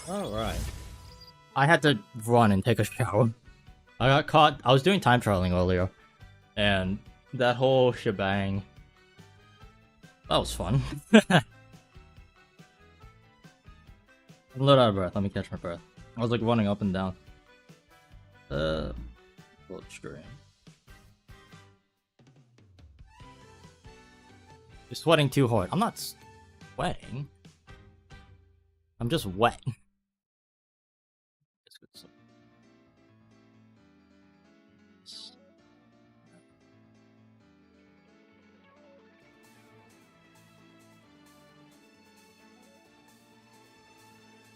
Alright. I had to run and take a shower. I got caught. I was doing time traveling earlier. And that whole shebang. That was fun. I'm a little out of breath. Let me catch my breath. I was like running up and down. LIVESTREAM. You're sweating too hard. I'm not sweating. I'm just wet.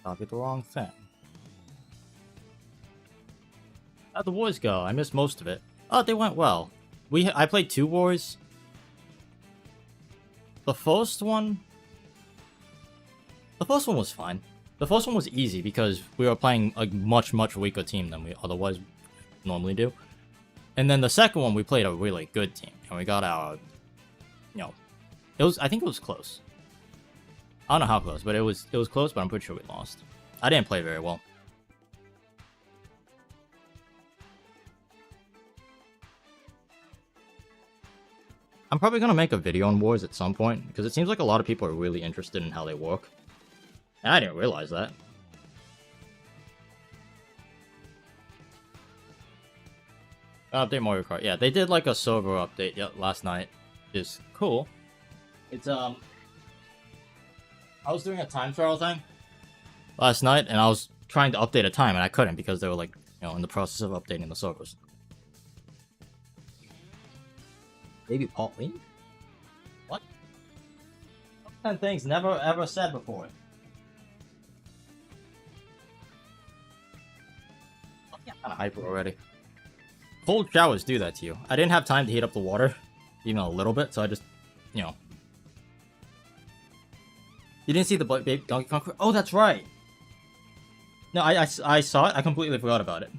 Copied the wrong thing. How'd the wars go? I missed most of it. Oh, they went well. I played 2 wars. The first one was fine. The first one was easy because we were playing a much weaker team than we otherwise normally do. And then the second one, we played a really good team, and we got our, I think it was close. I don't know how close, but it was close, but I'm pretty sure we lost. I didn't play very well. I'm probably gonna make a video on wars at some point, because it seems like a lot of people are really interested in how they work. And I didn't realize that. Update Mario Kart. Yeah, they did like a server update last night. It's cool. It's I was doing a time trial thing last night, and I was trying to update a time, and I couldn't because they were like, in the process of updating the servers. Baby Pauline? What? 10 things never ever said before. I'm kind of hyper already. Cold showers do that to you. I didn't have time to heat up the water, even a little bit, so I just, You didn't see the baby Donkey Kong? Oh, that's right! No, I saw it. I completely forgot about it.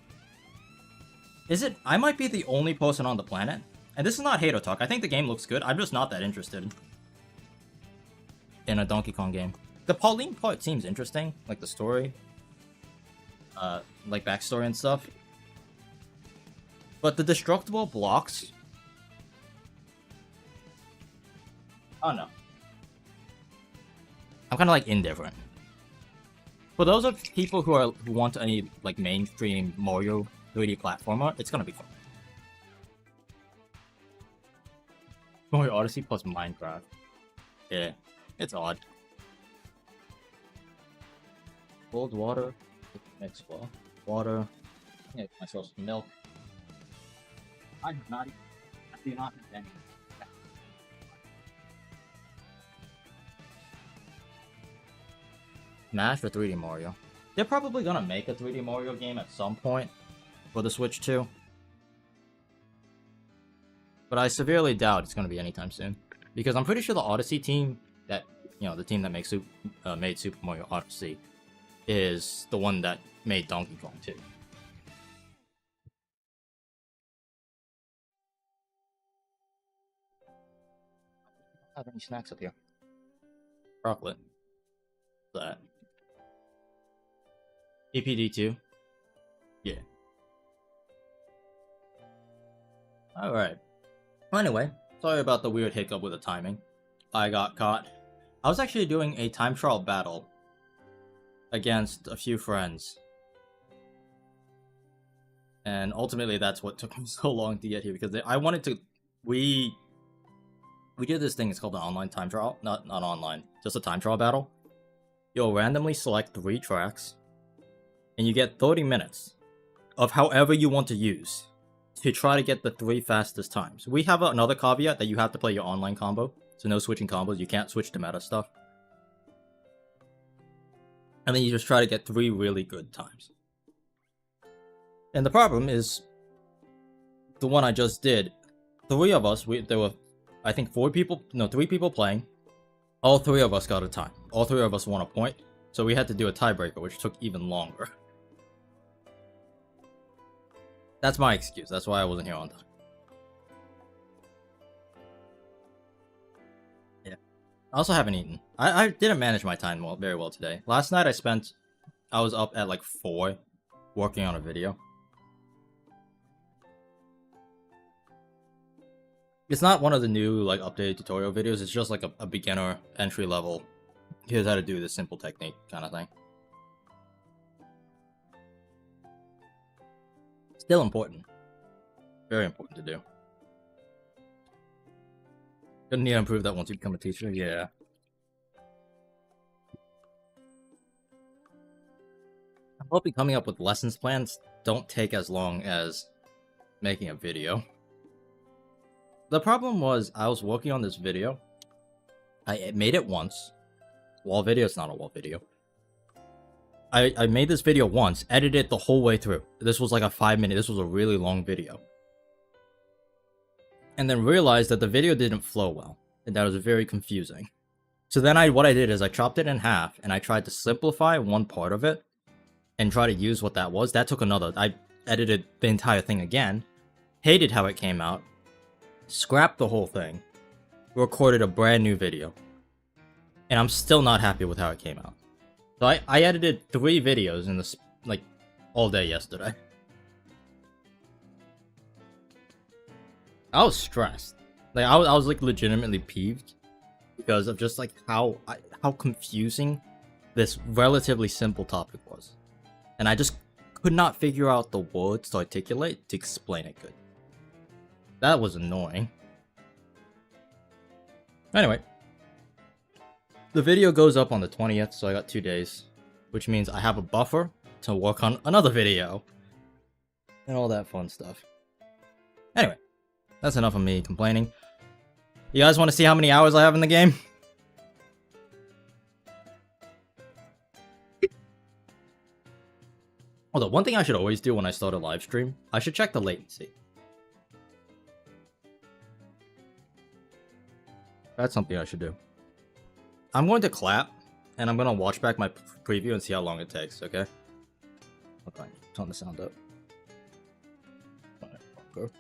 Is it? I might be the only person on the planet. And this is not hater talk. I think the game looks good. I'm just not that interested in a Donkey Kong game. The Pauline part seems interesting, like the story, like backstory and stuff. But the destructible blocks, I don't know. I'm kind of like indifferent. For those of people who want any like mainstream Mario 3D platformer, it's gonna be fun. Mario Odyssey plus Minecraft. Yeah, it's odd. Cold water, mix well. Water. Yeah, myself some milk. I do not have any. Smash for 3D Mario. They're probably gonna make a 3D Mario game at some point for the Switch 2. But I severely doubt it's gonna be anytime soon. Because I'm pretty sure the Odyssey team that, the team that makes made Super Mario Odyssey is the one that made Donkey Kong 2. I don't have any snacks up here. Chocolate. That. EPD2? Yeah. Alright. Well, anyway, sorry about the weird hiccup with the timing. I got caught. I was actually doing a time trial battle against a few friends. And ultimately that's what took me so long to get here, because I wanted to... We did this thing, it's called an online time trial. Not online, just a time trial battle. You'll randomly select 3 tracks, and you get 30 minutes of however you want to use to try to get the 3 fastest times. We have another caveat that you have to play your online combo, so no switching combos, you can't switch to meta stuff. And then you just try to get 3 really good times. And the problem is, the one I just did, 3 of us, there were, I think 3 people playing. All 3 of us got a time. All 3 of us won a point, so we had to do a tiebreaker, which took even longer. That's my excuse. That's why I wasn't here on time. Yeah. I also haven't eaten. I didn't manage my time very well today. Last night I spent I was up at like 4 working on a video. It's not one of the new like updated tutorial videos, it's just like a beginner entry level. Here's how to do this simple technique kind of thing. Still important. Very important to do. Gonna need to improve that once you become a teacher, yeah. I'm hoping coming up with lessons plans don't take as long as making a video. The problem was, I was working on this video. I made it once. Wall video, it's not a wall video. I made this video once, edited it the whole way through. This was like a 5-minute, this was a really long video. And then realized that the video didn't flow well, and that was very confusing. So then what I did is I chopped it in half, and I tried to simplify one part of it, and try to use what that was. That took another. I edited the entire thing again, hated how it came out, scrapped the whole thing, recorded a brand new video, and I'm still not happy with how it came out. So I edited 3 videos in this, like, all day yesterday. I was stressed. Like, I was like legitimately peeved because of just like how confusing this relatively simple topic was. And I just could not figure out the words to articulate to explain it good. That was annoying. Anyway. The video goes up on the 20th, so I got 2 days. Which means I have a buffer to work on another video. And all that fun stuff. Anyway. That's enough of me complaining. You guys want to see how many hours I have in the game? Although, one thing I should always do when I start a live stream, I should check the latency. That's something I should do. I'm going to clap, and I'm going to watch back my preview and see how long it takes, okay? Okay, turn the sound up. Alright, okay.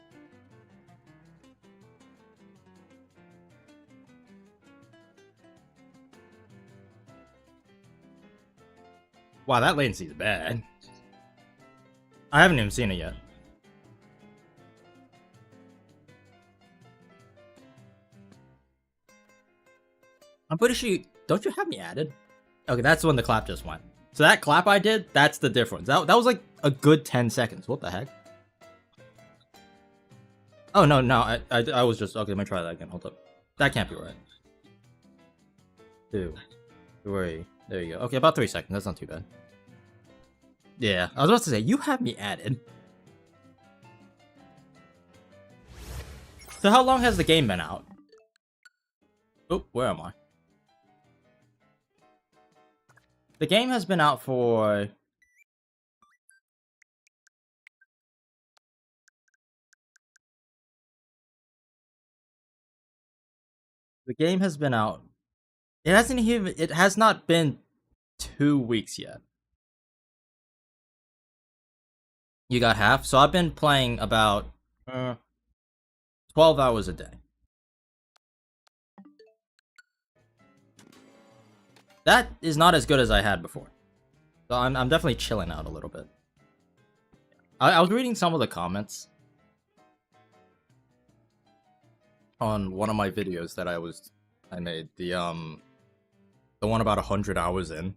Wow, that latency is bad. I haven't even seen it yet. I'm pretty sure don't you have me added? Okay, that's when the clap just went. So that clap I did, that's the difference. That was like a good 10 seconds. What the heck? Oh, no, I was just... Okay, let me try that again. Hold up. That can't be right. 2, 3. There you go. Okay, about 3 seconds. That's not too bad. Yeah, I was about to say, you have me added. So how long has the game been out? Oh, where am I? The game has been out for... The game has been out... It hasn't even... It has not been 2 weeks yet. You got half? So I've been playing about 12 hours a day. That is not as good as I had before. So I'm definitely chilling out a little bit. I was reading some of the comments on one of my videos that I made. The one about 100 hours in.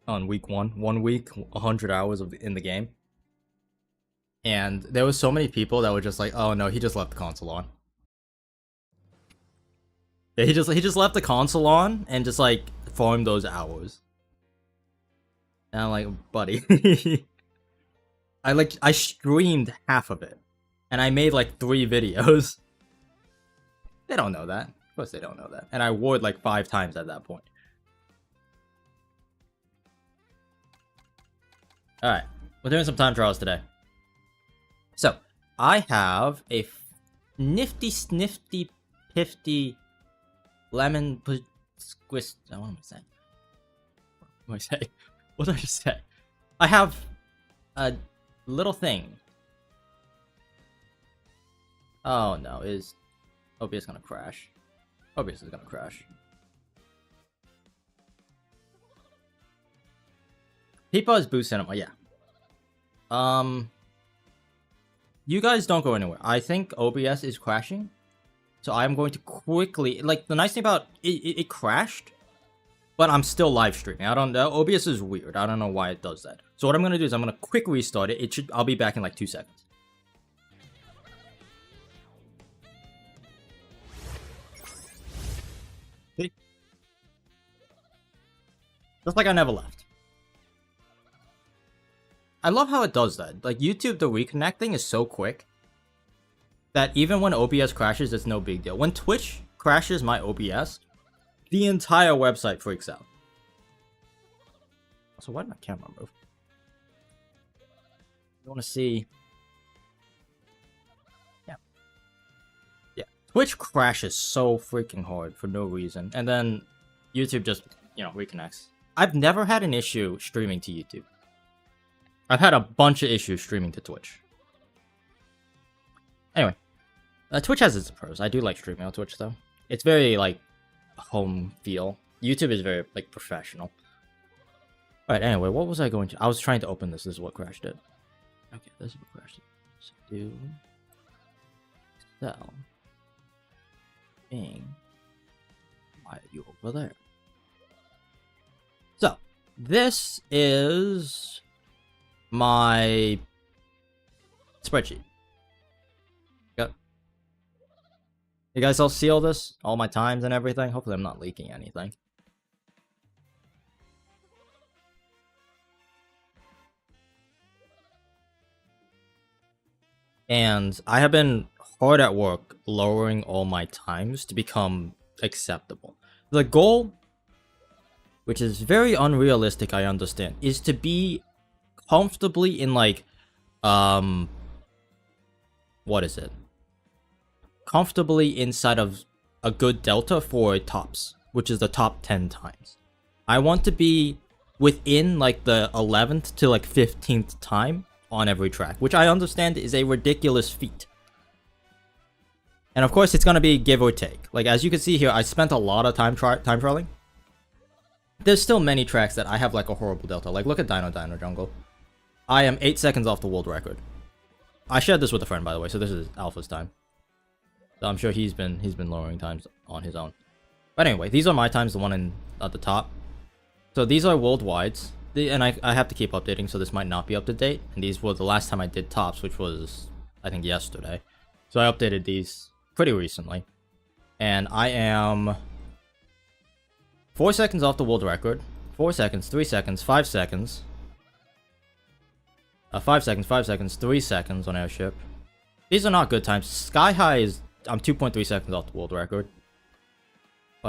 On week 1. 1 week, 100 hours in the game. And there was so many people that were just like, oh no, he just left the console on. Yeah, he just left the console on and just like farmed those hours. And I'm like, buddy. I streamed half of it. And I made like 3 videos. They don't know that. Of course they don't know that. And I warred like 5 times at that point. Alright, we're doing some time trials today. So, I have a nifty, snifty, pifty, lemon, squist... What am I saying? What am I saying? What did I just say? I have a little thing. Oh no, OBS gonna crash. OBS is gonna crash. People is boosting him. Yeah. You guys don't go anywhere. I think OBS is crashing. So I'm going to quickly... Like, the nice thing about... It crashed. But I'm still live streaming. I don't know. OBS is weird. I don't know why it does that. So what I'm going to do is I'm going to quick restart it. I'll be back in like 2 seconds. See? Just like I never left. I love how it does that. Like, YouTube, the reconnecting is so quick that even when OBS crashes, it's no big deal. When Twitch crashes my OBS, the entire website freaks out. So why did my camera move? You want to see... Yeah. Twitch crashes so freaking hard for no reason. And then YouTube just, reconnects. I've never had an issue streaming to YouTube. I've had a bunch of issues streaming to Twitch. Anyway, Twitch has its pros. I do like streaming on Twitch, though. It's very, like, home feel. YouTube is very, like, professional. Alright, anyway, what was I going to... I was trying to open this. This is what crashed it. Okay, this is what crashed it. So, do... Sell... Bing... Why are you over there? So, this is... my spreadsheet. Yep. You guys all see all this? All my times and everything? Hopefully I'm not leaking anything. And I have been hard at work lowering all my times to become acceptable. The goal, which is very unrealistic, I understand, is to be comfortably in like what is it? Comfortably inside of a good delta for tops, which is the top 10 times. I want to be within like the 11th to like 15th time on every track, which I understand is a ridiculous feat. And of course it's gonna be give or take. Like as you can see here, I spent a lot of time trialing. There's still many tracks that I have like a horrible delta. Like look at Dino Jungle. I am 8 seconds off the world record. I shared this with a friend, by the way, so this is Alpha's time. So I'm sure he's been lowering times on his own. But anyway, these are my times, the one at the top. So these are worldwides, and I have to keep updating, so this might not be up to date. And these were the last time I did tops, which was I think yesterday. So I updated these pretty recently, and I am 4 seconds off the world record. 4 seconds, 3 seconds, 5 seconds. 5 seconds, 5 seconds, 3 seconds on airship. These are not good times. Sky High is... I'm 2.3 seconds off the world record.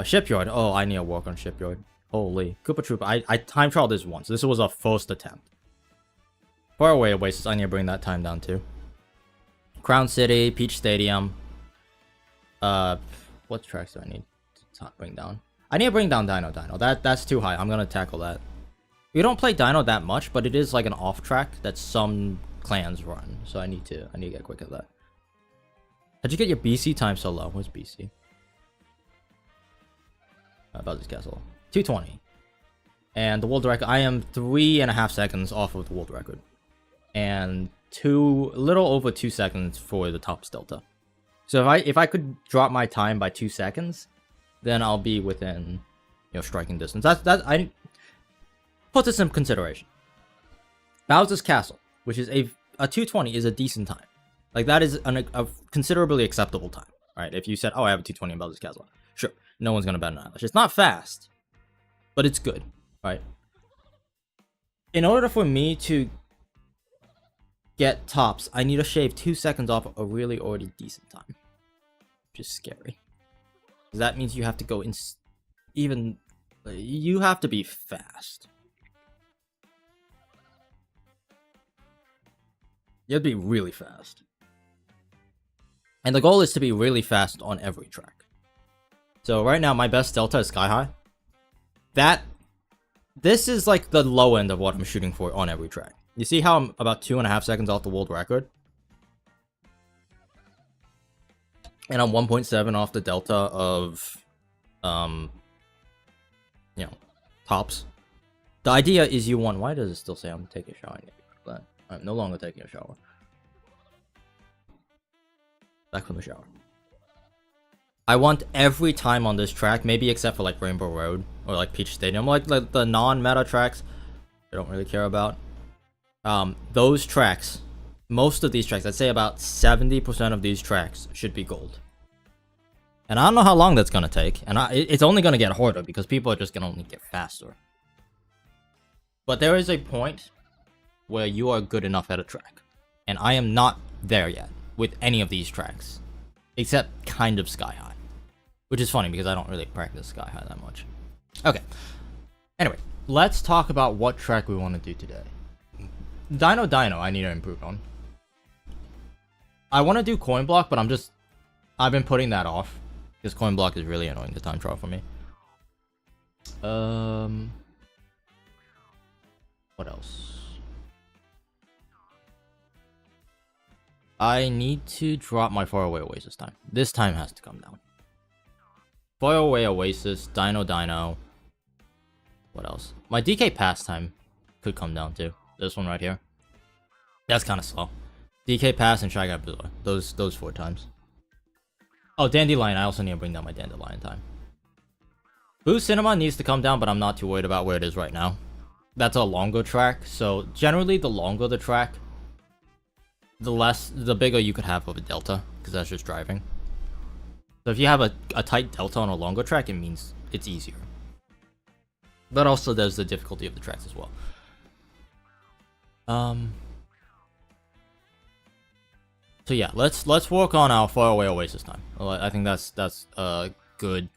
Shipyard. Oh, I need to work on Shipyard. Holy. Koopa Troopa. I time trialed this once. This was a first attempt. Far away Oasis. I need to bring that time down too. Crown City. Peach Stadium. What tracks do I need to bring down? I need to bring down Dino. That's too high. I'm gonna tackle that. We don't play Dino that much, but it is like an off track that some clans run. So I need to get quick at that. How'd you get your BC time so low? What's BC? Bowser's Castle. 220. And the world record, I am 3.5 seconds off of the world record. And little over 2 seconds for the tops delta. So if I could drop my time by 2 seconds, then I'll be within, striking distance. I put this in consideration. Bowser's Castle, which is a 220, is a decent time. Like that is a considerably acceptable time, right? If you said, "Oh, I have a 220 in Bowser's Castle," sure, no one's gonna bat an eyelash. It's not fast, but it's good, right? In order for me to get tops, I need to shave 2 seconds off a really already decent time, which is scary. Because that means you have to go in, you have to be fast. You have to be really fast. And the goal is to be really fast on every track. So right now, my best delta is Sky High. This is like the low end of what I'm shooting for on every track. You see how I'm about 2.5 seconds off the world record? And I'm 1.7 off the delta of, tops. The idea is you want... Why does it still say I'm taking a shower? I'm no longer taking a shower. Back from the shower. I want every time on this track, maybe except for like Rainbow Road or like Peach Stadium, like the non-meta tracks I don't really care about. Those tracks, most of these tracks, I'd say about 70% of these tracks should be gold. And I don't know how long that's gonna take, and it's only gonna get harder because people are just gonna only get faster. But there is a point where you are good enough at a track, and I am not there yet with any of these tracks, except kind of Sky High, which is funny because I don't really practice Sky High that much. Okay, anyway, let's talk about what track we want to do today. Dino I need to improve on. I want to do Coin Block, but I've been putting that off because Coin Block is really annoying to time trial for me. What else? I need to drop my Faraway Oasis time. This time has to come down. Faraway Oasis, Dino. What else? My DK pass time could come down too. This one right here. That's kind of slow. DK pass and Shy Guy Bazaar. Those 4 times. Oh, Dandelion. I also need to bring down my Dandelion time. Boo Cinema needs to come down, but I'm not too worried about where it is right now. That's a longer track, so generally the longer the track, the bigger you could have of a delta, because that's just driving. So if you have a tight delta on a longer track, it means it's easier. But also there's the difficulty of the tracks as well. So yeah, let's work on our Faraway Oasis time. Well, I think that's a good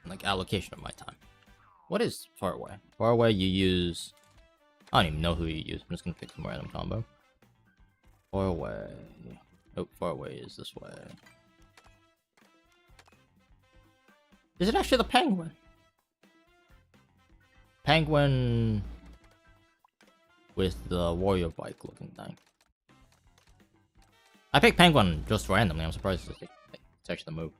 like allocation of my time. What is Faraway? Faraway you use... I don't even know who you use. I'm just gonna pick some random combo. Faraway... Oh, Faraway is this way. Is it actually the Penguin? Penguin... with the warrior bike looking thing. I picked Penguin just randomly. I'm surprised it's actually the move.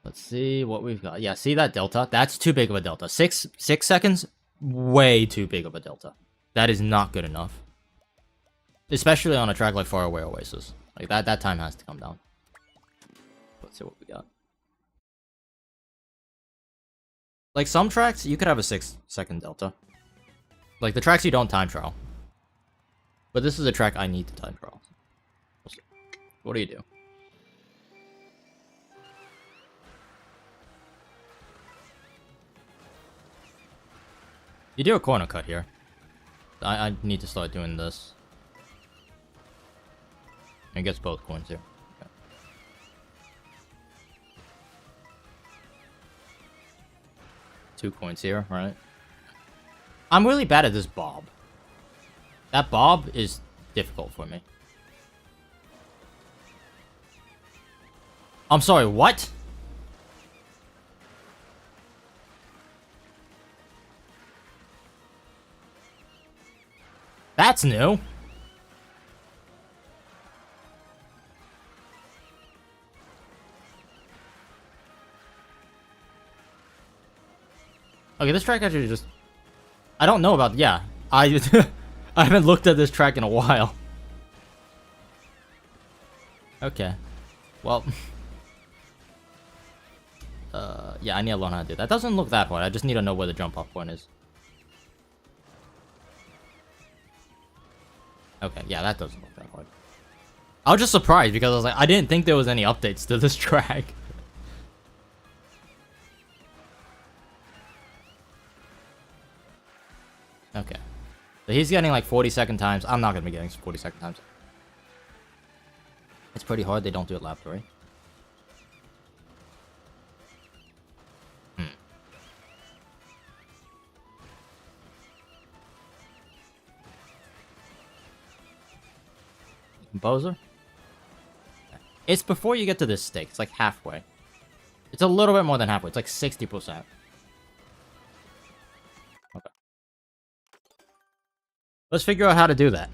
Let's see what we've got. Yeah, see that delta? That's too big of a delta. 6 seconds? Way too big of a delta. That is not good enough. Especially on a track like Faraway Oasis. Like that time has to come down. Let's see what we got. Like some tracks, you could have a 6-second delta. Like the tracks you don't time trial. But this is a track I need to time trial. What do you do? You do a corner cut here. I need to start doing this. And it gets both coins here. Okay. 2 coins here, right? I'm really bad at this bob. That bob is difficult for me. I'm sorry, what? That's new. Okay, this track actually just... I don't know about... Yeah, I haven't looked at this track in a while. Okay. Well... yeah, I need to learn how to do that. That doesn't look that hard. I just need to know where the jump-off point is. Okay, yeah, that doesn't look that hard. I was just surprised because I was like, I didn't think there was any updates to this track. Okay. So he's getting like 40-second times. I'm not going to be getting 40-second times. It's pretty hard. They don't do it lap 3. Composer? It's before you get to this stake. It's like halfway. It's a little bit more than halfway. It's like 60%. Okay. Let's figure out how to do that.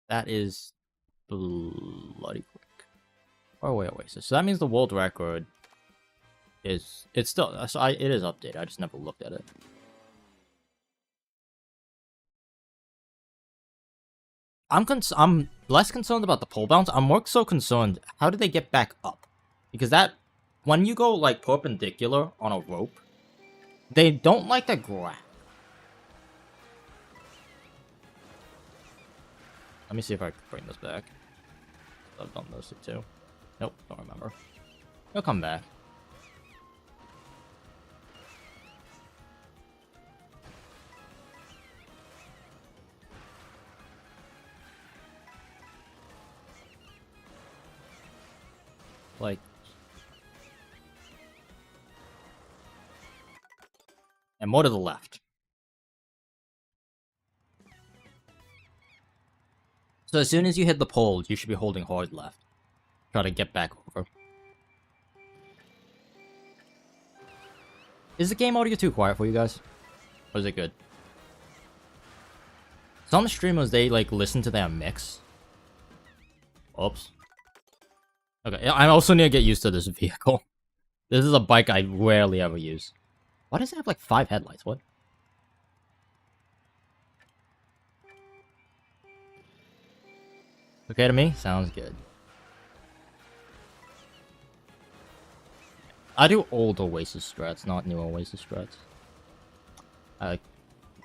That is bloody quick. Oh wait, Oasis. So that means the world record is it is updated. I just never looked at it. I'm less concerned about the pole bounce. I'm more so concerned how do they get back up? Because that when you go like perpendicular on a rope, they don't like to grab. Let me see if I can bring this back. I've done this too. Nope, don't remember. He'll come back. Like... And more to the left. So as soon as you hit the pole, you should be holding hard left. Try to get back over. Is the game audio too quiet for you guys? Or is it good? Some streamers, they like listen to their mix. Oops. Okay, I also need to get used to this vehicle. This is a bike I rarely ever use. Why does it have like 5 headlights? What? Okay to me? Sounds good. I do old Oasis strats, not new Oasis strats.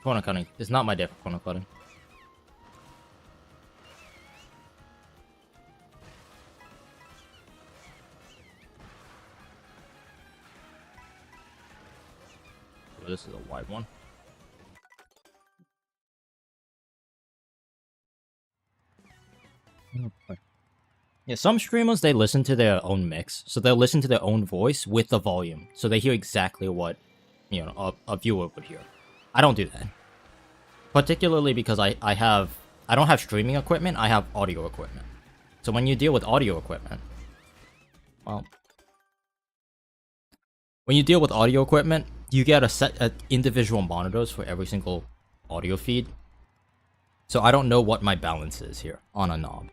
Corner cutting. It's not my day for corner cutting. Oh, this is a wide one. Yeah, some streamers, they listen to their own mix. So they'll listen to their own voice with the volume. So they hear exactly what, you know, a viewer would hear. I don't do that. Particularly because I don't have streaming equipment, I have audio equipment. So when you deal with audio equipment, well... When you deal with audio equipment, you get a set of individual monitors for every single audio feed. So I don't know what my balance is here on a knob.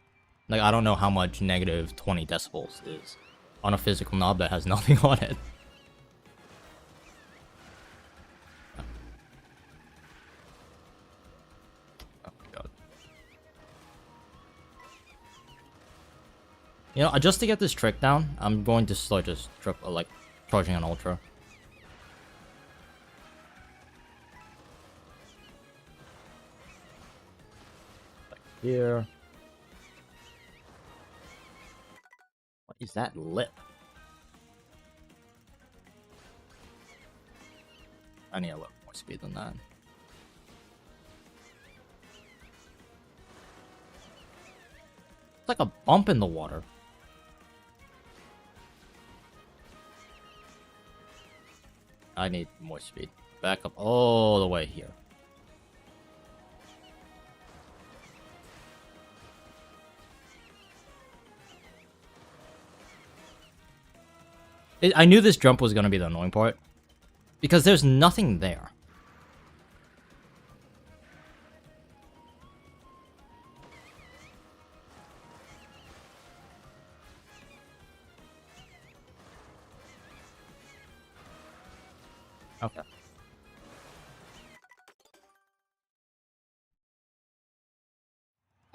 Like, I don't know how much negative 20 decibels is on a physical knob that has nothing on it. Oh my god. You know, just to get this trick down, I'm going to start just like charging on ultra. Like here. What is that lip? I need a little more speed than that. It's like a bump in the water. I need more speed. Back up all the way here. I knew this jump was going to be the annoying part. Because there's nothing there. Okay.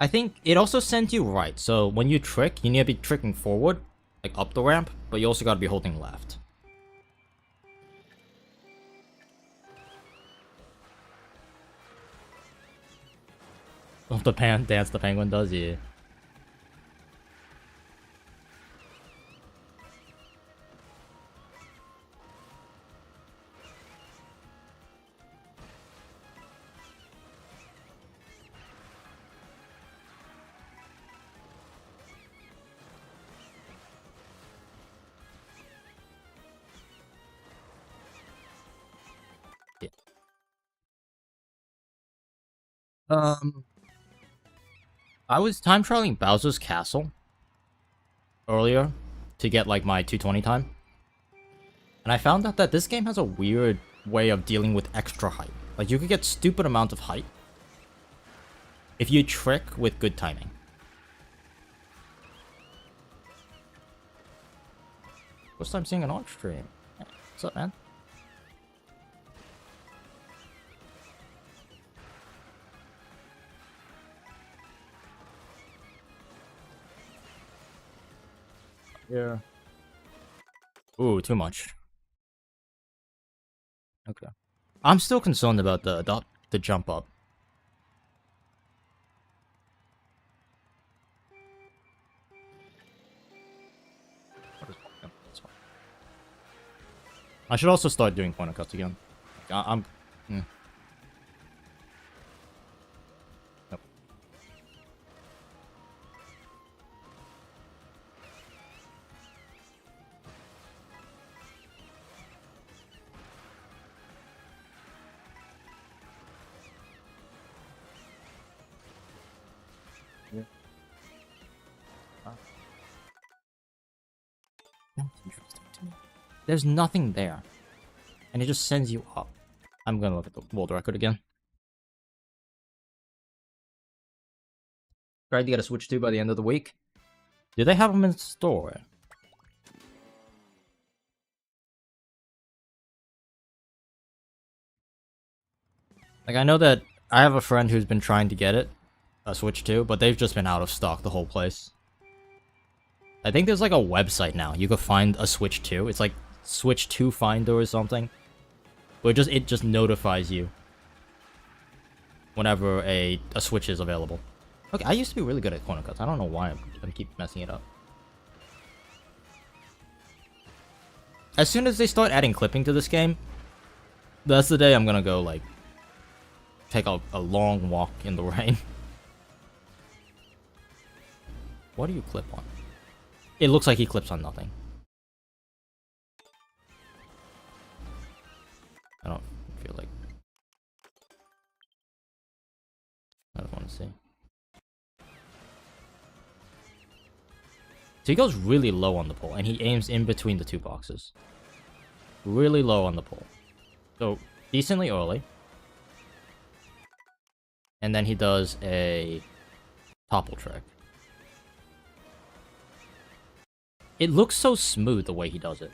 I think it also sends you right. So when you trick, you need to be tricking forward. Like up the ramp, but you also gotta be holding left. Oh, the dance the penguin does, yeah. I was time trialing Bowser's Castle earlier to get like my 220 time. And I found out that this game has a weird way of dealing with extra height. Like you could get stupid amount of height if you trick with good timing. First time seeing an art stream. What's up, man? Yeah. Ooh, too much. Okay. I'm still concerned about the jump up. I should also start doing corner cuts again. I'm. Nope. Yeah. That's interesting to me. There's nothing there. And it just sends you up. I'm gonna look at the world record again. Tried to get a Switch 2 by the end of the week. Do they have them in store? Like, I know that I have a friend who's been trying to get it, a Switch 2, but they've just been out of stock the whole place. I think there's like a website now. You could find a Switch 2. It's like Switch 2 Finder or something. Where it just notifies you whenever a Switch is available. Okay, I used to be really good at corner cuts. I don't know why I keep messing it up. As soon as they start adding clipping to this game, that's the day I'm gonna go, like, take a long walk in the rain. What do you clip on? It looks like he clips on nothing. I don't feel like... I don't want to see. So he goes really low on the pole, and he aims in between the two boxes. Really low on the pole. So, decently early. And then he does a topple trick. It looks so smooth the way he does it.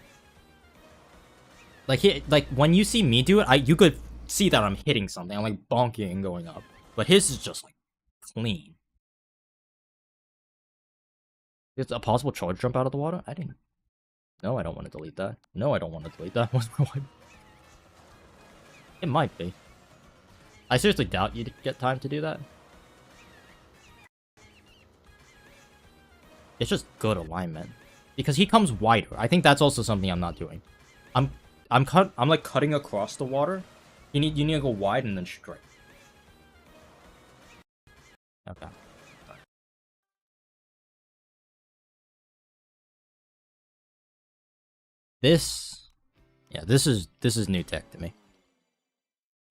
Like when you see me do it, you could see that I'm hitting something. I'm like bonking and going up. But his is just like clean. It's a possible charge jump out of the water? I didn't. No, I don't want to delete that. No, I don't want to delete that. It might be. I seriously doubt you'd get time to do that. It's just good alignment. Because he comes wider. I think that's also something I'm not doing. I'm like cutting across the water. You need to go wide and then straight. Okay. This is new tech to me.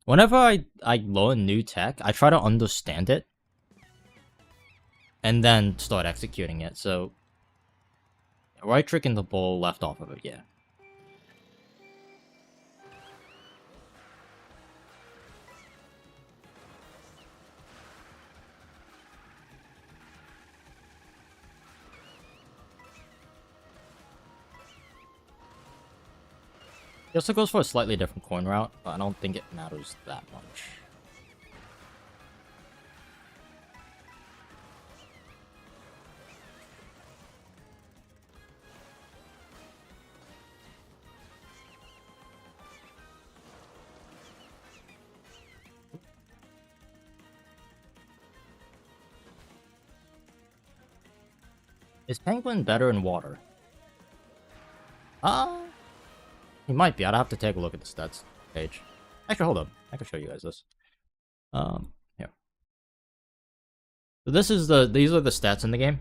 Whenever I learn new tech, I try to understand it and then start executing it. So right trick in the ball, left off of it, yeah. It also goes for a slightly different coin route, but I don't think it matters that much. Is Penguin better in water? He might be. I'd have to take a look at the stats page. Actually, hold up. I can show you guys this. Here. So these are the stats in the game.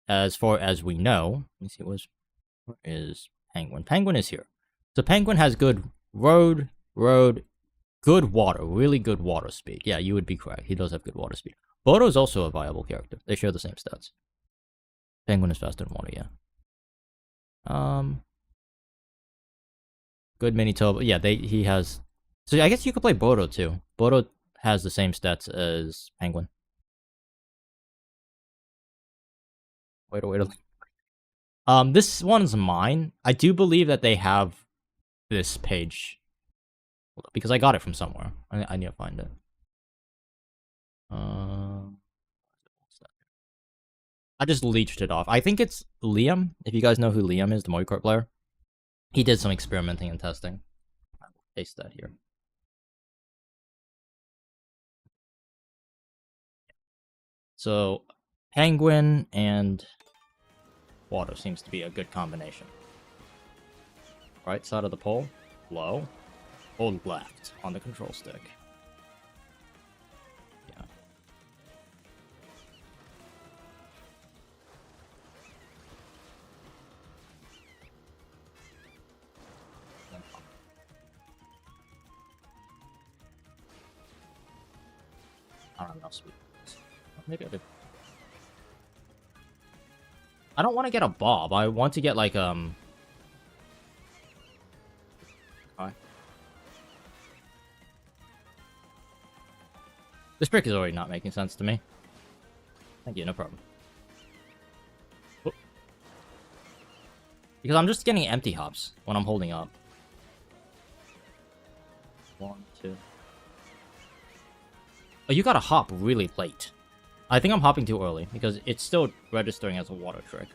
As far as we know, let me see, where is Penguin? Penguin is here. So Penguin has good road, good water, really good water speed. Yeah, you would be correct. He does have good water speed. Bodo is also a viable character. They share the same stats. Penguin is faster than water, yeah. Good mini turbo. Yeah, he has. So I guess you could play Bodo too. Bodo has the same stats as Penguin. Wait. This one's mine. I do believe that they have this page. Because I got it from somewhere. I need to find it. I just leeched it off. I think it's Liam. If you guys know who Liam is, the Mario Kart player. He did some experimenting and testing. I will paste that here. So, penguin and water seems to be a good combination. Right side of the pole, low. Hold left on the control stick. Yeah. I don't know, sweet. Maybe I did. I don't want to get a bob. I want to get like Hi. This trick is already not making sense to me. Thank you, no problem. Whoop. Because I'm just getting empty hops when I'm holding up. 1, 2. Oh, you gotta hop really late. I think I'm hopping too early, because it's still registering as a water trick.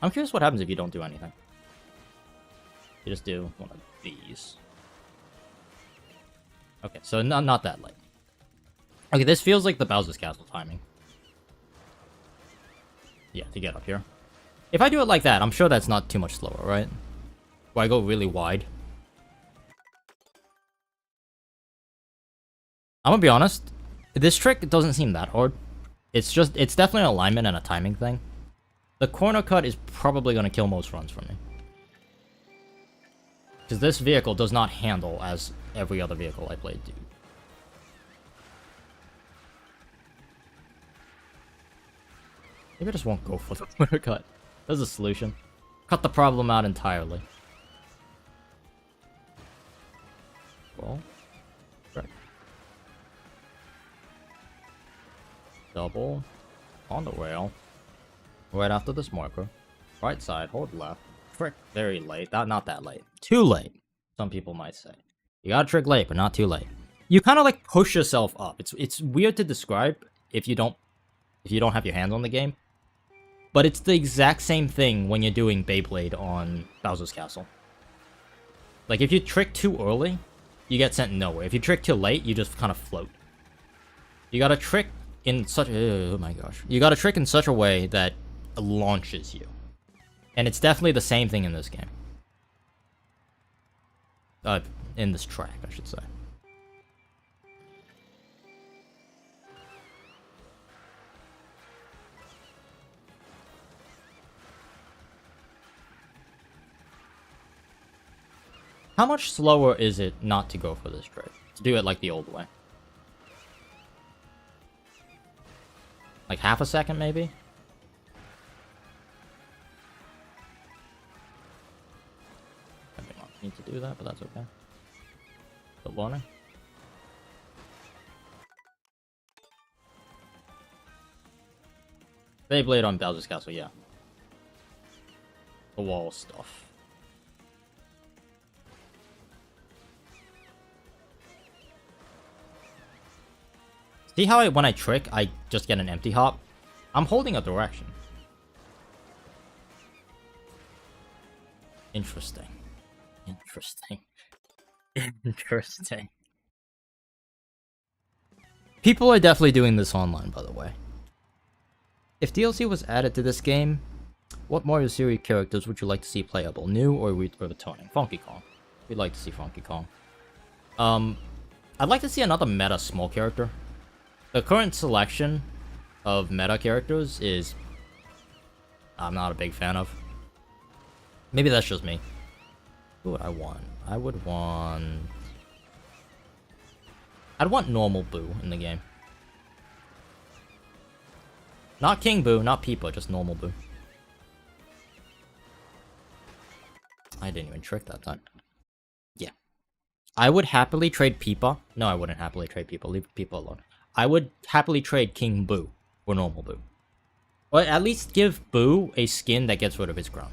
I'm curious what happens if you don't do anything. You just do one of these. Okay, so not that late. Okay, this feels like the Bowser's Castle timing. Yeah, to get up here. If I do it like that, I'm sure that's not too much slower, right? Where I go really wide. I'm gonna be honest. This trick doesn't seem that hard. It's definitely an alignment and a timing thing. The corner cut is probably gonna kill most runs for me. Because this vehicle does not handle as every other vehicle I played do. Maybe I just won't go for the corner cut. There's a solution. Cut the problem out entirely. Well, right. Double on the rail. Right after this marker. Right side, hold left. Frick, very late. Not that late. Too late, some people might say. You gotta trick late, but not too late. You kind of like push yourself up. It's weird to describe if you don't have your hands on the game. But it's the exact same thing when you're doing Beyblade on Bowser's Castle. Like if you trick too early, you get sent nowhere. If you trick too late, you just kind of float. You gotta trick in such oh my gosh. You gotta trick in such a way that it launches you. And it's definitely the same thing in this game. In this track, I should say. How much slower is it not to go for this trick? To do it like the old way? Like half a second, maybe? I don't need to do that, but that's okay. The warning. Beyblade on Bowser's Castle, yeah. The wall stuff. See how when I trick, I just get an empty hop? I'm holding a direction. Interesting. Interesting. Interesting. People are definitely doing this online, by the way. If DLC was added to this game, what Mario series characters would you like to see playable? New or returning? Funky Kong. We'd like to see Funky Kong. I'd like to see another meta small character. The current selection of meta characters is I'm not a big fan of. Maybe that's just me. Who would I want? I'd want normal Boo in the game. Not King Boo, not Peepa, just normal Boo. I didn't even trick that time. Yeah. I would happily trade Peepa. No, I wouldn't happily trade Peepa. Leave Peepa alone. I would happily trade King Boo for normal Boo. Or at least give Boo a skin that gets rid of his crown.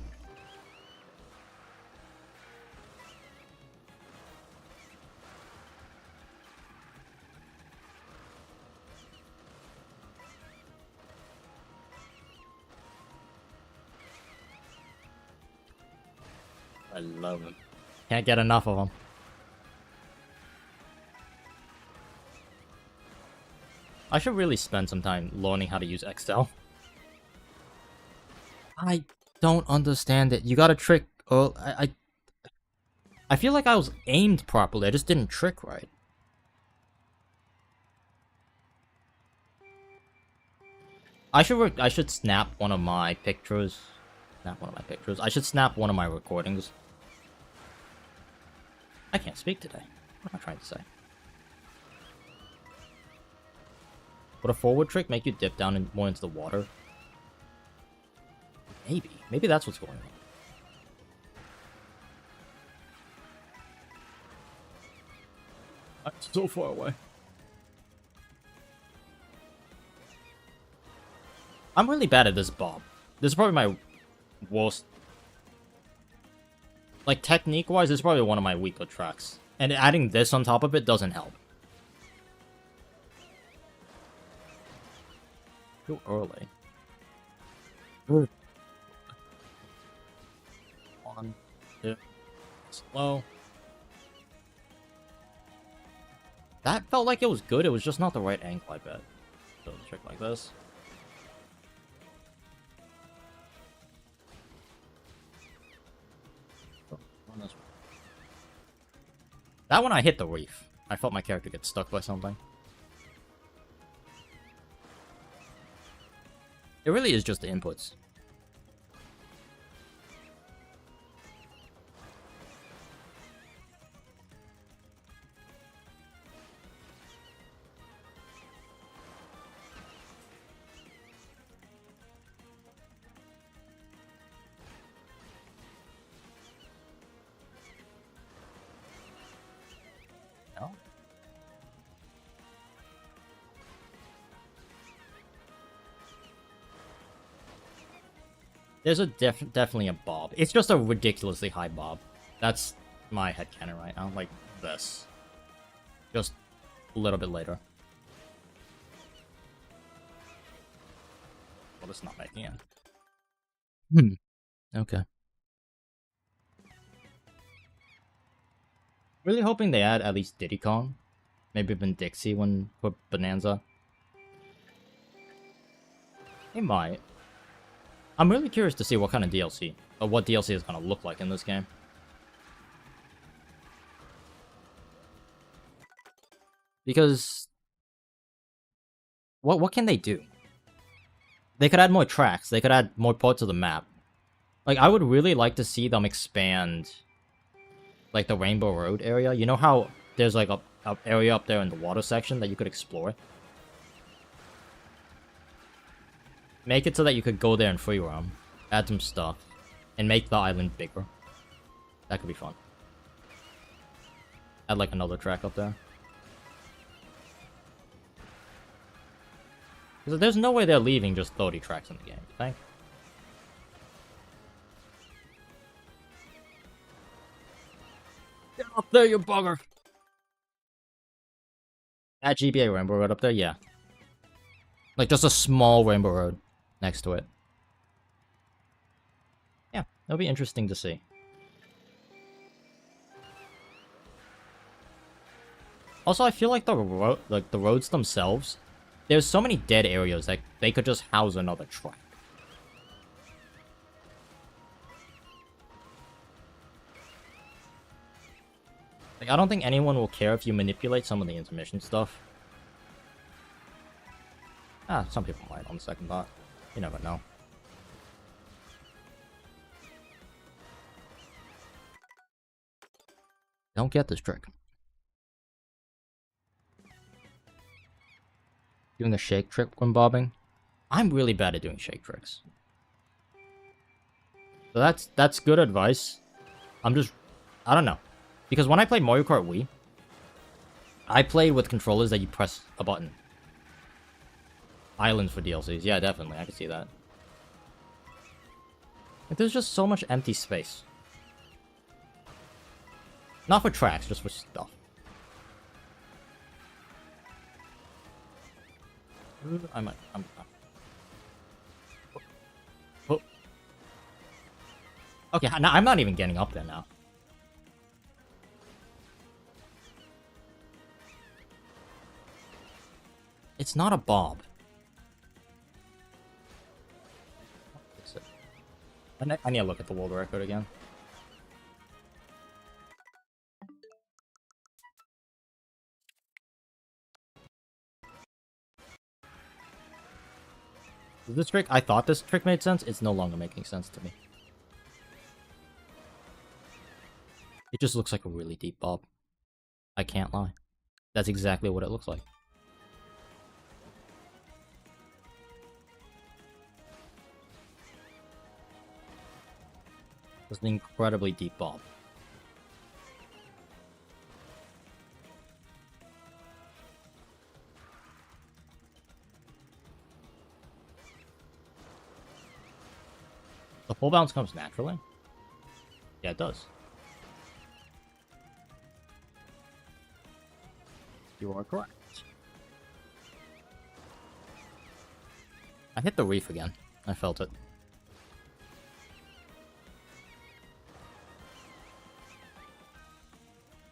I love him. Can't get enough of him. I should really spend some time learning how to use Excel. I don't understand it. You gotta trick... Oh, I feel like I was aimed properly. I just didn't trick right. I should snap one of my pictures. I should snap one of my recordings. I can't speak today. What am I trying to say? Would a forward trick make you dip down more into the water? Maybe. Maybe that's what's going on. I'm so far away. I'm really bad at this bob. This is probably my worst. Like, technique-wise, this is probably one of my weaker tracks. And adding this on top of it doesn't help. Too early. One, two, slow. That felt like it was good, it was just not the right angle, I bet. So a trick like this. That one I hit the reef. I felt my character get stuck by something. It really is just the inputs. No? There's a definitely a bob. It's just a ridiculously high bob. That's my headcanon right now, like this. Just a little bit later. Well, it's not making it. Okay. Really hoping they add at least Diddy Kong. Maybe even Dixie when for Bonanza. They might. I'm really curious to see what kind of DLC, or what DLC is going to look like in this game. Because... What can they do? They could add more tracks, they could add more parts of the map. Like, I would really like to see them expand, like, the Rainbow Road area. You know how there's, like, a area up there in the water section that you could explore? Make it so that you could go there and free roam, add some stuff, and make the island bigger. That could be fun. Add like another track up there. Because there's no way they're leaving just 30 tracks in the game, you think? Get up there, you bugger! Add GBA Rainbow Road up there, yeah. Like just a small Rainbow Road next to it. Yeah, it'll be interesting to see. Also, I feel like the roads themselves, there's so many dead areas that they could just house another track. Like, I don't think anyone will care if you manipulate some of the intermission stuff. Ah, some people might on second thought. You never know. Don't get this trick. Doing a shake trick when bobbing. I'm really bad at doing shake tricks. So that's good advice. I don't know. Because when I play Mario Kart Wii, I play with controllers that you press a button. Islands for DLCs. Yeah, definitely. I can see that. Like, there's just so much empty space. Not for tracks, just for stuff. I'm oh. Okay, now I'm not even getting up there now. It's not a bob. What is it? I need to look at the world record again. This trick, I thought this trick made sense. It's no longer making sense to me. It just looks like a really deep bob. I can't lie. That's exactly what it looks like. It's an incredibly deep bob. The full bounce comes naturally? Yeah, it does. You are correct. I hit the reef again. I felt it.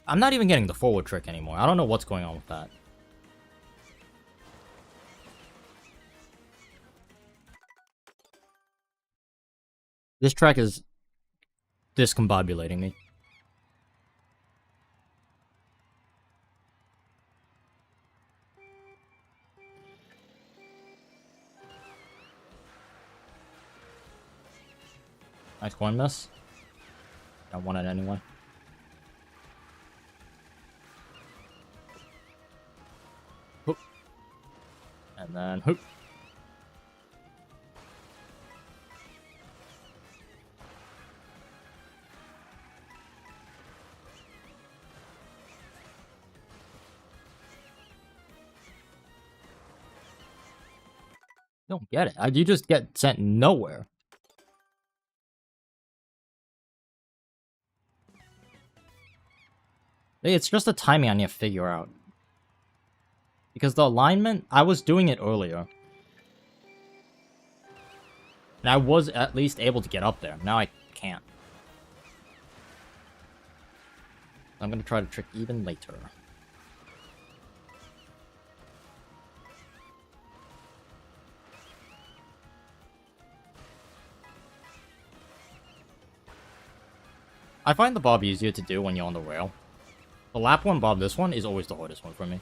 I'm not even getting the forward trick anymore. I don't know what's going on with that. This track is discombobulating me. Nice coin miss. I want it anyway. Hoop. And then hoop. Don't get it. You just get sent nowhere. It's just the timing I need to figure out. Because the alignment, I was doing it earlier. And I was at least able to get up there. Now I can't. I'm going to try to trick even later. I find the bob easier to do when you're on the rail. The lap one bob, this one, is always the hardest one for me.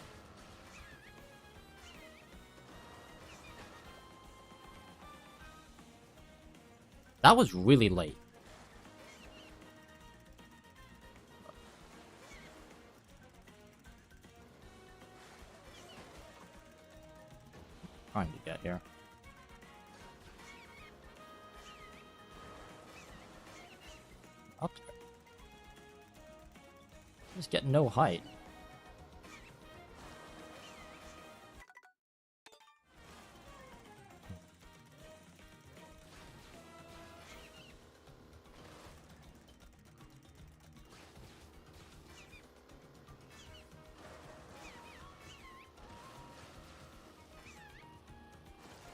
That was really late. Trying to get here. Up there. Just get no height.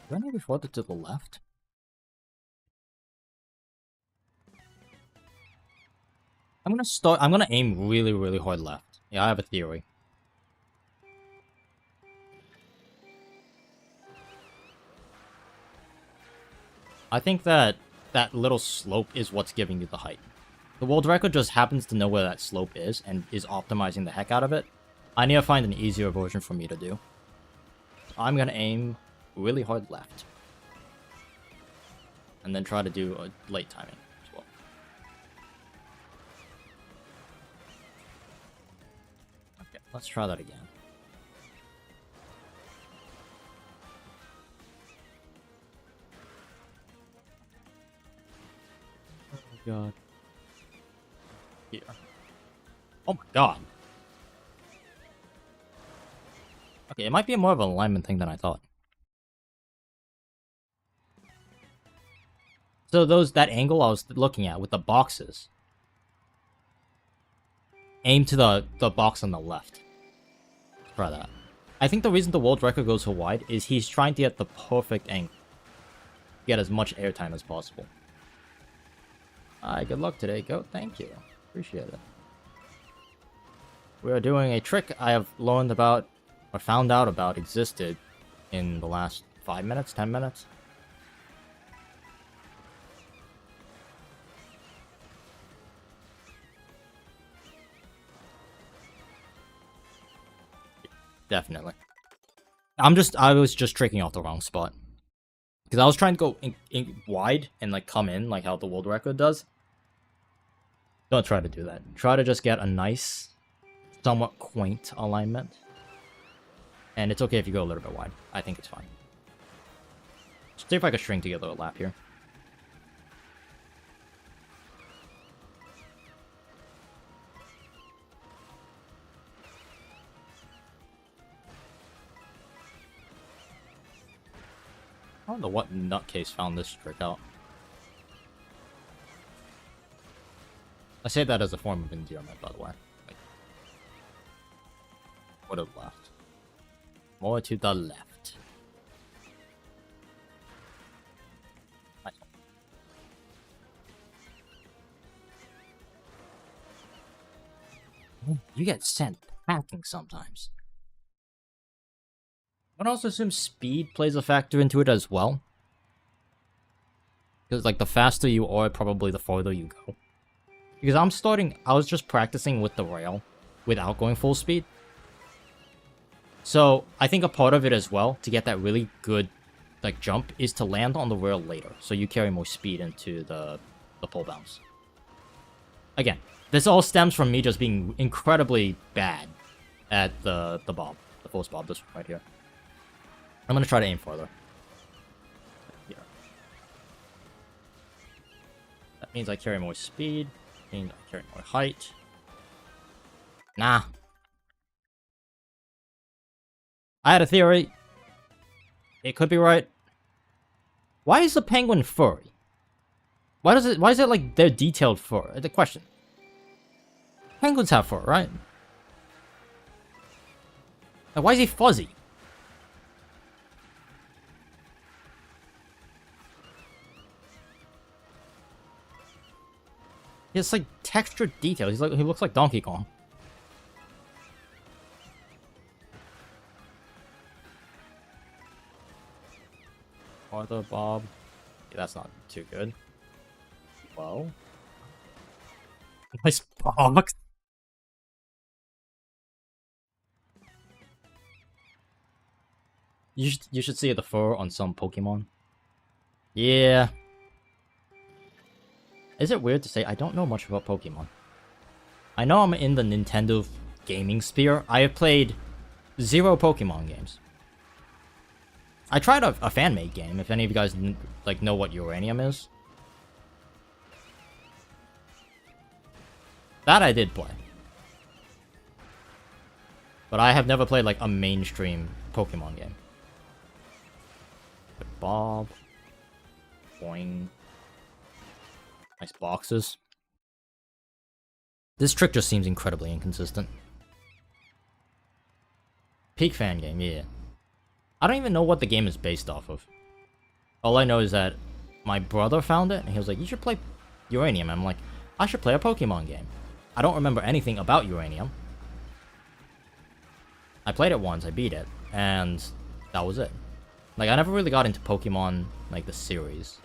Do I maybe float it to the left? I'm gonna aim really, really hard left. Yeah, I have a theory. I think that little slope is what's giving you the height. The world record just happens to know where that slope is and is optimizing the heck out of it. I need to find an easier version for me to do. I'm gonna aim really hard left. And then try to do a late timing as well. Okay, let's try that again. Oh god. Here. Oh my god. Okay, it might be more of an alignment thing than I thought. So that angle I was looking at with the boxes. Aim to the box on the left. Let's try that. I think the reason the world record goes so wide is he's trying to get the perfect angle. Get as much airtime as possible. Alright, good luck today, Goat. Thank you. Appreciate it. We are doing a trick I have learned about, or found out about, existed in the last 5 minutes, 10 minutes. Definitely. I was just tricking off the wrong spot. Because I was trying to go in wide and like come in like how the world record does. Don't try to do that. Try to just get a nice, somewhat quaint alignment. And it's okay if you go a little bit wide. I think it's fine. Let's see if I can string together a lap here. I don't know what nutcase found this trick out. I say that as a form of endearment, by the way. Like, would have left. More to the left. Nice. You get sent packing sometimes. I would also assume speed plays a factor into it as well. Because, like, the faster you are, probably the farther you go. Because I was just practicing with the rail without going full speed. So, I think a part of it as well, to get that really good, like, jump, is to land on the rail later. So you carry more speed into the pole bounce. Again, this all stems from me just being incredibly bad at the bob. The force bob, this one right here. I'm gonna try to aim farther. Here. That means I carry more speed. That means I carry more height. Nah. I had a theory. It could be right. Why is the penguin furry? Why is it like their detailed fur? The question. Penguins have fur, right? Like, why is he fuzzy? He has like textured details. He looks like Donkey Kong. Farther, Bob. Yeah, that's not too good. Well, nice box. You should see the fur on some Pokemon. Yeah. Is it weird to say I don't know much about Pokemon? I know I'm in the Nintendo gaming sphere. I have played 0 Pokemon games. I tried a fan-made game, if any of you guys like know what Uranium is. That I did play. But I have never played like a mainstream Pokemon game. Bob. Boing. Nice boxes. This trick just seems incredibly inconsistent. Peak fan game, yeah. I don't even know what the game is based off of. All I know is that my brother found it, and he was like, you should play Uranium. I'm like, I should play a Pokemon game. I don't remember anything about Uranium. I played it once, I beat it, and that was it. Like, I never really got into Pokemon, like, the series.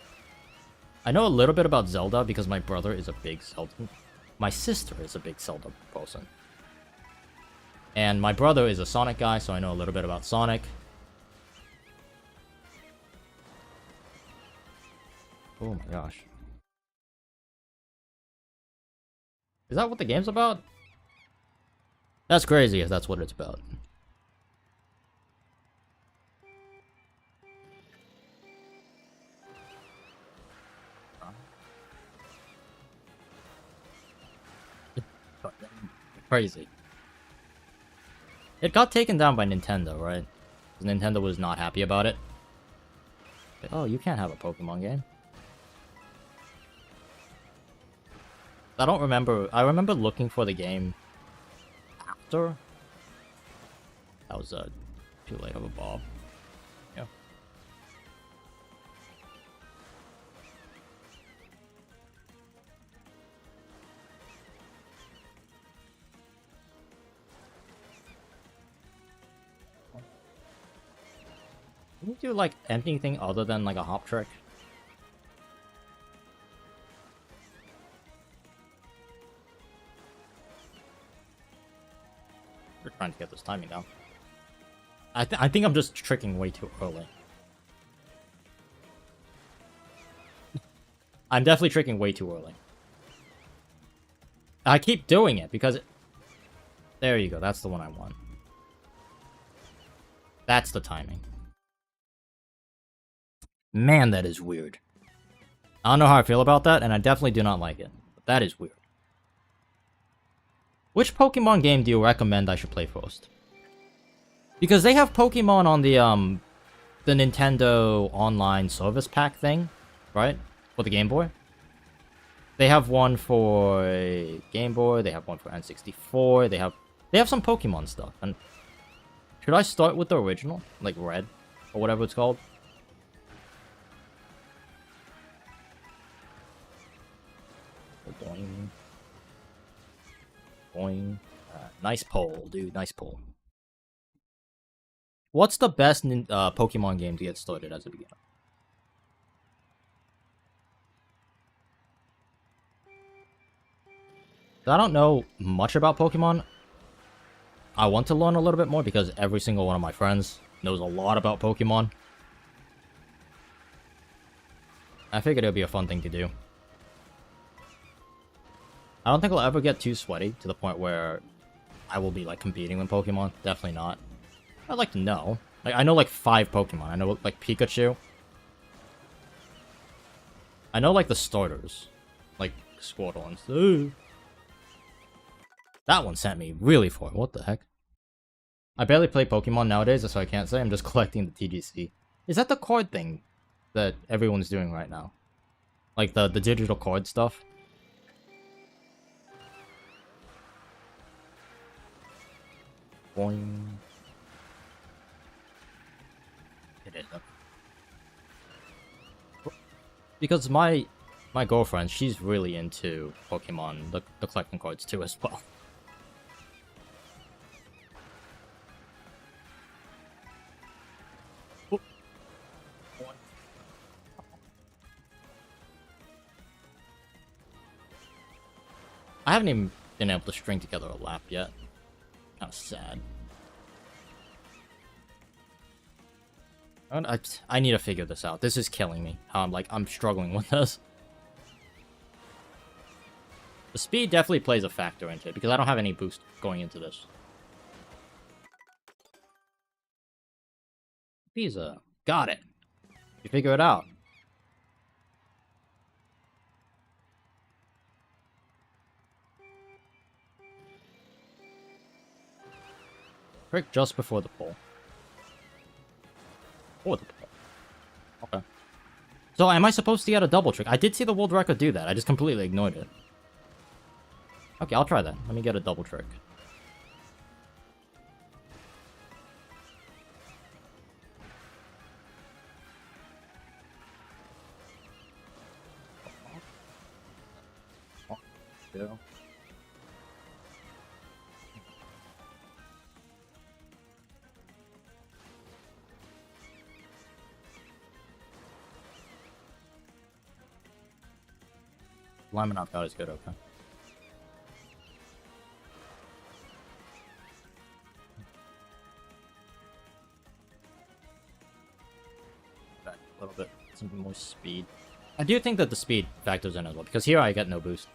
I know a little bit about Zelda because my brother is a big Zelda... My sister is a big Zelda person. And my brother is a Sonic guy, so I know a little bit about Sonic. Oh my gosh. Is that what the game's about? That's crazy if that's what it's about. Crazy. It got taken down by Nintendo, right? Nintendo was not happy about it. But, oh, you can't have a Pokemon game. I don't remember. I remember looking for the game after. That was too late of a bob. Yeah. Can you do like anything other than like a hop trick? We're trying to get this timing down. I think I'm just tricking way too early. I'm definitely tricking way too early. I keep doing it because... There you go, that's the one I want. That's the timing. Man, that is weird. I don't know how I feel about that, and I definitely do not like it. But that is weird. Which Pokemon game do you recommend I should play first? Because they have Pokemon on the Nintendo Online Service Pack thing, right? For the Game Boy. They have one for Game Boy, they have one for N64, they have some Pokemon stuff. And should I start with the original? Like Red? Or whatever it's called? Boing. Boing. Nice poll, dude. Nice poll. What's the best Pokemon game to get started as a beginner? I don't know much about Pokemon. I want to learn a little bit more because every single one of my friends knows a lot about Pokemon. I figured it would be a fun thing to do. I don't think I'll ever get too sweaty to the point where I will be like competing with Pokemon. Definitely not. I'd like to know. Like I know like 5 Pokemon. I know like Pikachu. I know like the starters. Like Squirtle and stuff. That one sent me really far. What the heck? I barely play Pokemon nowadays, so I can't say. I'm just collecting the TGC. Is that the card thing that everyone's doing right now? Like the digital card stuff? Boing. It is. Because my girlfriend, she's really into Pokemon, the collecting cards too as well. I haven't even been able to string together a lap yet. Kind of sad. I need to figure this out. This is killing me. How I'm struggling with this. The speed definitely plays a factor into it because I don't have any boost going into this. Visa. Got it. You figure it out. Trick just before the pull. Before the pull. Okay. So am I supposed to get a double trick? I did see the world record do that. I just completely ignored it. Okay, I'll try that. Let me get a double trick. Yeah. Lineman out is good, okay. Back a little bit, some more speed. I do think that the speed factors in as well, because here I get no boost.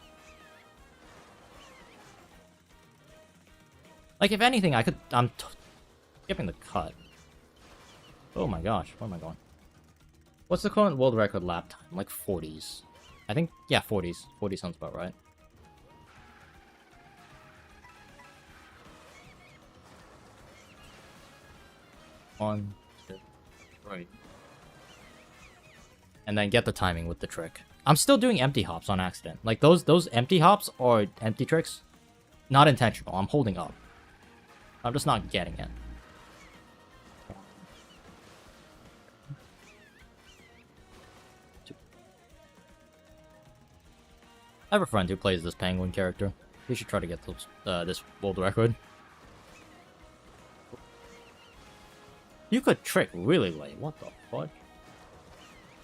Like, if anything, I'm skipping the cut. Oh my gosh, where am I going? What's the current world record lap time? Like 40s. I think, yeah, 40s. 40 sounds about right. One, two, right. and then get the timing with the trick. I'm still doing empty hops on accident. Like, those empty hops or empty tricks, not intentional. I'm holding up. I'm just not getting it. I have a friend who plays this penguin character. He should try to get this world record. You could trick really late. What the fuck?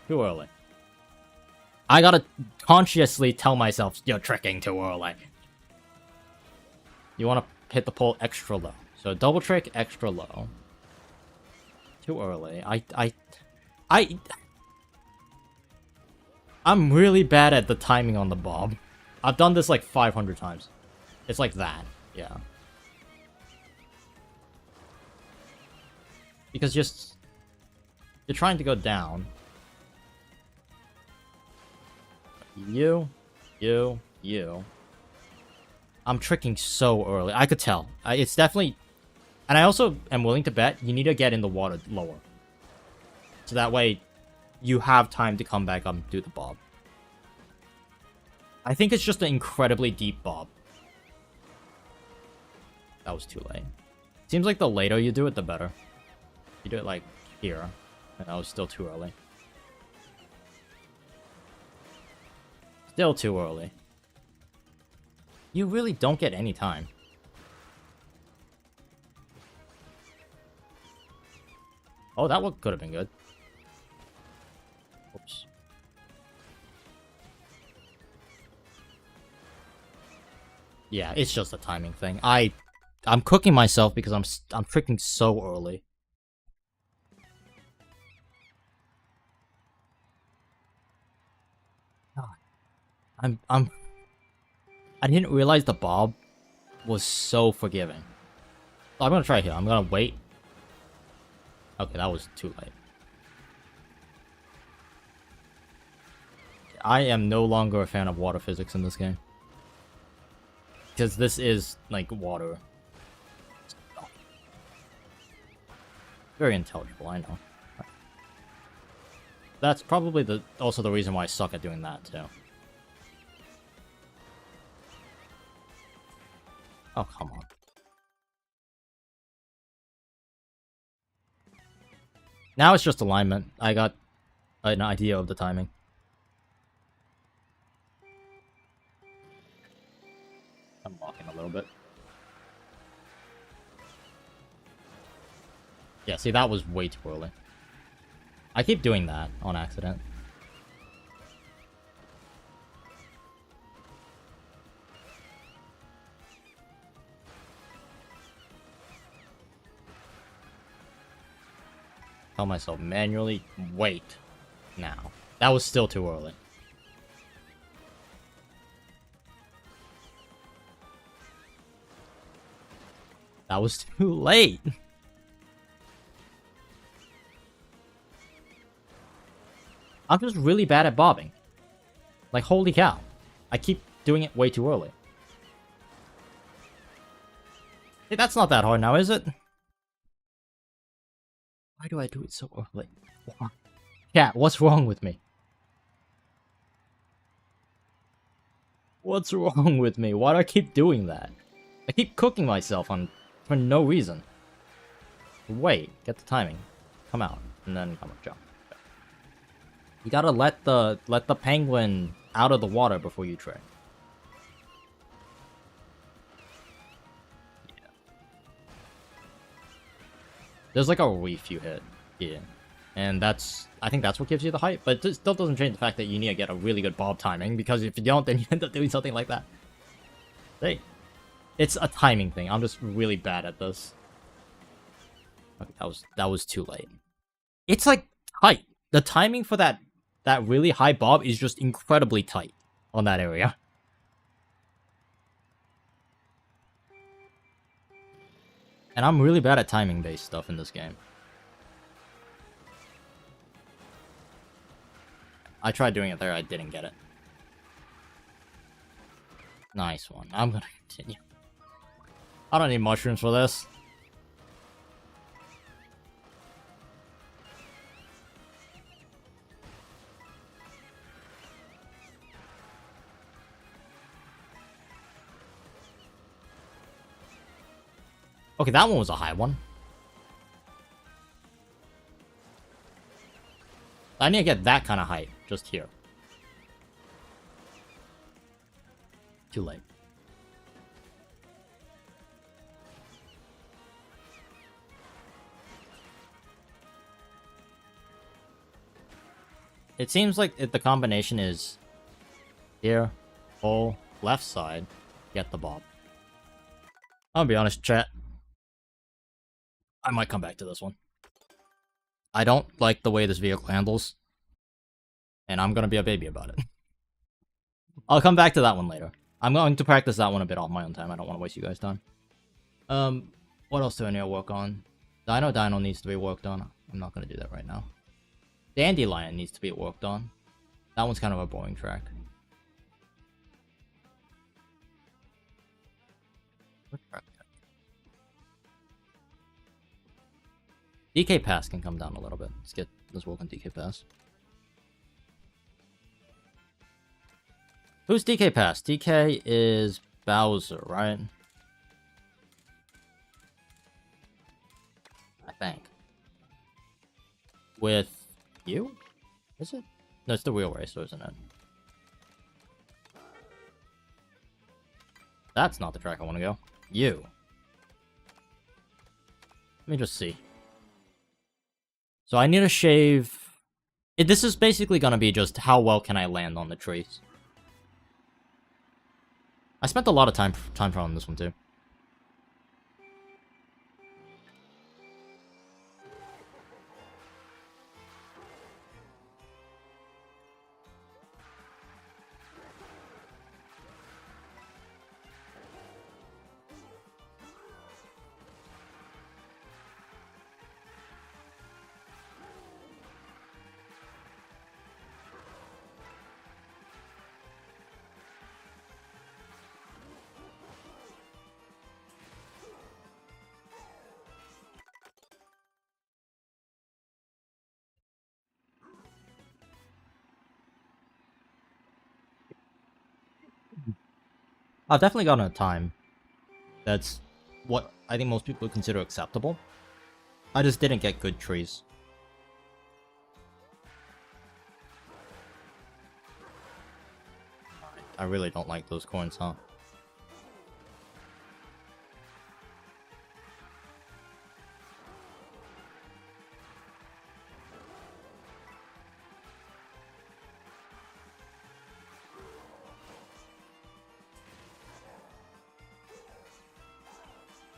Too early. I gotta consciously tell myself you're tricking too early. You want to hit the pole extra low. So double trick, extra low. Too early. I'm really bad at the timing on the bob. I've done this like 500 times. It's like that. Yeah. Because just... You're trying to go down. You. I'm tricking so early. I could tell. It's definitely... And I also am willing to bet you need to get in the water lower. So that way, you have time to come back up and do the bob. I think it's just an incredibly deep bob. That was too late. Seems like the later you do it, the better. You do it like here. And that was still too early. Still too early. You really don't get any time. Oh, that one could have been good. Oops. Yeah, it's just a timing thing. I'm cooking myself because I'm tricking so early. God. I didn't realize the bob was so forgiving. So I'm gonna try here. I'm gonna wait. Okay, that was too late. I am no longer a fan of water physics in this game. Because this is, like, water. Very intelligible, I know. That's probably also the reason why I suck at doing that, too. Oh, come on. Now it's just alignment. I got an idea of the timing. I'm walking a little bit. Yeah, see, that was way too early. I keep doing that on accident. Tell myself manually wait now. That was still too early. That was too late. I'm just really bad at bobbing. Like, holy cow. I keep doing it way too early. Hey, that's not that hard now, is it? Why do I do it so early? Cat, what's wrong with me? What's wrong with me? Why do I keep doing that? I keep cooking myself for no reason. Wait, get the timing. Come out, and then come up, jump. You gotta let the penguin out of the water before you trick. Yeah. There's like a reef you hit. Yeah. And I think that's what gives you the height, but it still doesn't change the fact that you need to get a really good bob timing, because if you don't, then you end up doing something like that. Hey. It's a timing thing. I'm just really bad at this. Okay, that was too late. It's like tight. The timing for that really high bob is just incredibly tight on that area. And I'm really bad at timing based stuff in this game. I tried doing it there, I didn't get it. Nice one. I'm gonna continue. I don't need mushrooms for this. Okay, that one was a high one. I need to get that kind of height just here. Too late. It seems like the combination is here, hole, left side, get the bob. I'll be honest, chat. I might come back to this one. I don't like the way this vehicle handles, and I'm gonna be a baby about it. I'll come back to that one later. I'm going to practice that one a bit off my own time. I don't want to waste you guys' time. What else do I need to work on? Dino needs to be worked on. I'm not gonna do that right now. Dandelion needs to be worked on. That one's kind of a boring track. What track? DK Pass can come down a little bit. Let's work on DK Pass. Who's DK Pass? DK is Bowser, right? I think. With you? Is it? No, it's the Wheel Racer, isn't it? That's not the track I want to go. You. Let me just see. So I need to shave... This is basically going to be just how well can I land on the trees. I spent a lot of time on this one too. I've definitely gotten a time that's what I think most people would consider acceptable. I just didn't get good trees. I really don't like those coins, huh?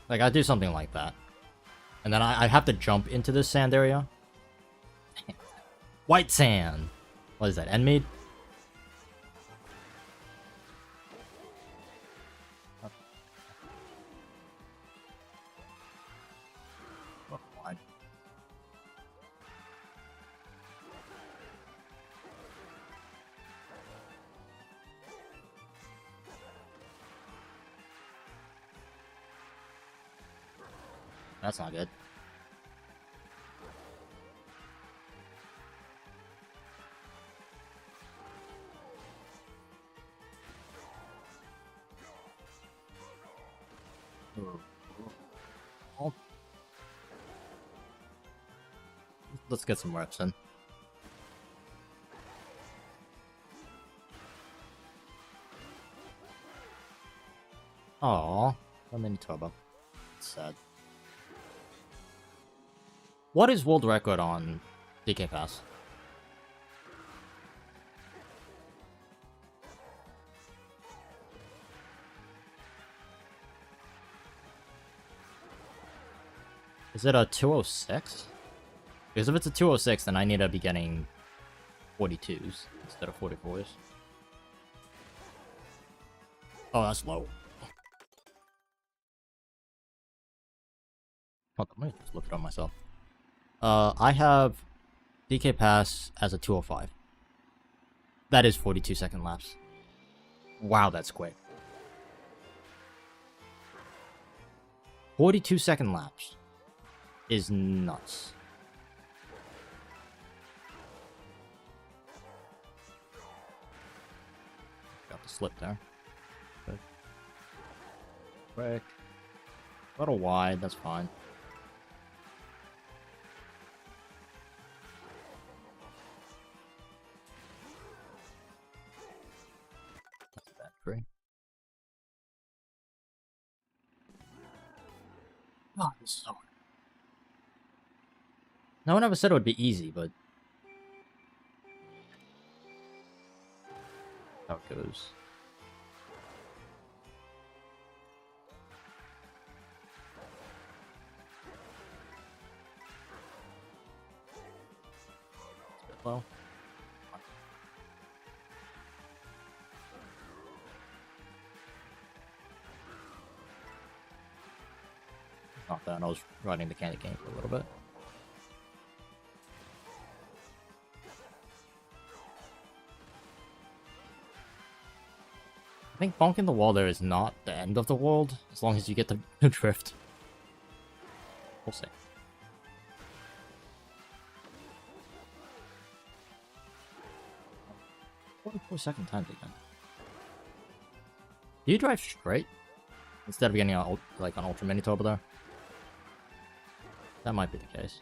Like, I do something like that. And then I have to jump into this sand area. White sand! What is that, Enmead? That's not good. Oh. Let's get some reps in. Aww, a mini turbo. It's sad. What is world record on DK Pass? Is it a 206? Because if it's a 206, then I need to be getting 42s instead of 44s. Oh, that's low. Hold on, let me just look it up myself. I have DK Pass as a 205. That is 42-second laps. Wow, that's quick. 42-second laps is nuts. Got the slip there. Quick. A little wide, that's fine. That's a bad free. Oh, this is so hard. No one ever said it would be easy, but how it goes. It's a bit low. Not that I was riding the candy cane for a little bit. I think bonking the wall there is not the end of the world, as long as you get the drift. We'll see. 44-second times again. Do you drive straight instead of getting like an ultra mini turbo there? That might be the case.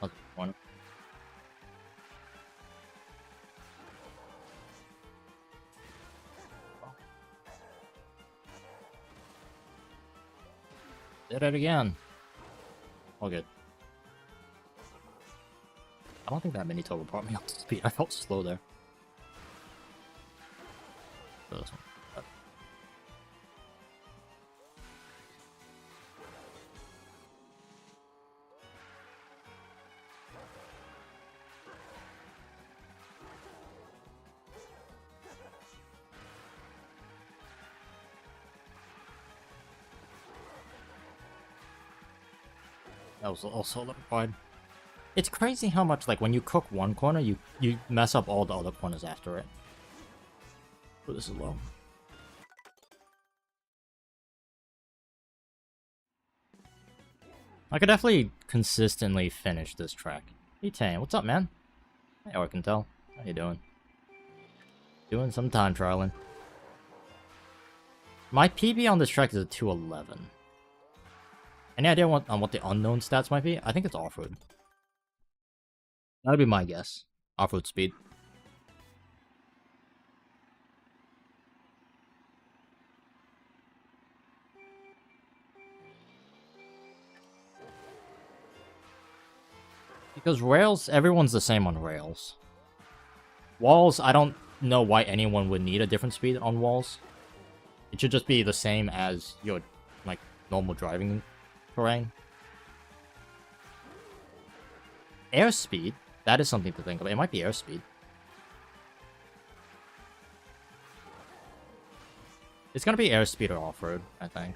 That's one. Did it again. All good. I don't think that mini turbo brought me up to speed. I felt slow there. For this one. That was also a little wide. It's crazy how much, like, when you cook one corner, you mess up all the other corners after it. Oh, this is low. I could definitely consistently finish this track. Hey, Tane, what's up, man? Hey, I can tell. How you doing? Doing some time trialing. My PB on this track is a 211. Any idea on what the unknown stats might be? I think it's off-road. That'd be my guess. Off-road speed. Because rails, everyone's the same on rails. Walls, I don't know why anyone would need a different speed on walls. It should just be the same as your, like, normal driving terrain. Airspeed, that is something to think about. It might be airspeed. It's gonna be airspeed or off-road, I think.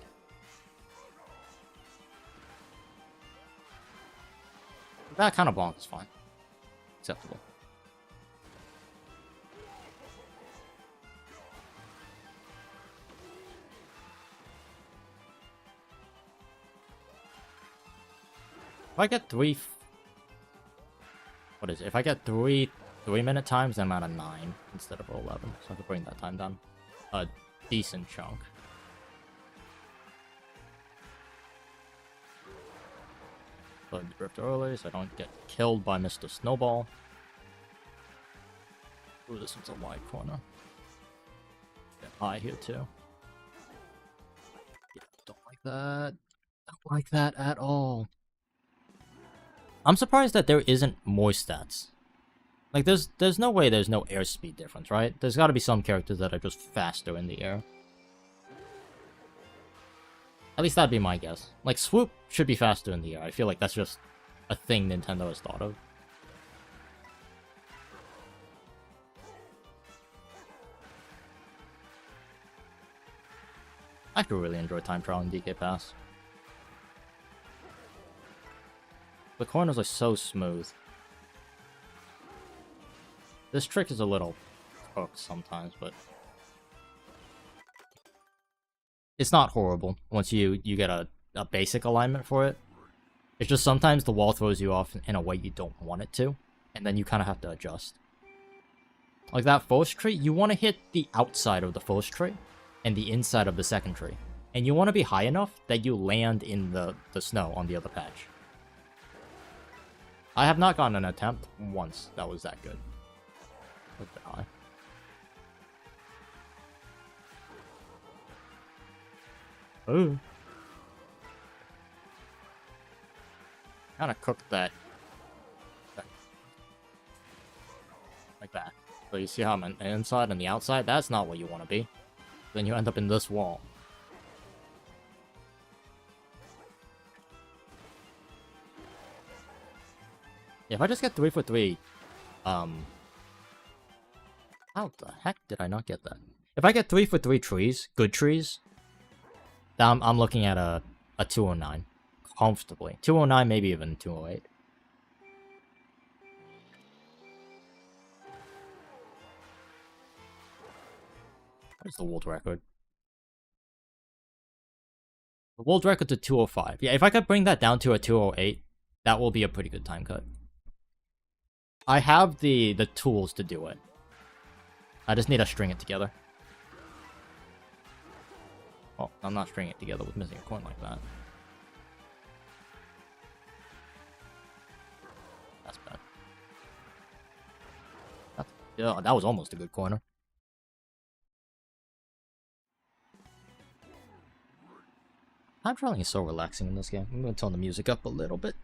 That kind of bonk is fine. Acceptable. If I get what is it? If I get 3-minute times, then I'm at a 9 instead of 11. So I could bring that time down a decent chunk. Go ahead and drift early so I don't get killed by Mr. Snowball. Ooh, this one's a wide corner. Get high here too. Yeah, don't like that. Don't like that at all. I'm surprised that there isn't more stats. Like, there's no way there's no airspeed difference, right? There's gotta be some characters that are just faster in the air. At least that'd be my guess. Like, Swoop should be faster in the air. I feel like that's just a thing Nintendo has thought of. I could really enjoy time trial in DK Pass. The corners are so smooth. This trick is a little cooked sometimes, but it's not horrible once you get a basic alignment for it. It's just sometimes the wall throws you off in a way you don't want it to. and then you kind of have to adjust. Like that first tree, you want to hit the outside of the first tree and the inside of the second tree. And you want to be high enough that you land in the snow on the other patch. I have not gotten an attempt once that was that good. A bit high. Ooh. Kind of cooked that. Like that. So you see how I'm on the inside and the outside? That's not what you want to be. Then you end up in this wall. Yeah, if I just get 3 for 3, how the heck did I not get that? If I get 3 for 3 trees, good trees, then I'm looking at a 209. Comfortably. 209, maybe even 208. What's the world record? The world record's a 205. Yeah, if I could bring that down to a 208, that will be a pretty good time cut. I have the tools to do it. I just need to string it together. Oh, I'm not stringing it together with missing a coin like that. That's bad. Yeah, that was almost a good corner. Time traveling is so relaxing in this game. I'm going to turn the music up a little bit.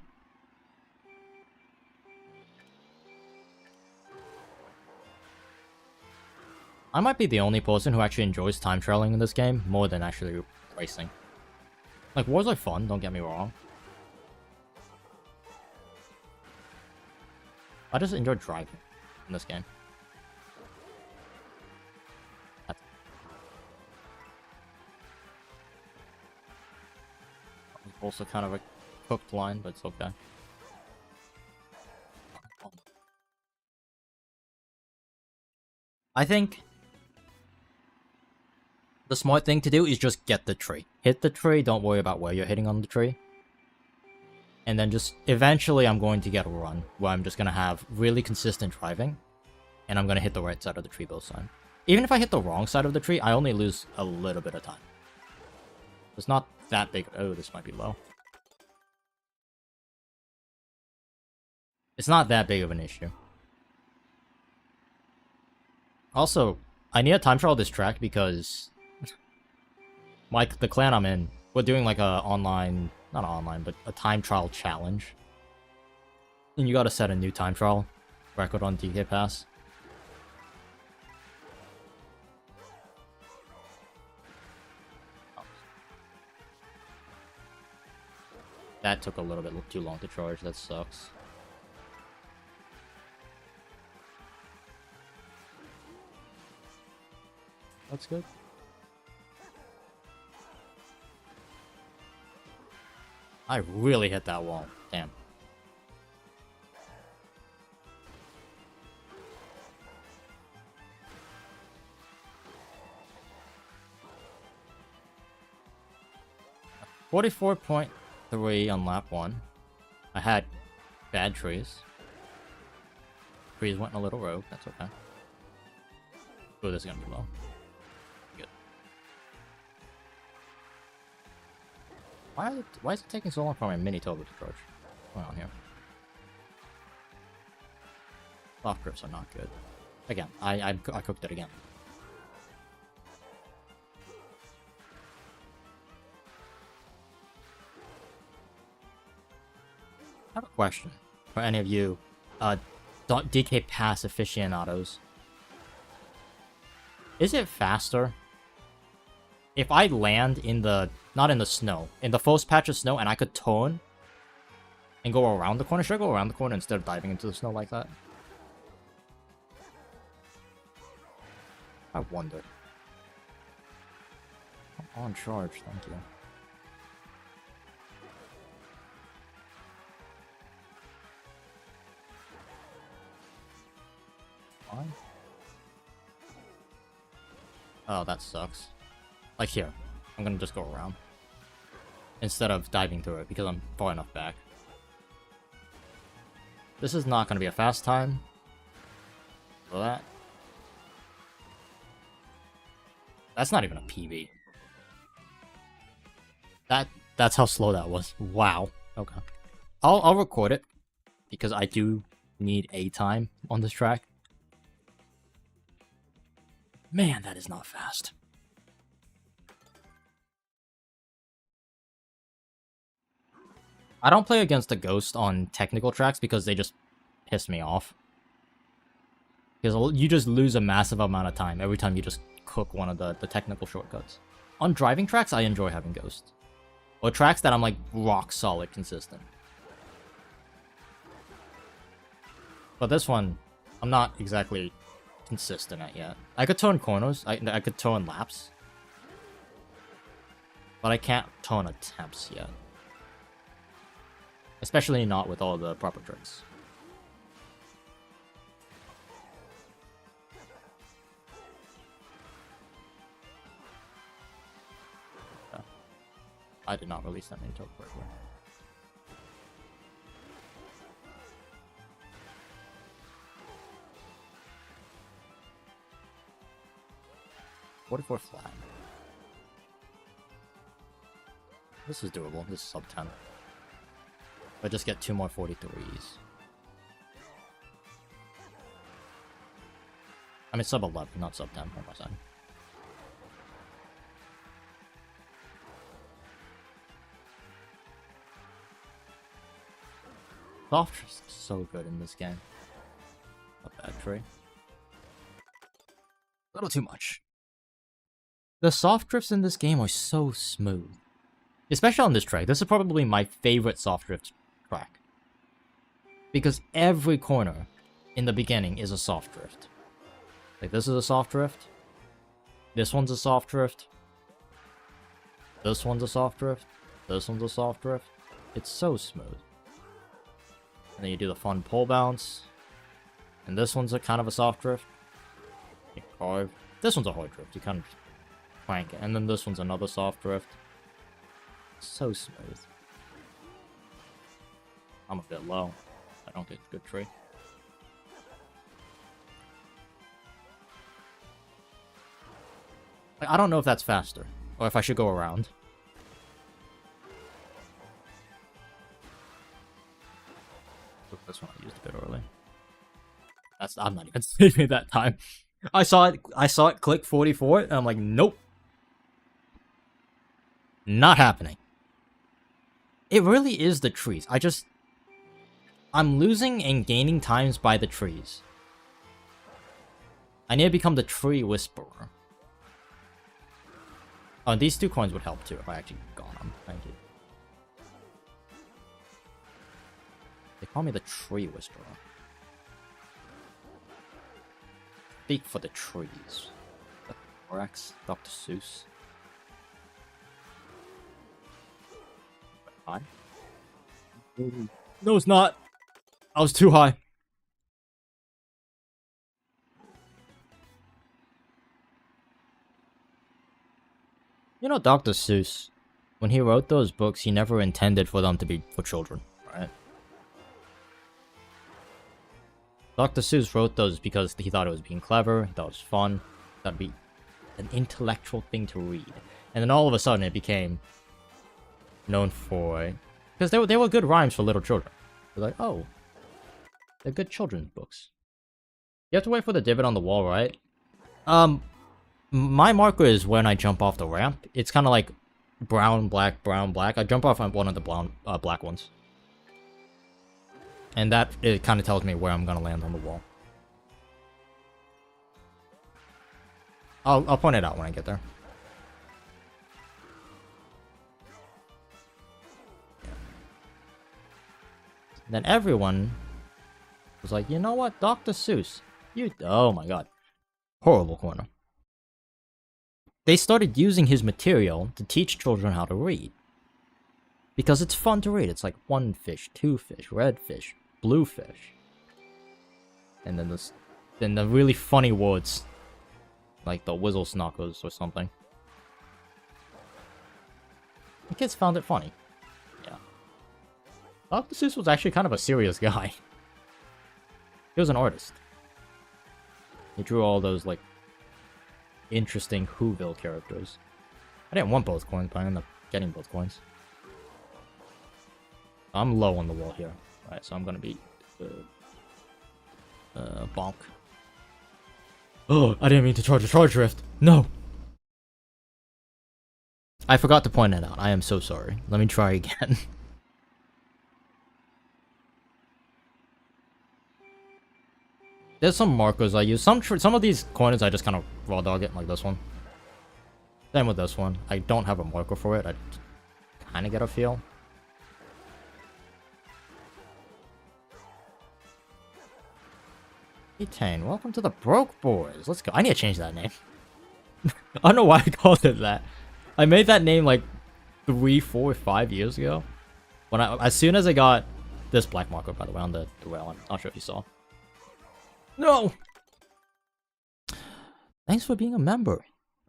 I might be the only person who actually enjoys time traveling in this game more than actually racing. Like, wars are fun, don't get me wrong. I just enjoy driving in this game. Also kind of a cooked line, but it's okay. I think the smart thing to do is just get the tree. Hit the tree, don't worry about where you're hitting on the tree. And then just, eventually I'm going to get a run where I'm just going to have really consistent driving. And I'm going to hit the right side of the tree both times. Even if I hit the wrong side of the tree, I only lose a little bit of time. It's not that big. Oh, this might be low. It's not that big of an issue. Also, I need to time trial this track because the clan I'm in, we're doing like a online, not online, but a time trial challenge. And you gotta set a new time trial record on DK Pass. That took a little bit too long to charge, that sucks. That's good. I really hit that wall. Damn. .44.3 on lap 1. I had bad trees. Trees went a little rogue, that's okay. Oh, this is gonna be low. Good. Why is it taking so long for my mini turbo to charge? What's going on here? Soft grips are not good. Again, I cooked it again. I have a question for any of you DK Pass aficionados. Is it faster if I land in the, not in the snow, in the first patch of snow and I could turn and go around the corner? Should I go around the corner instead of diving into the snow like that? I wonder. I'm on charge, thank you. Fine. Oh, that sucks. Like here. I'm gonna just go around. Instead of diving through it, because I'm far enough back. This is not going to be a fast time. For that. That's not even a PB. That's how slow that was. Wow. Okay. I'll record it because I do need a time on this track. Man, that is not fast. I don't play against the Ghost on technical tracks because they just piss me off. Because you just lose a massive amount of time every time you just cook one of the technical shortcuts. On driving tracks, I enjoy having Ghost. Or tracks that I'm like rock solid consistent. But this one, I'm not exactly consistent at yet. I could turn corners, I could turn laps. But I can't turn attempts yet. Especially not with all the proper tricks. I did not release that many token correctly. $44 flat. This is doable. This is sub 10. I just get 2 more 43s. I mean sub 11, not sub 10. What am I saying? Soft Drift's so good in this game. Not bad tree. A little too much. The soft drifts in this game are so smooth. Especially on this track. This is probably my favorite soft drift track. Because every corner in the beginning is a soft drift. Like this is a soft drift. This one's a soft drift. This one's a soft drift. This one's a soft drift. It's so smooth. And then you do the fun pole bounce. And this one's a kind of a soft drift. You carve. This one's a hard drift. You kind of crank it. And then this one's another soft drift. So smooth. I'm a bit low. I don't get a good tree. I don't know if that's faster. Or if I should go around. This one I used a bit early. I'm not even saving that time. I saw it click 44 and I'm like, nope. Not happening. It really is the trees. I'm losing and gaining times by the trees. I need to become the tree whisperer. Oh, these 2 coins would help too if I actually got them. Thank you. They call me the tree whisperer. Speak for the trees. Rex, Dr. Seuss. High? No, it's not. I was too high. You know, Dr. Seuss, when he wrote those books, he never intended for them to be for children, right? Dr. Seuss wrote those because he thought it was being clever, he thought it was fun, that'd be an intellectual thing to read. And then all of a sudden it became known for... Because they were good rhymes for little children. They're like, oh, they're good children's books. You have to wait for the divot on the wall, right? My marker is when I jump off the ramp. It's kind of like brown, black, brown, black. I jump off on one of the black ones. And that, it kind of tells me where I'm going to land on the wall. I'll point it out when I get there. And then everyone was like, you know what, Dr. Seuss, oh my god. Horrible corner. They started using his material to teach children how to read. Because it's fun to read. It's like 1 fish, 2 fish, red fish, blue fish. And then the really funny words. Like the whizzle snockers or something. The kids found it funny. Yeah. Dr. Seuss was actually kind of a serious guy. He was an artist. He drew all those, like, interesting Whoville characters. I didn't want both coins, but I ended up getting both coins. I'm low on the wall here. Alright, so I'm gonna be... bonk. Oh, I didn't mean to charge a charge drift. No! I forgot to point it out. I am so sorry. Let me try again. There's some markers I use. Some of these corners I just kind of raw dog it, like this one. Same with this one. I don't have a marker for it. I kind of get a feel. Hey Tane, welcome to the Broke Boys. Let's go. I need to change that name. I don't know why I called it that. I made that name like 3, 4, 5 years ago. When as soon as I got this black marker, by the way, on the rail. I'm not sure if you saw. No. Thanks for being a member.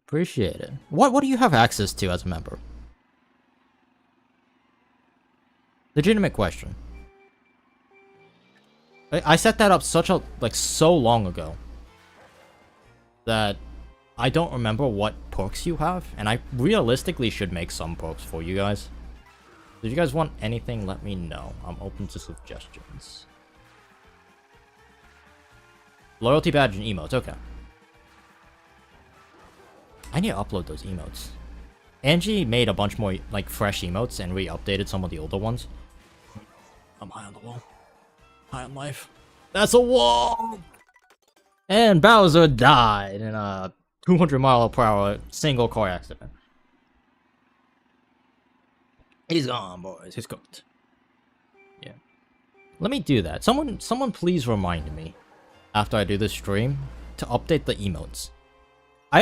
Appreciate it. What do you have access to as a member? Legitimate question. I set that up so long ago that I don't remember what perks you have, and I realistically should make some perks for you guys. If you guys want anything, let me know. I'm open to suggestions. Loyalty badge and emotes, okay. I need to upload those emotes. Angie made a bunch more, like, fresh emotes and re-updated some of the older ones. I'm high on the wall. High on life. That's a wall! And Bowser died in a 200-mile-per-hour single car accident. He's gone, boys. He's cooked. Yeah. Let me do that. Someone please remind me after I do this stream to update the emotes.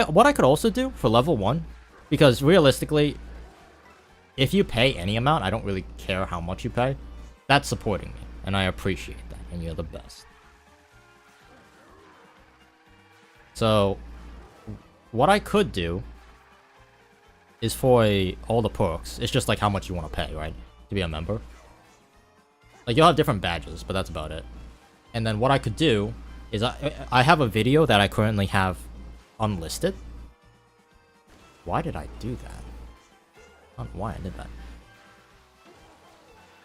What I could also do for level 1, because realistically, if you pay any amount, I don't really care how much you pay. That's supporting me, and I appreciate that, and you're the best. So, what I could do is for all the perks, it's just like how much you want to pay, right? To be a member. Like, you'll have different badges, but that's about it. And then what I could do is I have a video that I currently have unlisted. Why did I do that? I don't know why I did that.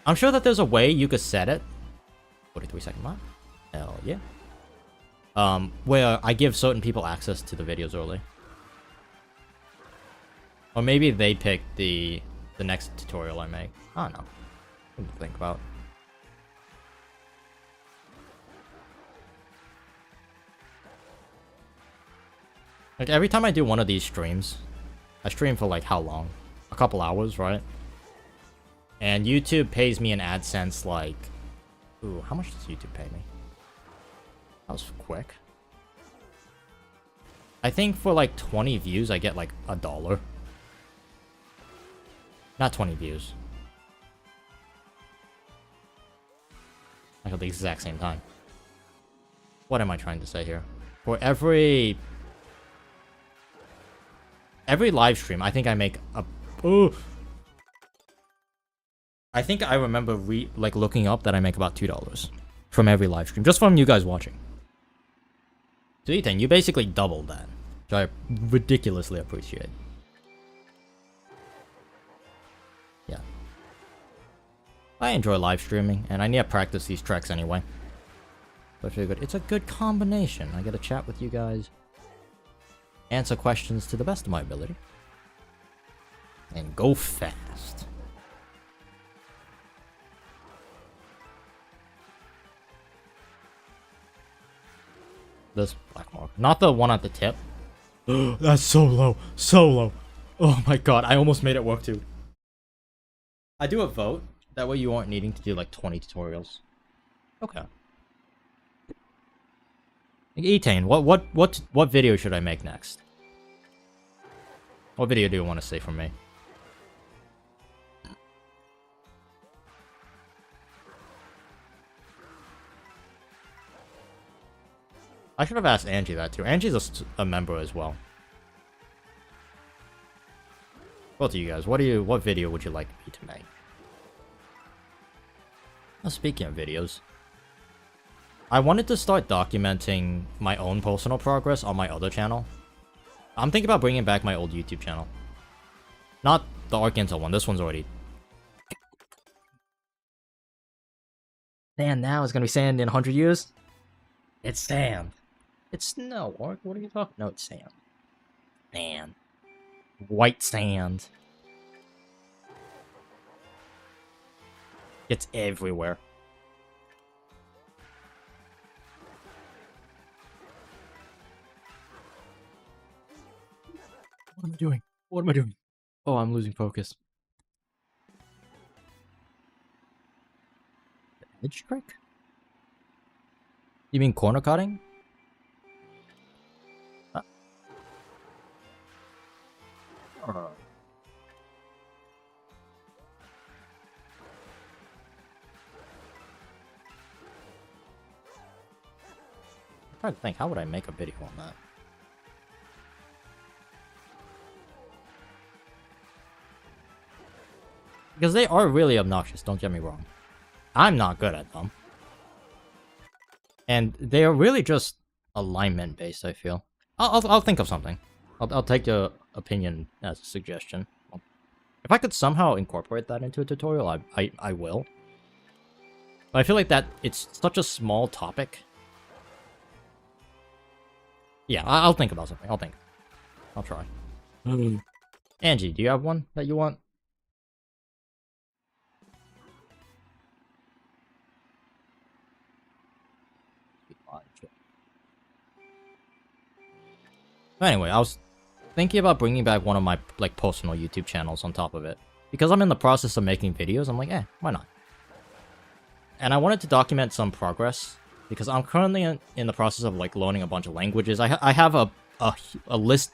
I'm sure that there's a way you could set it. 43-second mark? Hell yeah. Where I give certain people access to the videos early. Or maybe they pick the next tutorial I make. I don't know. Something to think about. Like, every time I do one of these streams, I stream for, like, how long? A couple hours, right? And YouTube pays me in AdSense, like... Ooh, how much does YouTube pay me? That was quick. I think for, like, 20 views, I get, like, $1. Not 20 views. Like, at the exact same time. What am I trying to say here? For every live stream, I think I make a... Ooh. I think I remember looking up that I make about $2 from every live stream, just from you guys watching. So Ethan, you basically doubled that, which I ridiculously appreciate. Yeah. I enjoy live streaming, and I need to practice these tracks anyway. But it's a good combination. I get to chat with you guys, answer questions to the best of my ability, and go fast. This black mark, not the one at the tip. That's so low, so low. Oh my god, I almost made it work too. I do a vote, that way you aren't needing to do like 20 tutorials. Okay. Etane, what video should I make next? What video do you want to see from me? I should have asked Angie that too. Angie's a member as well. Both of you guys, what video would you like me to make? Well, speaking of videos, I wanted to start documenting my own personal progress on my other channel. I'm thinking about bringing back my old YouTube channel. Not the Arkansas one, this one's already... Sand now is gonna be sand in 100 years? It's sand. It's snow, Ark. What are you talking? No, it's sand. Sand. White sand. It's everywhere. What am I doing? What am I doing? Oh, I'm losing focus. Edge trick? You mean corner cutting? I'm trying to think, how would I make a video on that? Because they are really obnoxious, don't get me wrong. I'm not good at them. And they are really just alignment based, I feel. I'll think of something. I'll take your opinion as a suggestion. If I could somehow incorporate that into a tutorial, I will. But I feel like that it's such a small topic. Yeah, I'll think about something. I'll try. Angie, do you have one that you want? Anyway, I was thinking about bringing back one of my like personal YouTube channels on top of it. Because I'm in the process of making videos, I'm like, why not? And I wanted to document some progress. Because I'm currently in the process of like learning a bunch of languages. I have a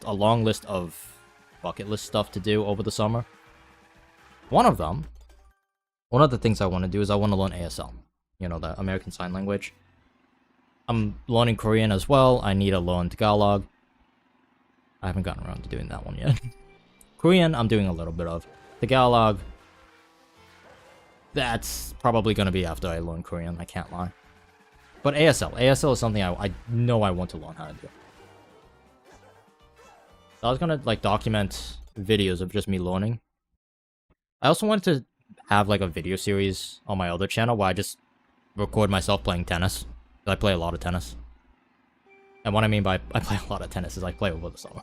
long list of bucket list stuff to do over the summer. One of the things I want to do is I want to learn ASL. You know, the American Sign Language. I'm learning Korean as well. I need to learn Tagalog. I haven't gotten around to doing that one yet. Korean, I'm doing a little bit of. Tagalog, that's probably going to be after I learn Korean, I can't lie. But ASL is something I know I want to learn how to do. So I was going to like document videos of just me learning. I also wanted to have like a video series on my other channel where I just record myself playing tennis. I play a lot of tennis. And what I mean by I play a lot of tennis is I play over the summer.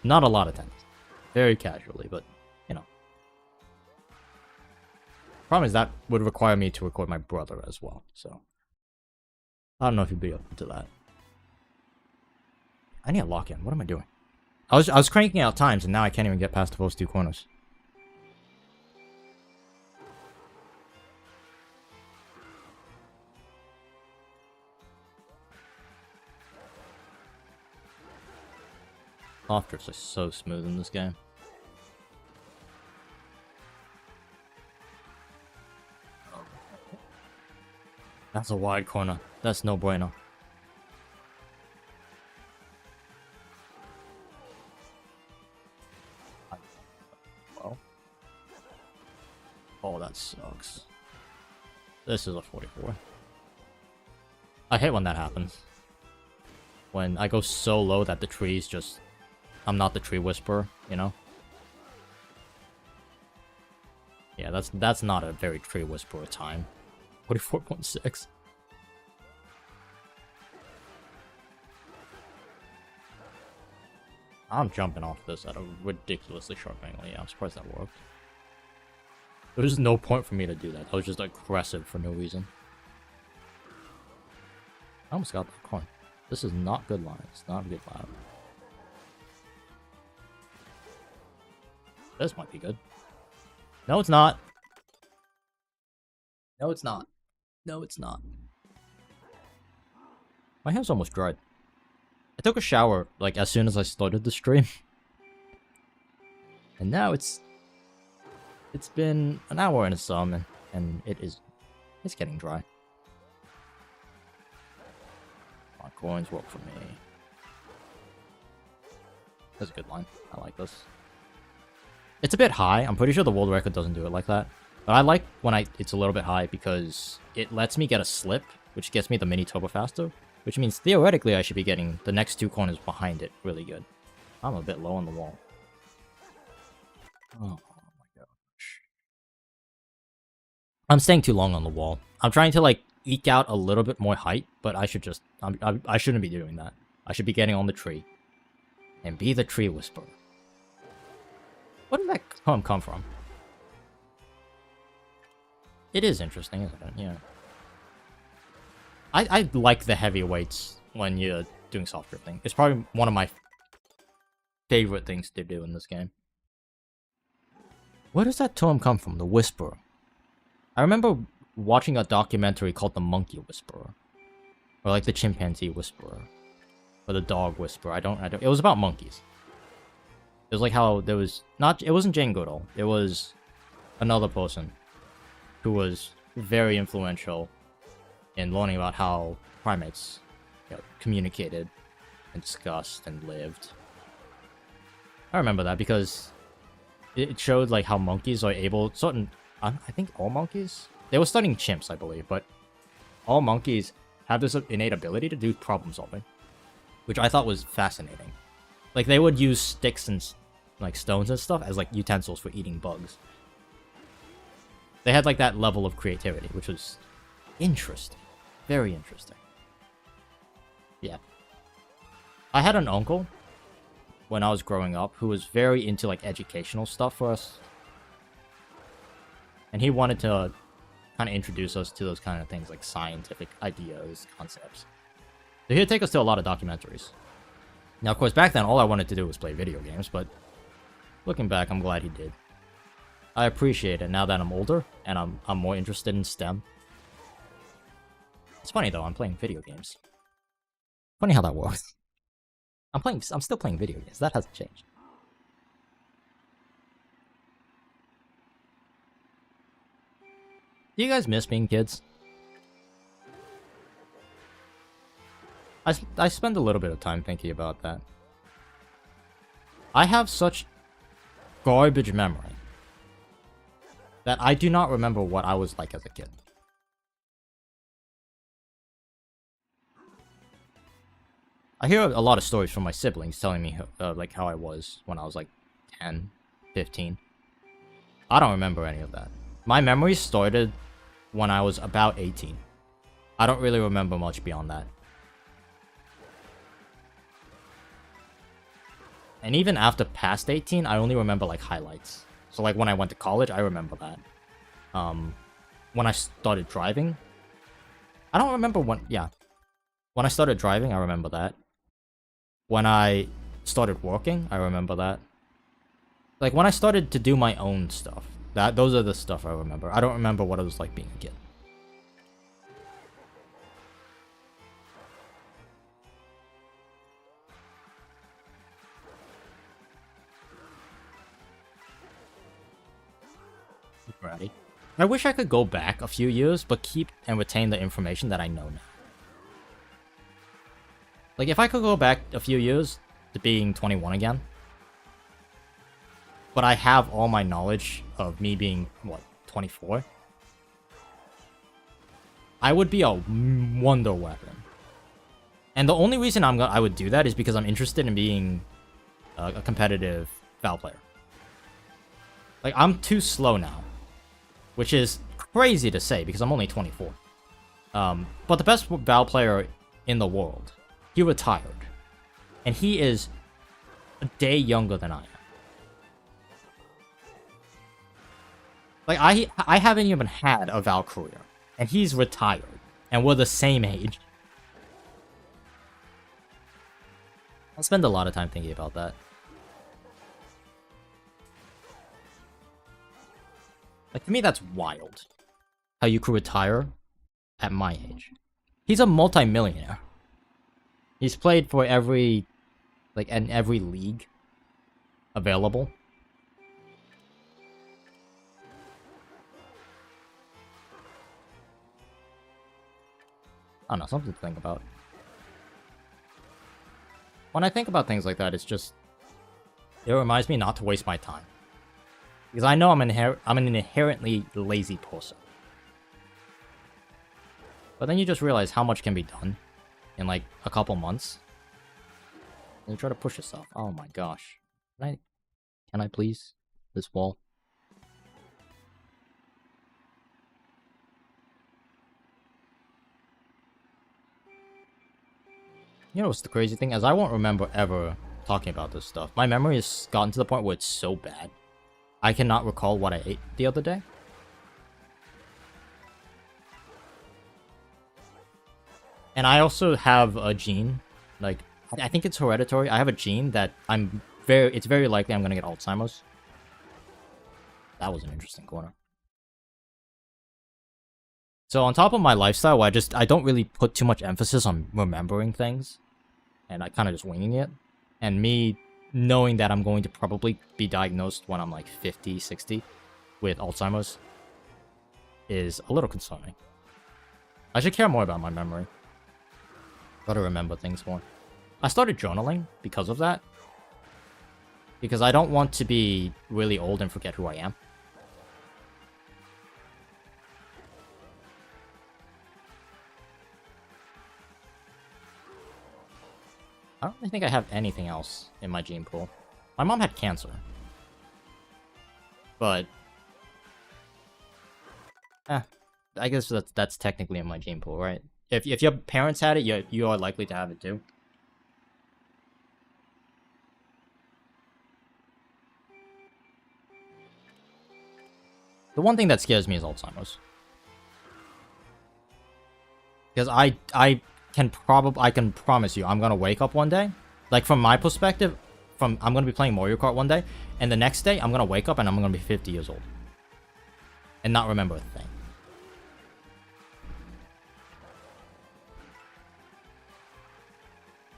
Not a lot of tennis. Very casually, but, you know. Problem is that would require me to record my brother as well, so. I don't know if you'd be open to that. I need a lock-in. What am I doing? I was cranking out times, and now I can't even get past the first two corners. Off drifts are so smooth in this game. That's a wide corner. That's no bueno. Well. Oh, that sucks. This is a 44. I hate when that happens. When I go so low that the trees just... I'm not the tree whisperer, you know? Yeah, that's not a very tree whisperer time. 44.6. I'm jumping off this at a ridiculously sharp angle. Yeah, I'm surprised that worked. There was no point for me to do that. I was just aggressive for no reason. I almost got that coin. This is not good line. It's not a good line. This might be good. No, it's not. No, it's not. No, it's not. My hair's almost dried. I took a shower, like, as soon as I started the stream. And now it's been an hour and some, and it's getting dry. My coins work for me. That's a good line. I like this. It's a bit high. I'm pretty sure the world record doesn't do it like that. But I like when it's a little bit high because it lets me get a slip which gets me the mini turbo faster, which means theoretically I should be getting the next 2 corners behind it really good. I'm a bit low on the wall. Oh my gosh. I'm staying too long on the wall. I'm trying to like eke out a little bit more height, but I should just I shouldn't be doing that. I should be getting on the tree and be the tree whisperer. Where did that come from? It is interesting, isn't it? Yeah. I like the heavy weights when you're doing soft drifting. It's probably one of my favorite things to do in this game. Where does that term come from? The Whisperer. I remember watching a documentary called The Monkey Whisperer. Or like the Chimpanzee Whisperer. Or the Dog Whisperer. I don't it was about monkeys. It was like how there was it wasn't Jane Goodall. It was another person who was very influential in learning about how primates, you know, communicated and discussed and lived. I remember that because it showed like how monkeys are able, I think all monkeys? They were studying chimps, I believe, but all monkeys have this innate ability to do problem solving, which I thought was fascinating. Like they would use sticks and like stones and stuff as like utensils for eating bugs. They had like that level of creativity, which was interesting. Very interesting. Yeah. I had an uncle when I was growing up who was very into like educational stuff for us. And he wanted to kind of introduce us to those kind of things like scientific ideas, concepts. So he'd take us to a lot of documentaries. Now, of course, back then all I wanted to do was play video games, but looking back, I'm glad he did. I appreciate it now that I'm older and I'm more interested in STEM. It's funny though, I'm playing video games. Funny how that works. I'm still playing video games. That hasn't changed. Do you guys miss being kids? I spend a little bit of time thinking about that. I have such garbage memory that I do not remember what I was like as a kid. I hear a lot of stories from my siblings telling me like how I was when I was like 10, 15. I don't remember any of that. My memories started when I was about 18. I don't really remember much beyond that. And even after past 18, I only remember like highlights. So like when I went to college, I remember that. When I started driving, I don't remember when, yeah. When I started driving, I remember that. When I started working, I remember that. Like when I started to do my own stuff, those are the stuff I remember. I don't remember what it was like being a kid. Right. I wish I could go back a few years, but keep and retain the information that I know now. Like, if I could go back a few years to being 21 again, but I have all my knowledge of me being, what, 24? I would be a wonder weapon. And the only reason I would do that is because I'm interested in being a competitive Val player. Like, I'm too slow now, which is crazy to say because I'm only 24. But the best Val player in the world, he retired. And he is a day younger than I am. Like, I haven't even had a Val career. And he's retired. And we're the same age. I spend a lot of time thinking about that. Like, to me, that's wild. How you could retire at my age. He's a multi-millionaire. He's played for every league available. I don't know, something to think about. When I think about things like that, it's just... It reminds me not to waste my time. Because I know I'm an inherently lazy person. But then you just realize how much can be done in like a couple months. And you try to push yourself. Oh my gosh. Can I please? This wall. You know what's the crazy thing? As I won't remember ever talking about this stuff. My memory has gotten to the point where it's so bad. I cannot recall what I ate the other day. And I also have a gene, like, I think it's hereditary. I have a gene that it's very likely I'm gonna get Alzheimer's. That was an interesting corner. So on top of my lifestyle, where I don't really put too much emphasis on remembering things, and I kind of just winging it, and me knowing that I'm going to probably be diagnosed when I'm like 50, 60 with Alzheimer's is a little concerning. I should care more about my memory. Gotta remember things more. I started journaling because of that. Because I don't want to be really old and forget who I am. I don't really think I have anything else in my gene pool. My mom had cancer. But... I guess that's technically in my gene pool, right? If your parents had it, you are likely to have it too. The one thing that scares me is Alzheimer's. Because I can promise you, I'm gonna wake up one day. Like from my perspective, I'm gonna be playing Mario Kart one day, and the next day I'm gonna wake up and I'm gonna be 50 years old. And not remember a thing.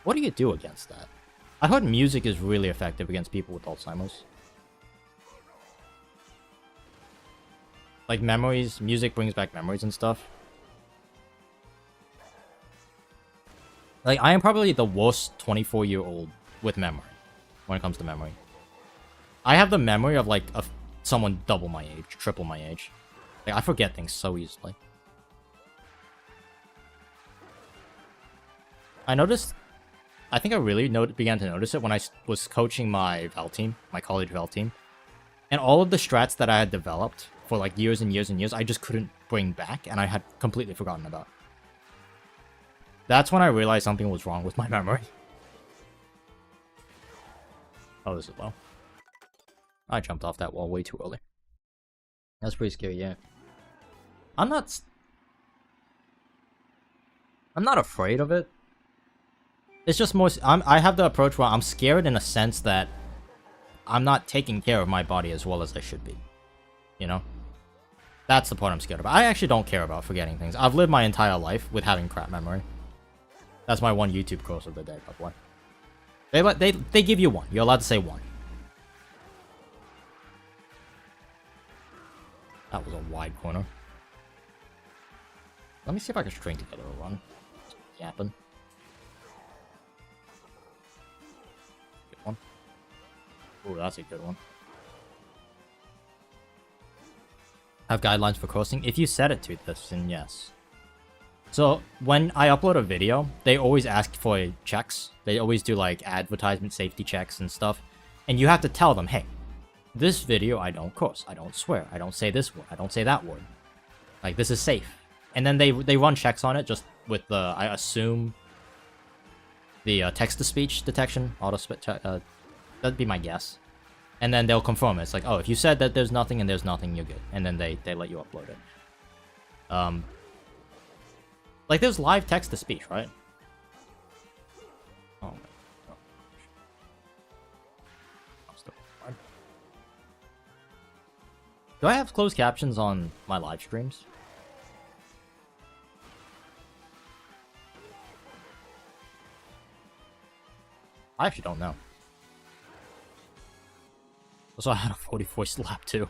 What do you do against that? I heard music is really effective against people with Alzheimer's. Like memories, music brings back memories and stuff. Like, I am probably the worst 24-year-old with memory when it comes to memory. I have the memory of, like, someone double my age, triple my age. Like, I forget things so easily. I think I really began to notice it when I was coaching my Val team, my college Val team. And all of the strats that I had developed for, like, years and years and years, I just couldn't bring back, and I had completely forgotten about. That's when I realized something was wrong with my memory. Oh, this is low. I jumped off that wall way too early. That's pretty scary, yeah. I'm not afraid of it. It's just more... I have the approach where I'm scared in a sense that I'm not taking care of my body as well as I should be. You know? That's the part I'm scared about. I actually don't care about forgetting things. I've lived my entire life with having crap memory. That's my one YouTube course of the day, by the way. They give you one. You're allowed to say one. That was a wide corner. Let me see if I can string together a run. Just yapping. Good one. Ooh, that's a good one. Have guidelines for crossing? If you set it to this, then yes. So, when I upload a video, they always ask for checks. They always do, like, advertisement safety checks and stuff. And you have to tell them, hey, this video I don't curse, I don't swear, I don't say this word, I don't say that word. Like, this is safe. And then they run checks on it just with the, I assume, the text-to-speech detection, that'd be my guess. And then they'll confirm it. It's like, oh, if you said that there's nothing and there's nothing, you're good. And then they let you upload it. Like, there's live text-to-speech, right? Oh, my God. I'm still hard. Do I have closed captions on my live streams? I actually don't know. Also, I had a 44 lap too.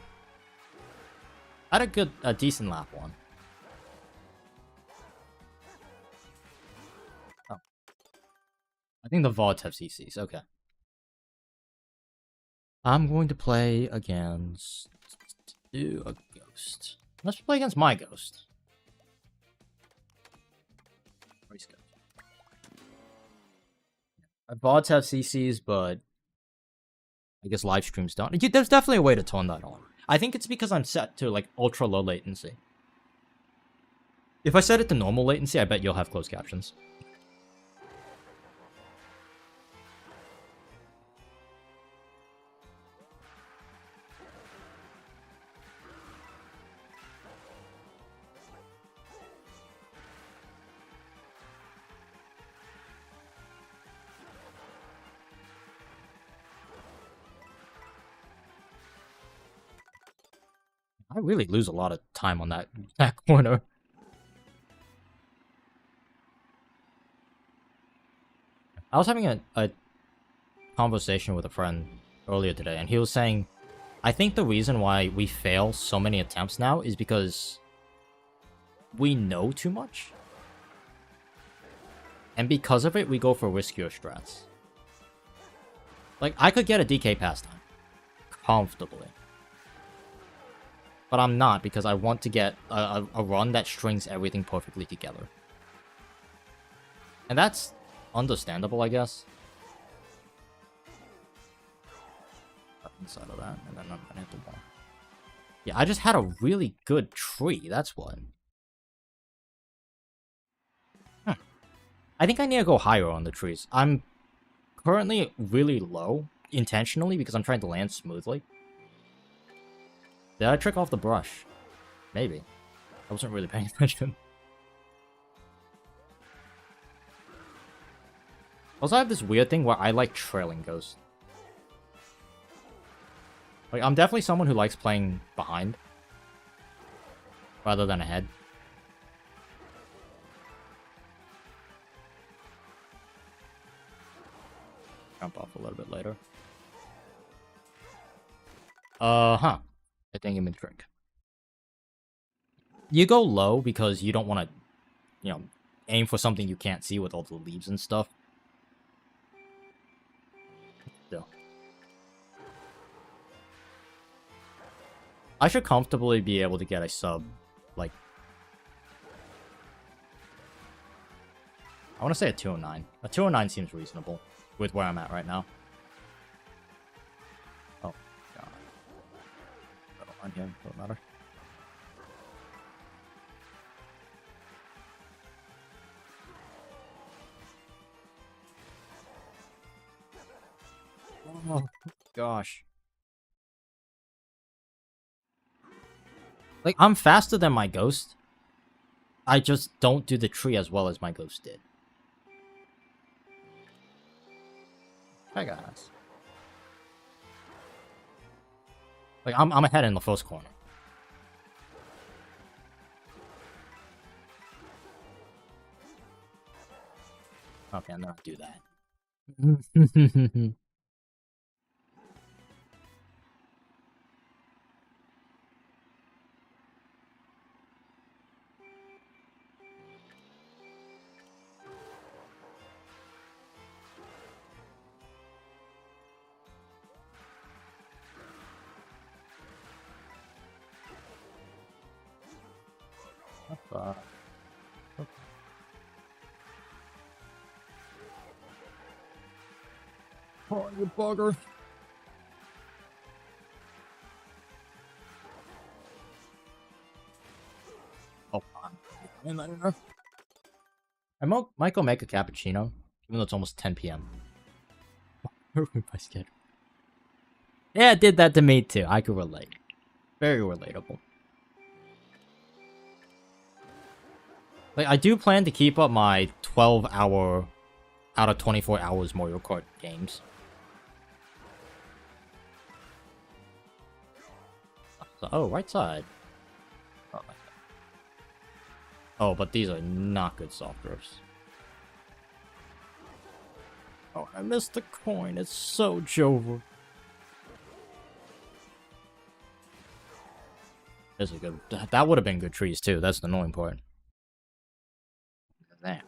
I had a decent lap one. Oh. I think the VODs have CCs, okay. I'm going to play against a ghost. Let's play against my ghost. VODs have CCs, but I guess live streams don't. There's definitely a way to turn that on. I think it's because I'm set to like ultra low latency. If I set it to normal latency, I bet you'll have closed captions. I really lose a lot of time on that corner. I was having a conversation with a friend earlier today, and he was saying, I think the reason why we fail so many attempts now is because we know too much. And because of it, we go for riskier strats. Like, I could get a DK pastime. Comfortably. But I'm not, because I want to get a run that strings everything perfectly together. And that's understandable, I guess. Inside of that, and then I'm gonna hit the wall. Yeah, I just had a really good tree, that's what. I think I need to go higher on the trees. I'm currently really low, intentionally, because I'm trying to land smoothly. Did I trick off the brush? Maybe. I wasn't really paying attention. Also, I have this weird thing where I like trailing ghosts. Like, I'm definitely someone who likes playing behind rather than ahead. Jump off a little bit later. I didn't even drink. You go low because you don't want to, you know, aim for something you can't see with all the leaves and stuff. Still. I should comfortably be able to get a sub, like... I want to say a 209. A 209 seems reasonable with where I'm at right now. Oh, God. I don't mind him, doesn't matter. Oh, gosh. Like, I'm faster than my ghost. I just don't do the tree as well as my ghost did. Hi, guys. Like, I'm ahead in the first corner. Okay, I'm gonna do that. Okay. Oh, you bugger. Oh, in there. I might go make a cappuccino, even though it's almost 10 p.m. My schedule. Yeah, it did that to me too. I could relate. Very relatable. Like, I do plan to keep up my 12-hour out of 24 hours Mario Kart games. Oh, right side. Oh, but these are not good soft drifts. Oh, I missed the coin. It's so jovial. This is good. That would have been good trees too. That's the annoying part. Damn.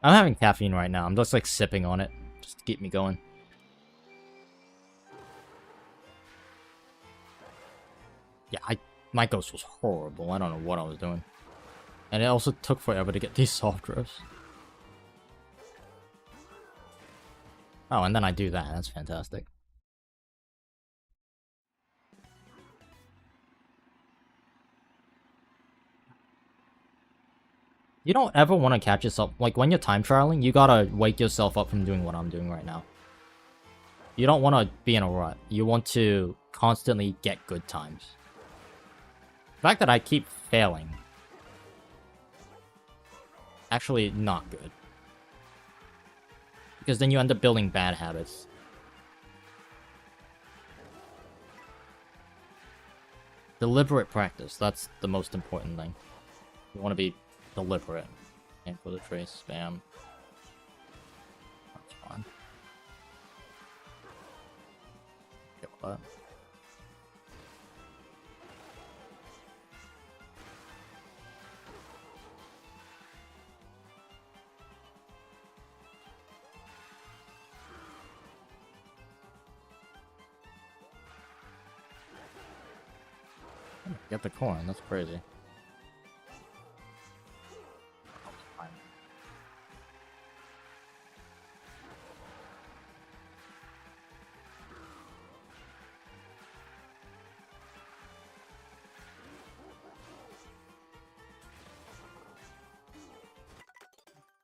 I'm having caffeine right now. I'm just like sipping on it just to keep me going. Yeah, My ghost was horrible. I don't know what I was doing. And it also took forever to get these soft drifts. Oh, and then I do that. That's fantastic. You don't ever want to catch yourself... Like, when you're time trialing, you gotta wake yourself up from doing what I'm doing right now. You don't want to be in a rut. You want to constantly get good times. The fact that I keep failing... Actually, not good. Because then you end up building bad habits. Deliberate practice. That's the most important thing. You want to be deliberate. Aim for the trace, spam. That's fine. Get that. Get the coin, that's crazy.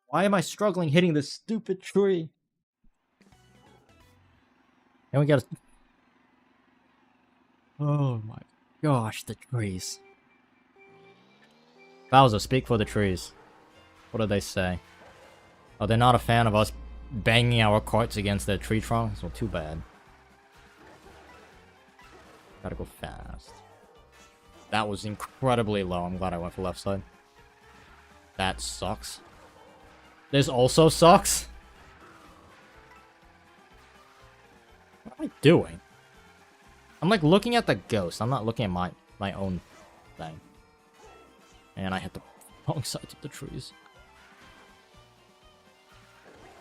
Why am I struggling hitting this stupid tree? And we gotta... Oh my gosh, the trees. Bowser, speak for the trees. What do they say? Oh, they're not a fan of us banging our carts against their tree trunks? Well, too bad. Gotta go fast. That was incredibly low. I'm glad I went for left side. That sucks. This also sucks? What am I doing? I'm like looking at the ghost. I'm not looking at my own thing. And I hit the wrong sides of the trees.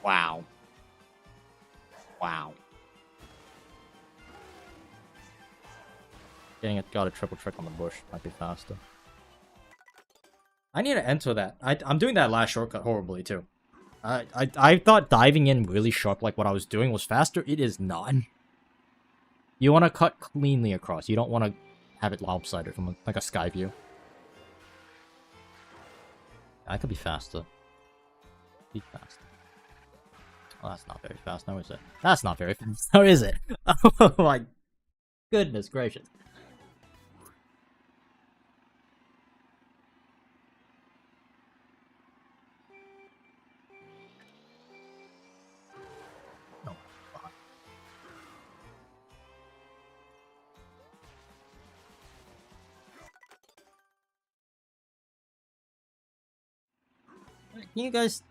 Wow. Wow. Got a triple trick on the bush. Might be faster. I need to enter that. I'm doing that last shortcut horribly too. I thought diving in really sharp like what I was doing was faster. It is not. You want to cut cleanly across. You don't want to have it lopsided from like a sky view. I could be faster. Be faster. Oh, that's not very fast now, is it? That's not very fast now, is it? Oh my goodness gracious. Can you guys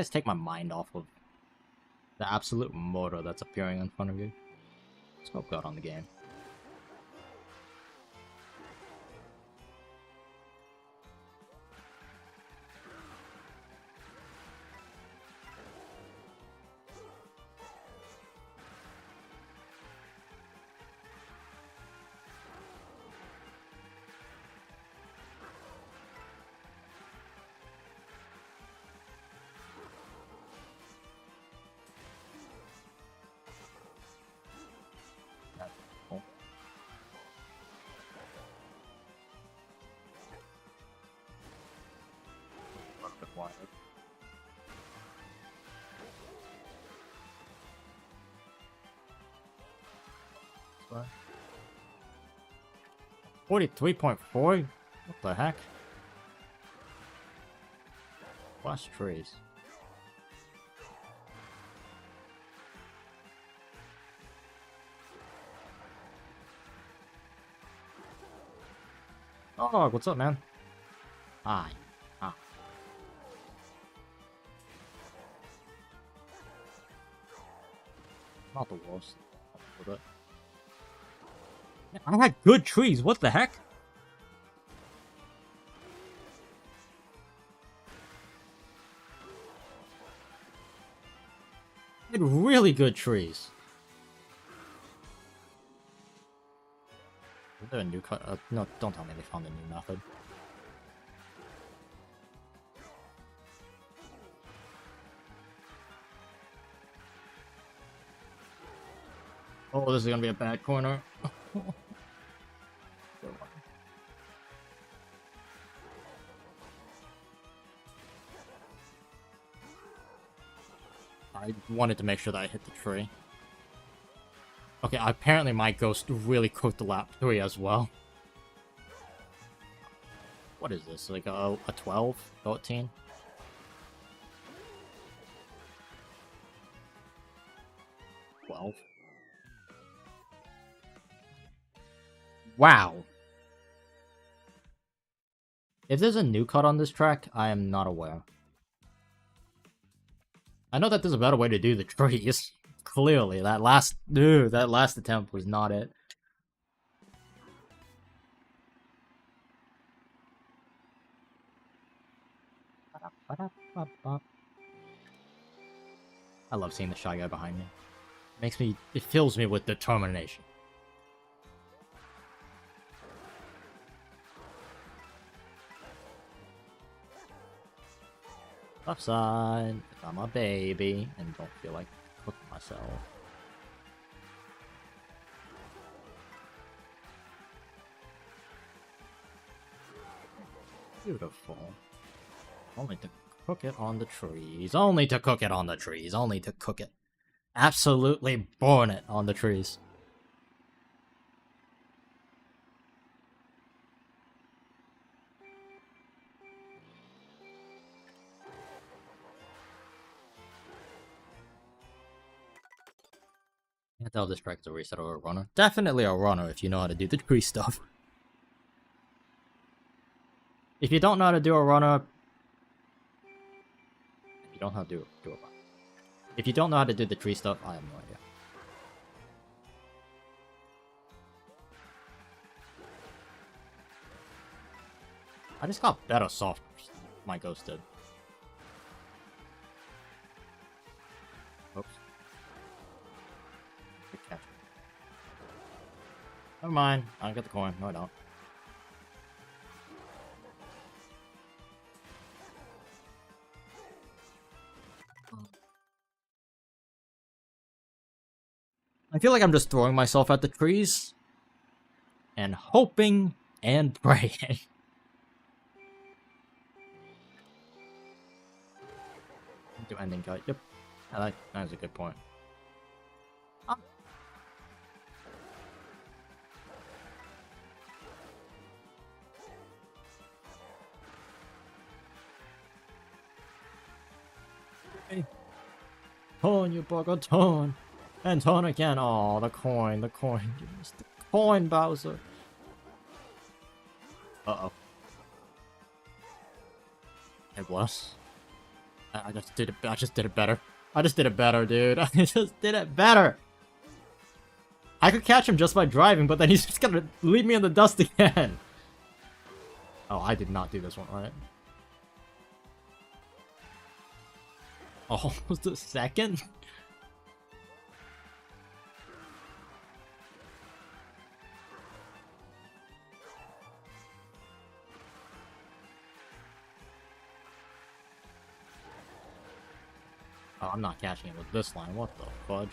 take my mind off of the absolute motor that's appearing in front of you? Let's go God on the game. What? 43.4? What the heck? Flash trees. Oh, what's up, man? Hi. Ah. Not the worst. I had good trees, what the heck? I had really good trees. Is there a new cut? No, don't tell me they found a new method. Oh, this is gonna be a bad corner. I wanted to make sure that I hit the tree. Okay, apparently my ghost really cooked the lap 3 as well. What is this? Like a 12? 13? Wow. If there's a new cut on this track, I am not aware. I know that there's a better way to do the trees. Clearly, that last attempt was not it. I love seeing the Shy Guy behind me. It fills me with determination. Left side, I'm a baby, and don't feel like cooking myself. Beautiful. Only to cook it on the trees. Only to cook it on the trees. Only to cook it. Absolutely burn it on the trees. I can't tell if this track is a reset or a runner. Definitely a runner if you know how to do the tree stuff. If you don't know how to do a runner... If you don't know how to do a runner. If you don't know how to do the tree stuff, I have no idea. I just got better soft than my ghost did. Oops. Good catch. Never mind. I don't get the coin. No, I don't. I feel like I'm just throwing myself at the trees and hoping and praying. Do ending cut. Yep. That is a good point. Hey. Turn, you bugger, turn. And turn again. Oh, the coin, the coin. You missed the coin, Bowser. Uh-oh. Hey, bless. I just did it better. I just did it better, dude. I just did it better. I could catch him just by driving, but then he's just gonna leave me in the dust again. Oh, I did not do this one right. Oh, was the second? Oh, I'm not catching it with this line. What the fudge?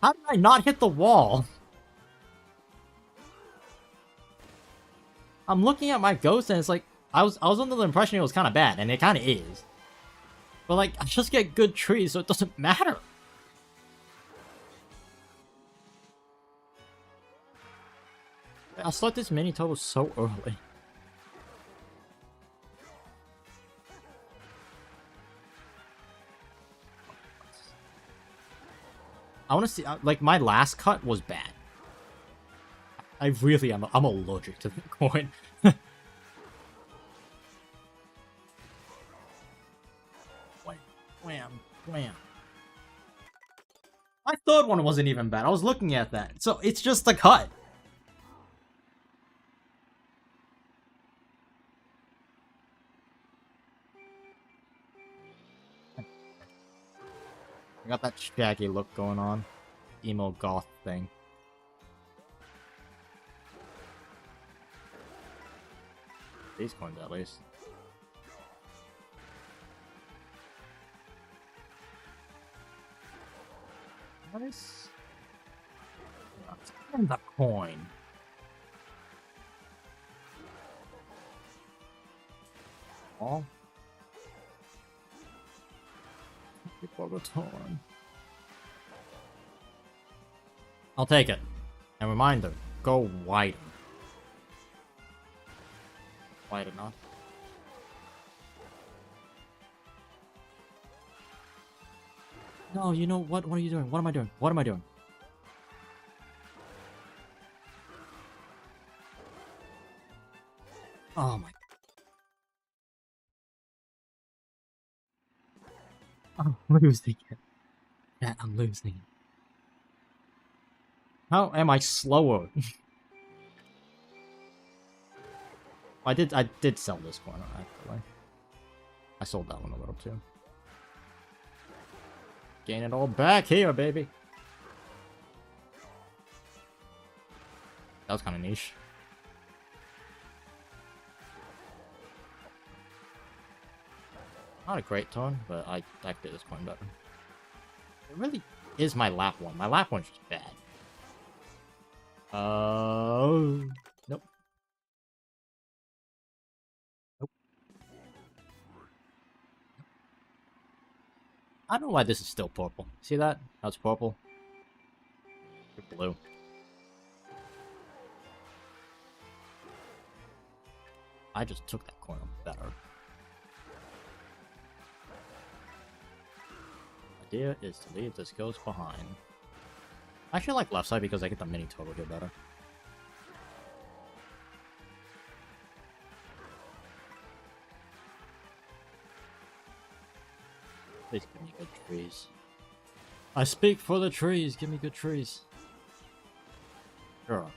How did I not hit the wall? I'm looking at my ghost and it's like I was under the impression it was kind of bad, and it kind of is. But like, I just get good trees, so it doesn't matter. I start this mini total so early. I want to see, like, my last cut was bad. I really am, I'm allergic to the coin. Wham, wham, wham. My third one wasn't even bad. I was looking at that. So it's just the cut. I got that shaggy look going on. Emo goth thing. These coins at least. Nice. And the coin. Oh. Before the torn. I'll take it. And reminder, go wider. Wide enough. No, you know what? What are you doing? What am I doing? What am I doing? Oh my. I'm losing it. Yeah, I'm losing it. How am I slower? I did sell this corner, actually. I sold that one a little too. Gain it all back here, baby. That was kind of niche. Not a great turn, but I did this coin better. It really is my lap one. My lap one's just bad. Nope. Nope. I don't know why this is still purple. See that? That's purple. You're blue. I just took that corner better. Idea is to leave this ghost behind. I actually like left side because I get the mini turbo here better. Please give me good trees. I speak for the trees. Give me good trees. Sure.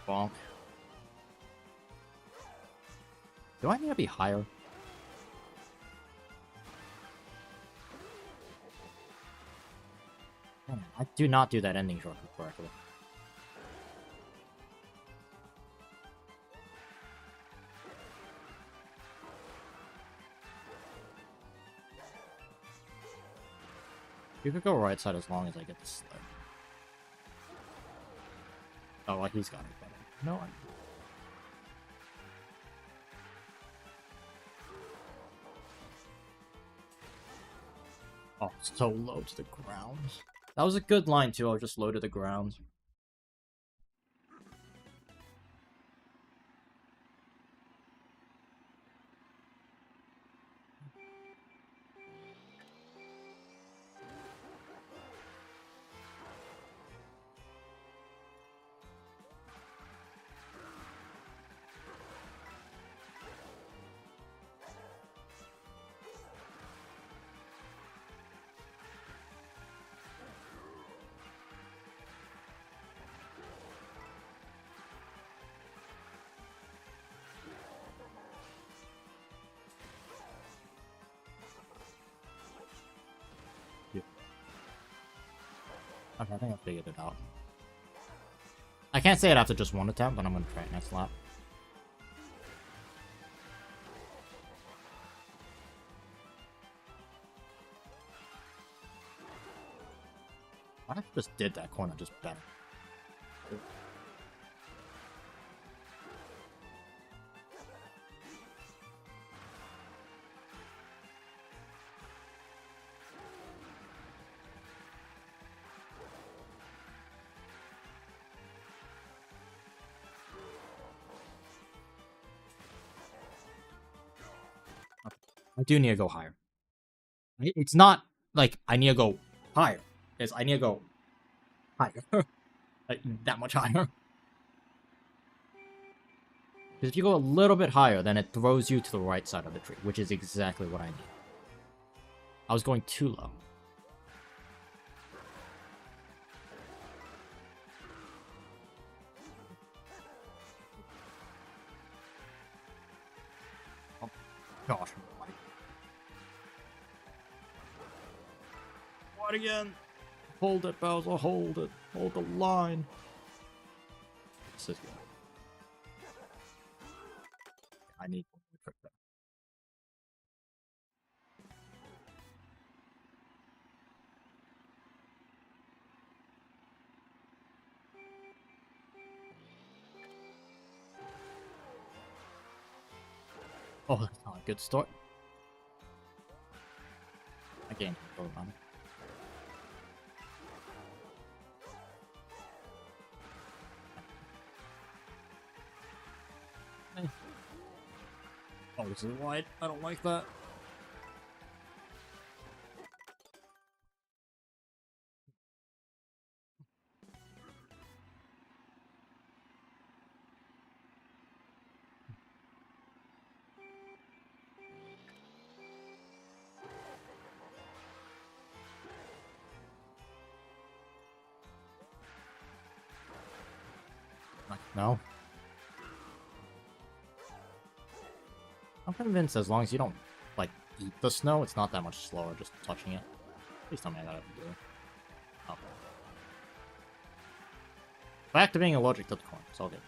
Bonk. Do I need to be higher? Man, I do not do that ending shortcut correctly. You could go right side as long as I get the sled. Oh, well, he's got it better. No, I... Oh, so low to the ground. That was a good line, too. I was just low to the ground. Okay, I think I figured it out. I can't say it after just one attempt, but I'm gonna try it next lap. I just did that corner just better. I do need to go higher. It's not like I need to go higher. It's I need to go higher. Like, that much higher. Because if you go a little bit higher, then it throws you to the right side of the tree, which is exactly what I need. I was going too low. Oh, gosh. Try it again. Hold it, Bowser. Hold it. Hold the line. This is good. I need one more trick there. Oh, that's not a good start. I gained control on it. Oh, this is wide. I don't like that. No. I'm convinced as long as you don't, like, eat the snow, it's not that much slower just touching it. Please tell me I gotta do it. Oh. Back to being allergic to the corn. It's all good.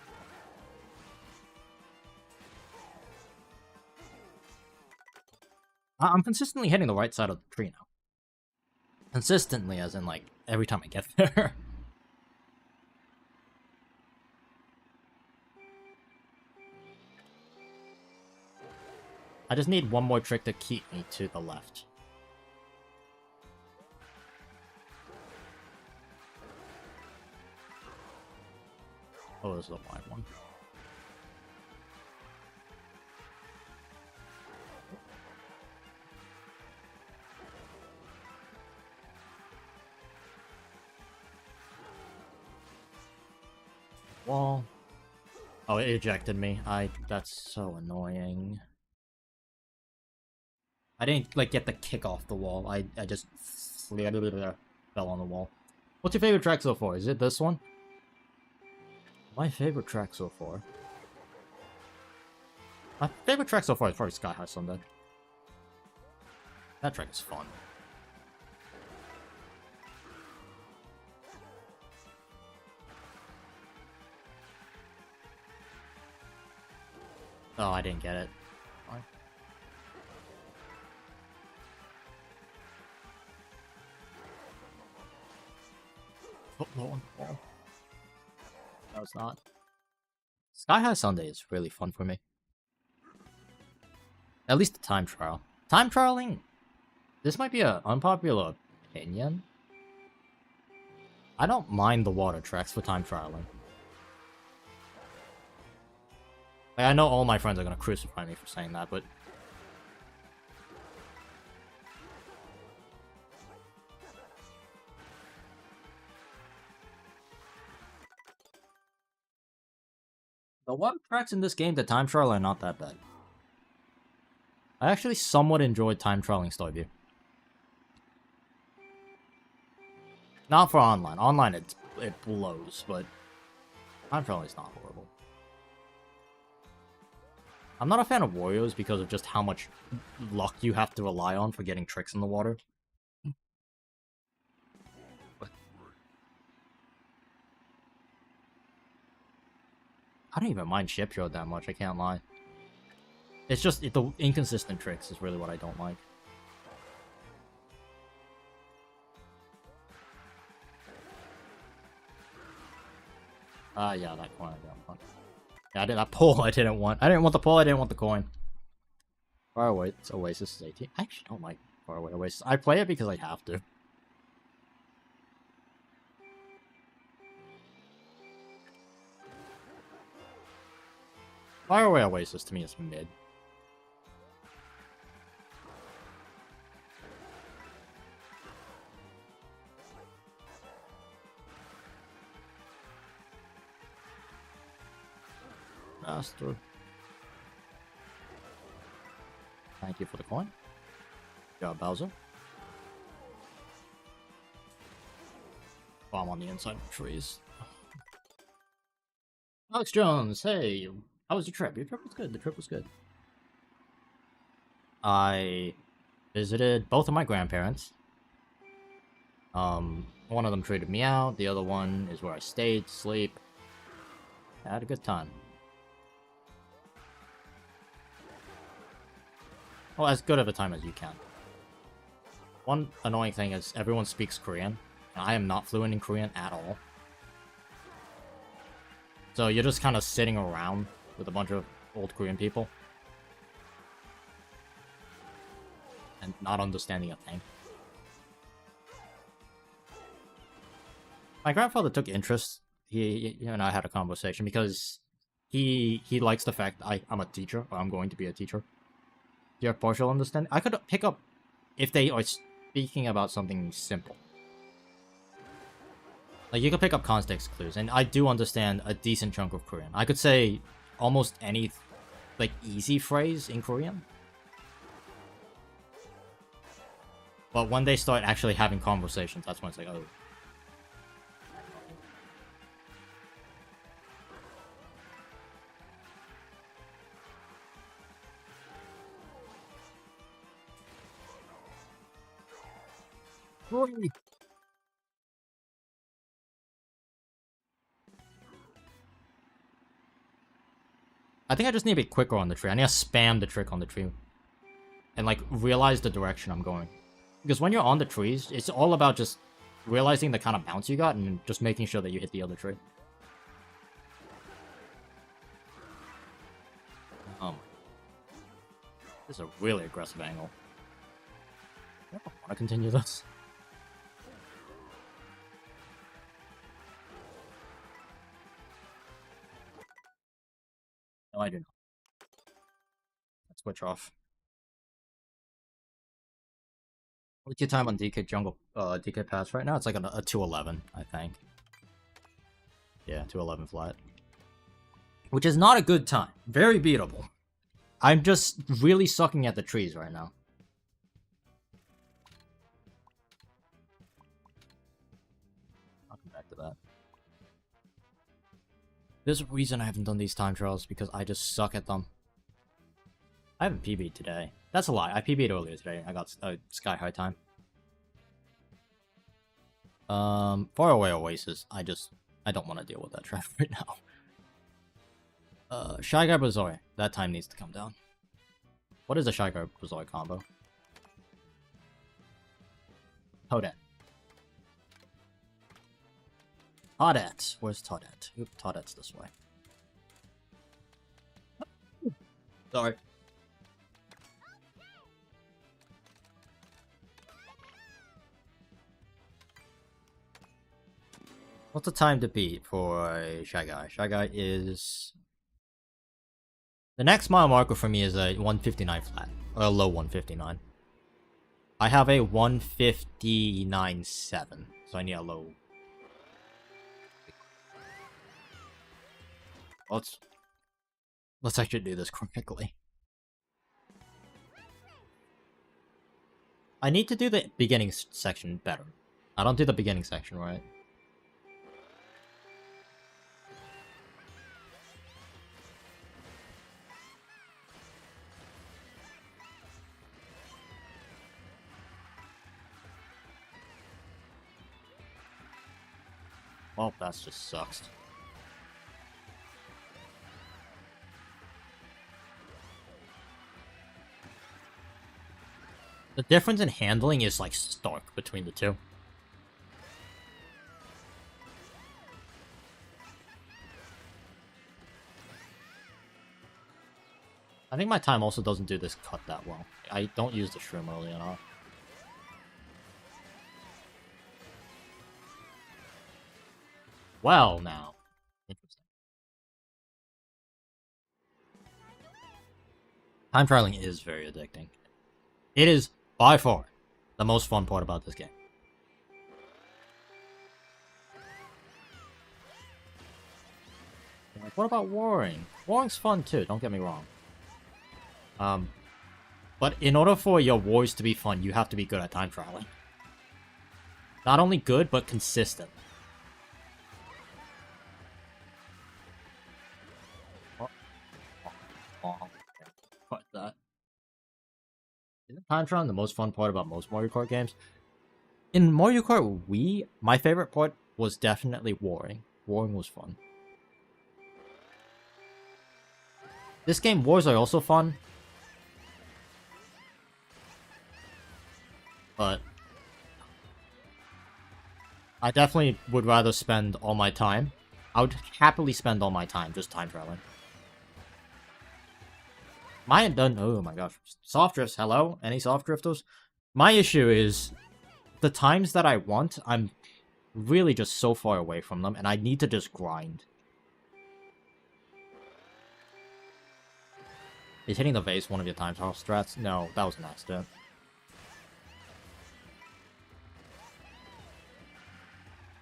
I'm consistently hitting the right side of the tree now. Consistently, as in, like, every time I get there. I just need one more trick to keep me to the left. Oh, this is a wide one. Wall. Oh, it ejected me. That's so annoying. I didn't, like, get the kick off the wall. I just fell on the wall. What's your favorite track so far? Is it this one? My favorite track so far? My favorite track so far is probably Sky High Sunday. That track is fun. Oh, I didn't get it. Fine. Oh, no one. Oh. That was not. Sky High Sunday is really fun for me. At least the time trial. Time trialing? This might be an unpopular opinion. I don't mind the water tracks for time trialing. Like, I know all my friends are gonna crucify me for saying that, but... the water tracks in this game, the time trial, are not that bad. I actually somewhat enjoyed time trialing Starview. Not for online. Online, it blows, but time trialing is not horrible. I'm not a fan of Warriors because of just how much luck you have to rely on for getting tricks in the water. I don't even mind Ship Show that much, I can't lie. It's just, the inconsistent tricks is really what I don't like. Yeah, that coin I didn't want. Yeah, that pole I didn't want. I didn't want the pole, I didn't want the coin. Far away, it's Oasis is 18. I actually don't like Far Away Oasis. I play it because I have to. Far Away Oasis to me is mid. Master. Thank you for the coin. Good job, Bowser. Bomb on the inside of the trees. Alex Jones, hey, how was your trip? Your trip was good. The trip was good. I visited both of my grandparents. One of them treated me out, the other one is where I stayed, sleep. I had a good time. Well, as good of a time as you can. One annoying thing is everyone speaks Korean, and I am not fluent in Korean at all. So you're just kind of sitting around with a bunch of old Korean people. And not understanding a thing. My grandfather took interest. He and I had a conversation because he likes the fact I'm a teacher, or I'm going to be a teacher. Do you have partial understanding? I could pick up if they are speaking about something simple. Like, you can pick up context clues, and I do understand a decent chunk of Korean. I could say almost any, like, easy phrase in Korean. But when they start actually having conversations, that's when it's like, oh. I think I just need to be quicker on the tree. I need to spam the trick on the tree. And, like, realize the direction I'm going. Because when you're on the trees, it's all about just realizing the kind of bounce you got and just making sure that you hit the other tree. This is a really aggressive angle. I don't want to continue this. No, I do not. Let's switch off. What's your time on DK Jungle, DK Pass right now? It's like a 211, I think. Yeah, 211 flat. Which is not a good time. Very beatable. I'm just really sucking at the trees right now. I'll come back to that. There's a reason I haven't done these time trials, because I just suck at them. I haven't PB'd today. That's a lie. I PB'd earlier today. I got a sky high time. Far away Oasis. I don't want to deal with that traffic right now. Shy Guy Bazaar. That time needs to come down. What is a Shy Guy Bazaar combo? Toadette. Toadette. Where's Toadette? Oop, Toadette's this way. Sorry. What's the time to beat for Shy Guy? Shy Guy is... The next mile marker for me is a 159 flat. Or a low 159. I have a 159.7. So I need a low... Let's actually do this correctly. I need to do the beginning section better. I don't do the beginning section right. Well, that just sucks. The difference in handling is, like, stark between the two. I think my time also doesn't do this cut that well. I don't use the shroom early enough. Well, now. Interesting. Time trialing is very addicting. It is, by far, the most fun part about this game. Like, what about warring? Warring's fun too, don't get me wrong. But in order for your wars to be fun, you have to be good at time trialing. Not only good, but consistent. What that? Isn't time trialing the most fun part about most Mario Kart games? In Mario Kart Wii, my favorite part was definitely warring. Warring was fun. This game, wars are also fun. But I definitely would rather spend all my time. I would happily spend all my time just time traveling. Oh my gosh. Soft drifts, hello? Any soft drifters? My issue is the times that I want, I'm really just so far away from them, and I need to just grind. Is hitting the vase one of your time trial strats? No, that was an accident.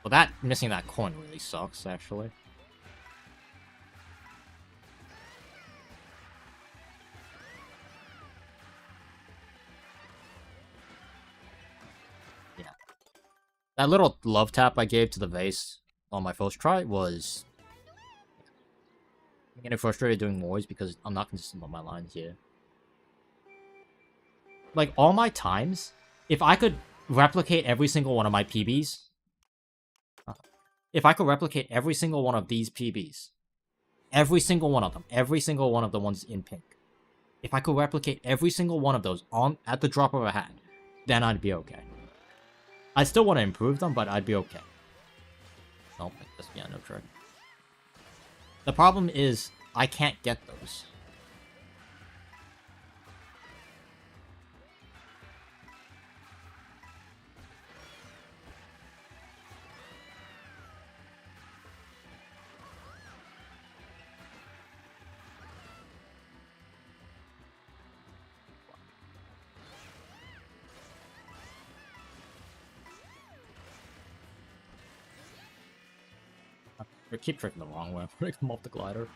Well, missing that coin really sucks, actually. Yeah. That little love tap I gave to the vase on my first try was... I'm getting frustrated doing noise because I'm not consistent on my lines here. Like, all my times, if I could replicate every single one of my PBs... If I could replicate every single one of these PBs, every single one of them, every single one of the ones in pink, if I could replicate every single one of those at the drop of a hat, then I'd be okay. I still want to improve them, but I'd be okay. Oh, yeah, no trick. The problem is, I can't get those. I keep tricking the wrong way. I'm gonna come off the glider.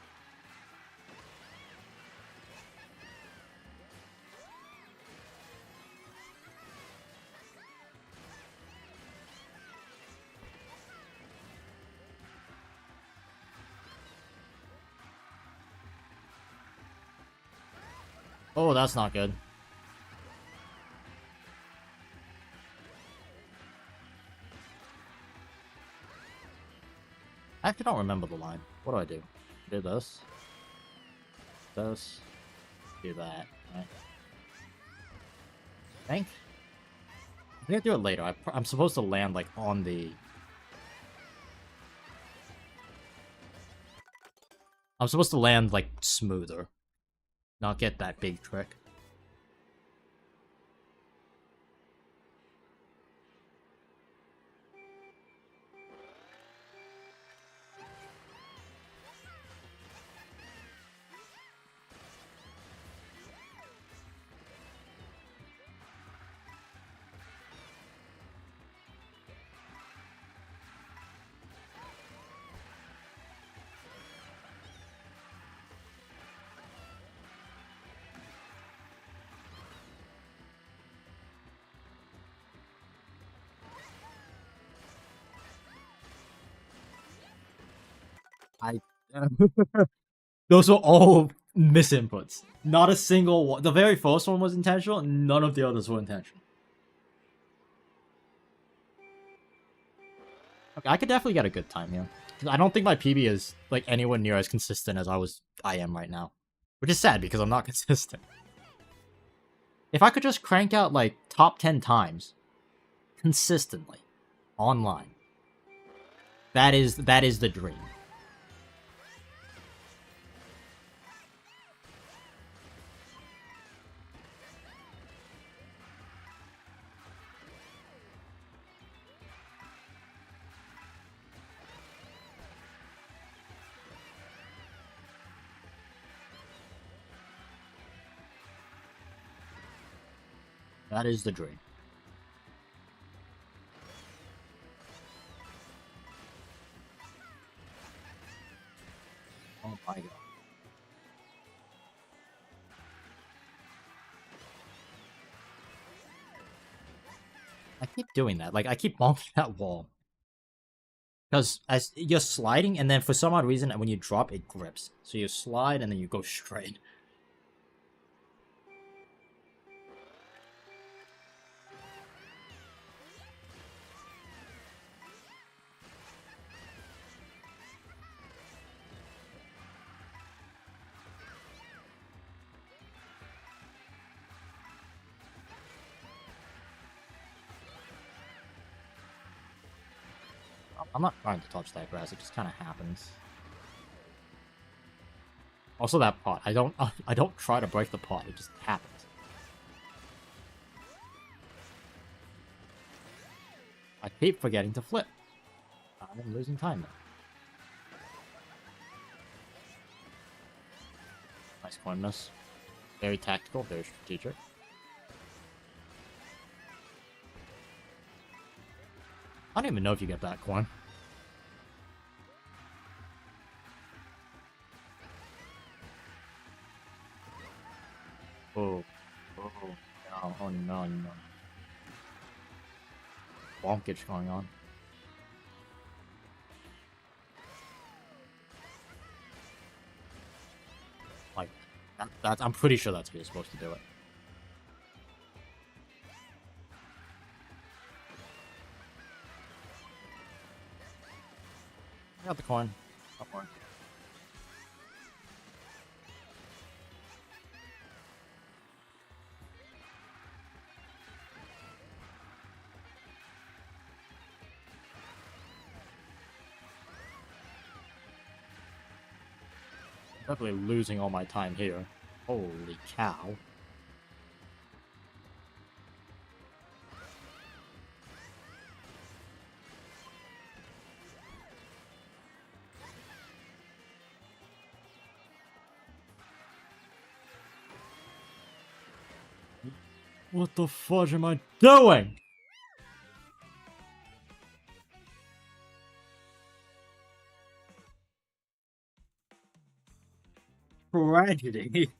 Oh, that's not good. I actually don't remember the line. What do I do? Do this. This. Do that. Right. I think I do it later. I'm supposed to land, like, on the... I'm supposed to land, like, smoother. Not get that big trick. I... Those were all misinputs. Not a single one. The very first one was intentional, and none of the others were intentional. Okay, I could definitely get a good time here. I don't think my PB is, like, anywhere near as consistent as I am right now. Which is sad, because I'm not consistent. If I could just crank out, like, top 10 times, consistently, online, that is the dream. That is the dream. Oh my god. I keep doing that. Like, I keep bonking that wall. Because as you're sliding, and then for some odd reason, when you drop, it grips. So you slide, and then you go straight. I'm not trying to touch that grass, it just kind of happens. Also that pot, I don't try to break the pot, it just happens. I keep forgetting to flip. I'm losing time now. Nice coinless. Very tactical, very strategic. I don't even know if you get that coin. Oh. Oh. No. Oh no, no. Bonkage going on. Like, that's I'm pretty sure that's how you're supposed to do it. I got the coin. Don't worry. Definitely losing all my time here. Holy cow. What the fudge am I doing? Tragedy.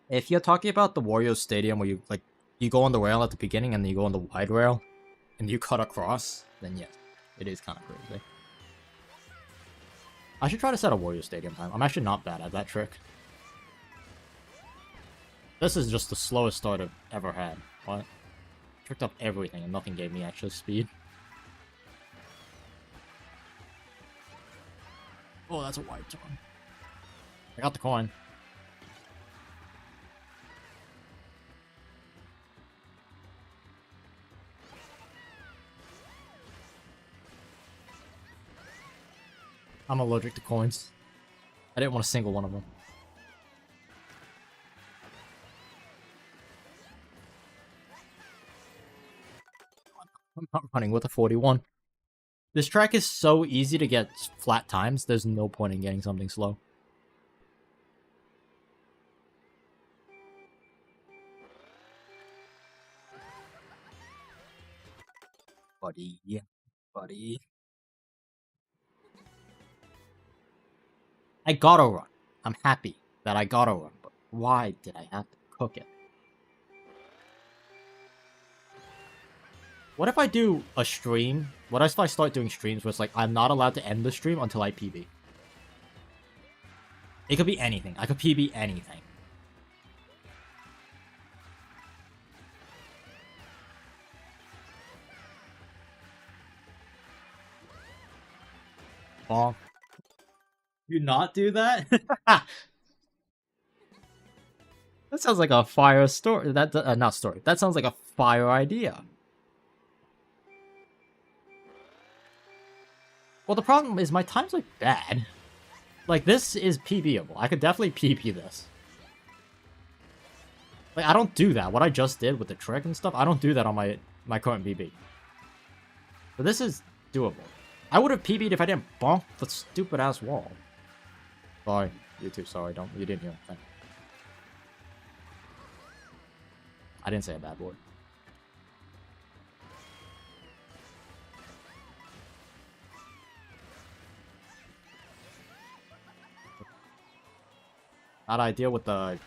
If you're talking about the Warriors Stadium where you go on the rail at the beginning and then you go on the wide rail and you cut across, then yes, it is kind of crazy. I should try to set a Warriors Stadium time. I'm actually not bad at that trick. This is just the slowest start I've ever had. What? Tricked up everything and nothing gave me extra speed. Oh, that's a wide turn. I got the coin. I'm allergic to coins. I didn't want a single one of them. I'm not running with a 41. This track is so easy to get flat times, there's no point in getting something slow. Buddy. Buddy. I gotta run. I'm happy that I gotta run, but why did I have to cook it? What if I do a stream? What if I start doing streams where it's like, I'm not allowed to end the stream until I PB? It could be anything. I could PB anything. Bonk. You not do that? That sounds like a fire story. That not story. That sounds like a fire idea. Well, the problem is my time's like bad. Like this is PBable. I could definitely PB this. Like I don't do that. What I just did with the trick and stuff, I don't do that on my current BB. But this is doable. I would have PB'd if I didn't bonk the stupid ass wall. Sorry, you too. Sorry, you didn't hear anything. I didn't say a bad word. Not ideal with the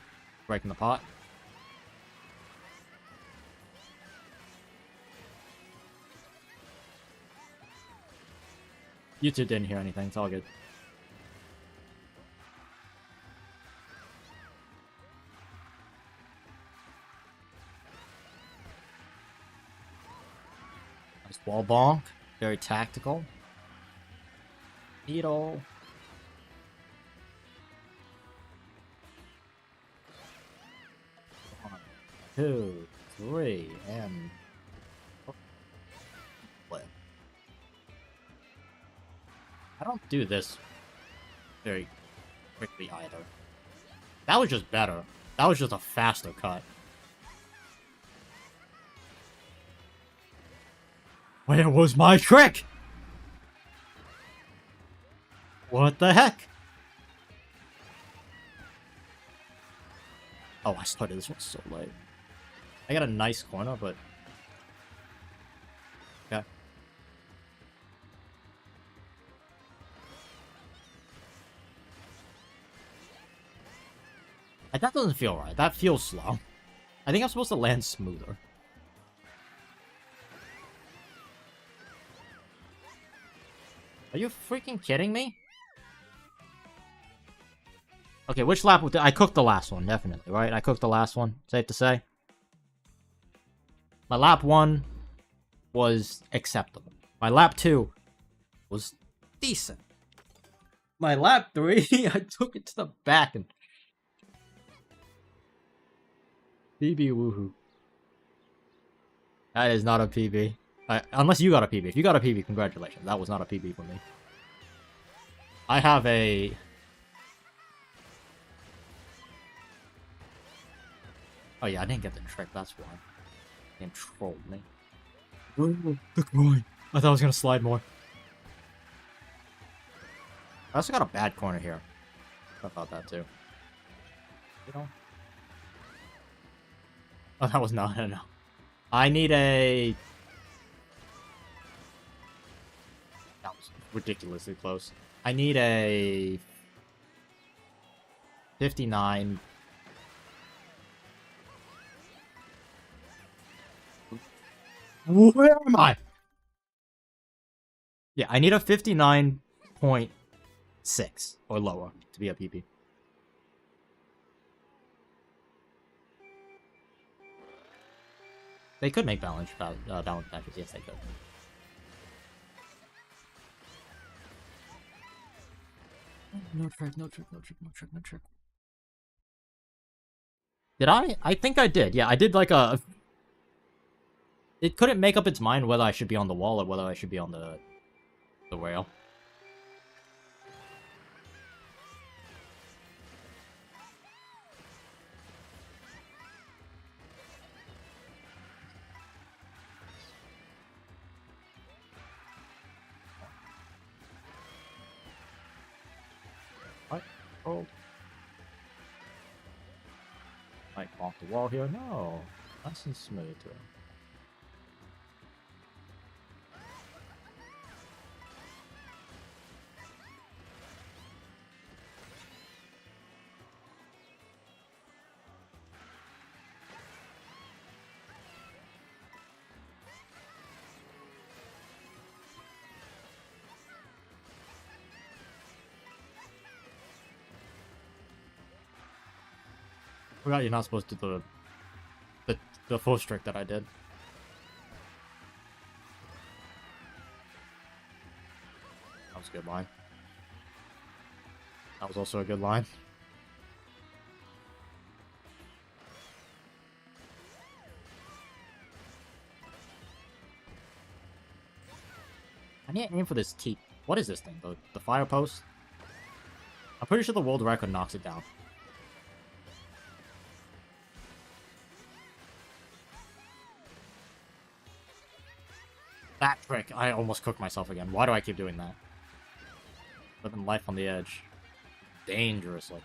breaking the pot. You two didn't hear anything. It's all good. Nice wall bonk. Very tactical. Needle. 2, 3, and flip. I don't do this very quickly either. That was just better. That was just a faster cut. Where was my trick? What the heck? Oh, I started this one so late. I got a nice corner, but... Okay. That doesn't feel right. That feels slow. I think I'm supposed to land smoother. Are you freaking kidding me? Okay, which lap? I cooked the last one, definitely, right? I cooked the last one, safe to say. My lap 1 was acceptable. My lap 2 was decent. My lap 3, I took it to the back and... PB woohoo. That is not a PB. Unless you got a PB. If you got a PB, congratulations. That was not a PB for me. I have a... Oh yeah, I didn't get the trick, that's why. He trolled me. The groin. I thought I was gonna slide more. I also got a bad corner here. I thought that too. You know? Oh, that was not enough. I need a... That was ridiculously close. I need a... 59... Where am I? Yeah, I need a 59.6 or lower to be a PP. They could make balance matches. Yes, they could. No trick, no trick, no trick, no trick, no trick. Did I? I think I did. Yeah, I did like a... It couldn't make up its mind whether I should be on the wall or whether I should be on the rail. What? Oh. Might off the wall here. No. Nice and smooth to it. I forgot you're not supposed to do the full trick that I did. That was a good line. That was also a good line. I need to aim for this T. What is this thing? The fire post? I'm pretty sure the world record knocks it down. That trick, I almost cooked myself again. Why do I keep doing that? Living life on the edge. Dangerously.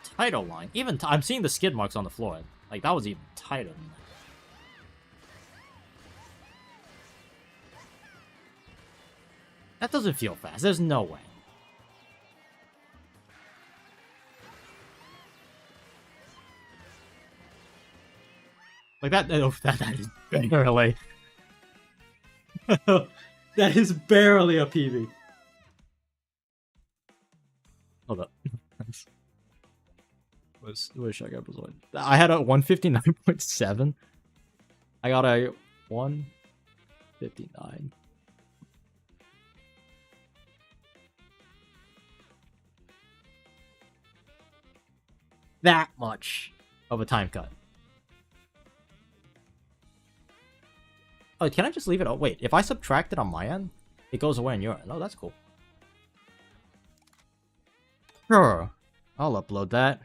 Tighter line. Even I'm seeing the skid marks on the floor. Like, that was even tighter than that. That doesn't feel fast. There's no way. Like, that is barely... that is barely a PB. Hold up. Wish I got Bazaar. I had a 159.7. I got a 159. that much of a time cut. Oh, can I just leave it? Oh, wait. If I subtract it on my end, it goes away on your end. Oh, that's cool. Sure. I'll upload that.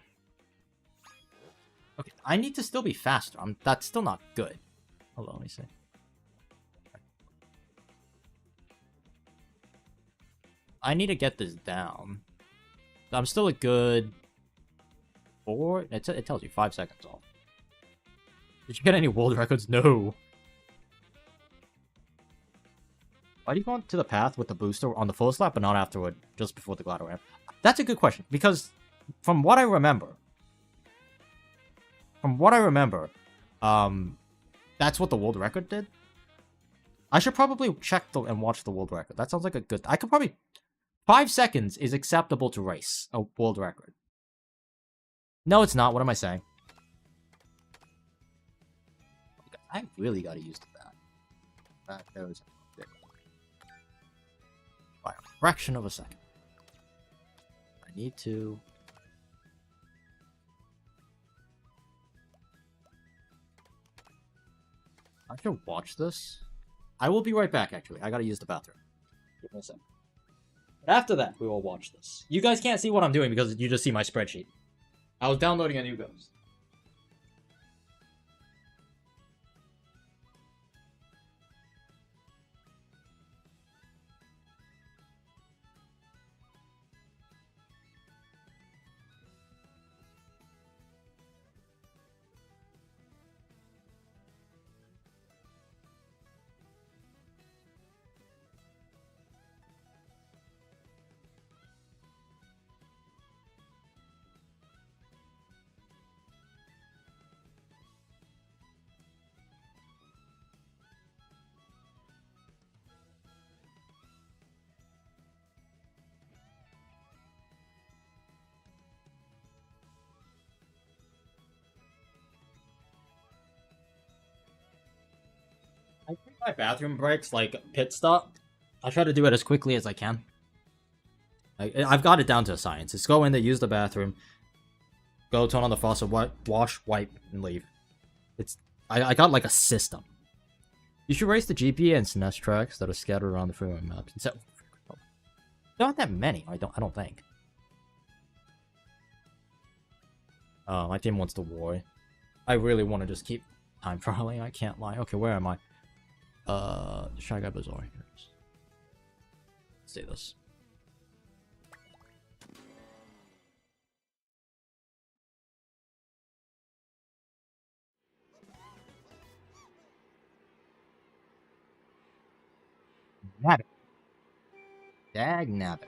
Okay, I need to still be faster. That's still not good. Hold on, let me see. I need to get this down. I'm still a good 4. It tells you 5 seconds off. Did you get any world records? No. Why do you go on to the path with the booster on the full slap, but not afterward, just before the glider ramp? That's a good question, because from what I remember, that's what the world record did. I should probably check and watch the world record. That sounds like a good... I could probably... 5 seconds is acceptable to race a world record. No, it's not. What am I saying? I really gotta use that. That goes by a fraction of a second. I need to... I should watch this. I will be right back, actually. I gotta use the bathroom. Give me a second. But after that, we will watch this. You guys can't see what I'm doing because you just see my spreadsheet. I was downloading a new ghost. I think my bathroom breaks, like, pit stop. I try to do it as quickly as I can. I've got it down to a science. It's go in there, use the bathroom, go turn on the faucet, wash, wipe, and leave. I got, like, a system. You should race the GPA and SNES tracks that are scattered around the freeway maps. There aren't that many, I don't think. Oh, my team wants to war. I really want to just keep time trialing, I can't lie. Okay, where am I? Shy Guy Bazaar. Here it is. Let's do this. Nabbit. Dag nabbit.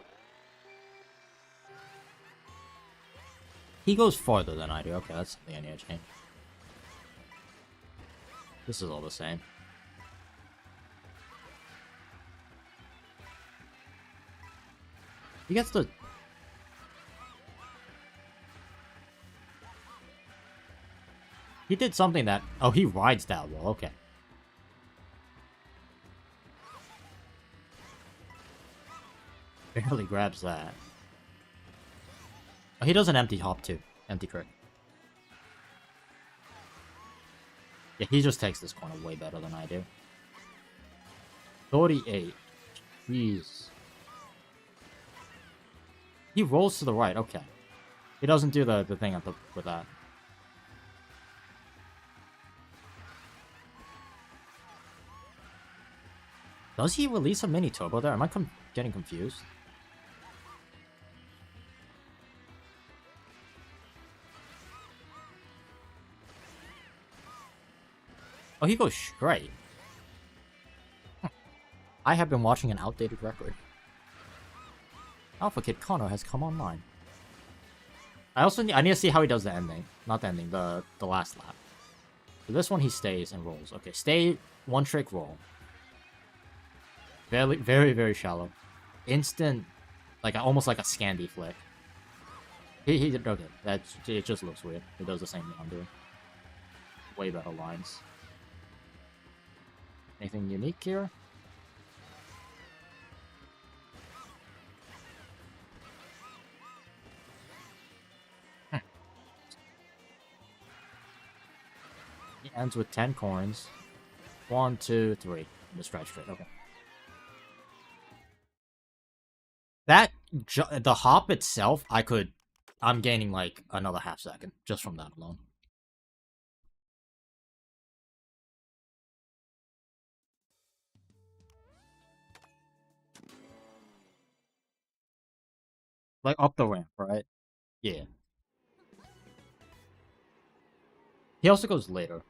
He goes farther than I do. Okay, that's something I need to change. This is all the same. He gets the... He did something that... Oh, he rides that well. Okay. Barely grabs that. Oh, he does an empty hop too. Empty trick. Yeah, he just takes this corner way better than I do. 38. Jeez. He rolls to the right, okay. He doesn't do the thing at with that. Does he release a mini turbo there? Am I getting confused? Oh, he goes straight. I have been watching an outdated record. Alpha Kid Connor has come online. I need to see how he does the ending. Not the ending, the last lap. For this one, he stays and rolls. Okay, stay, one trick roll. Very, very, very shallow. Instant, like almost like a Scandi flick. Okay, it just looks weird. He does the same thing I'm doing. Way better lines. Anything unique here? ends with 10 coins. 1, 2, 3. Just drive straight. Okay. That the hop itself, I'm gaining like another half second just from that alone. Like up the ramp, right? Yeah. He also goes later.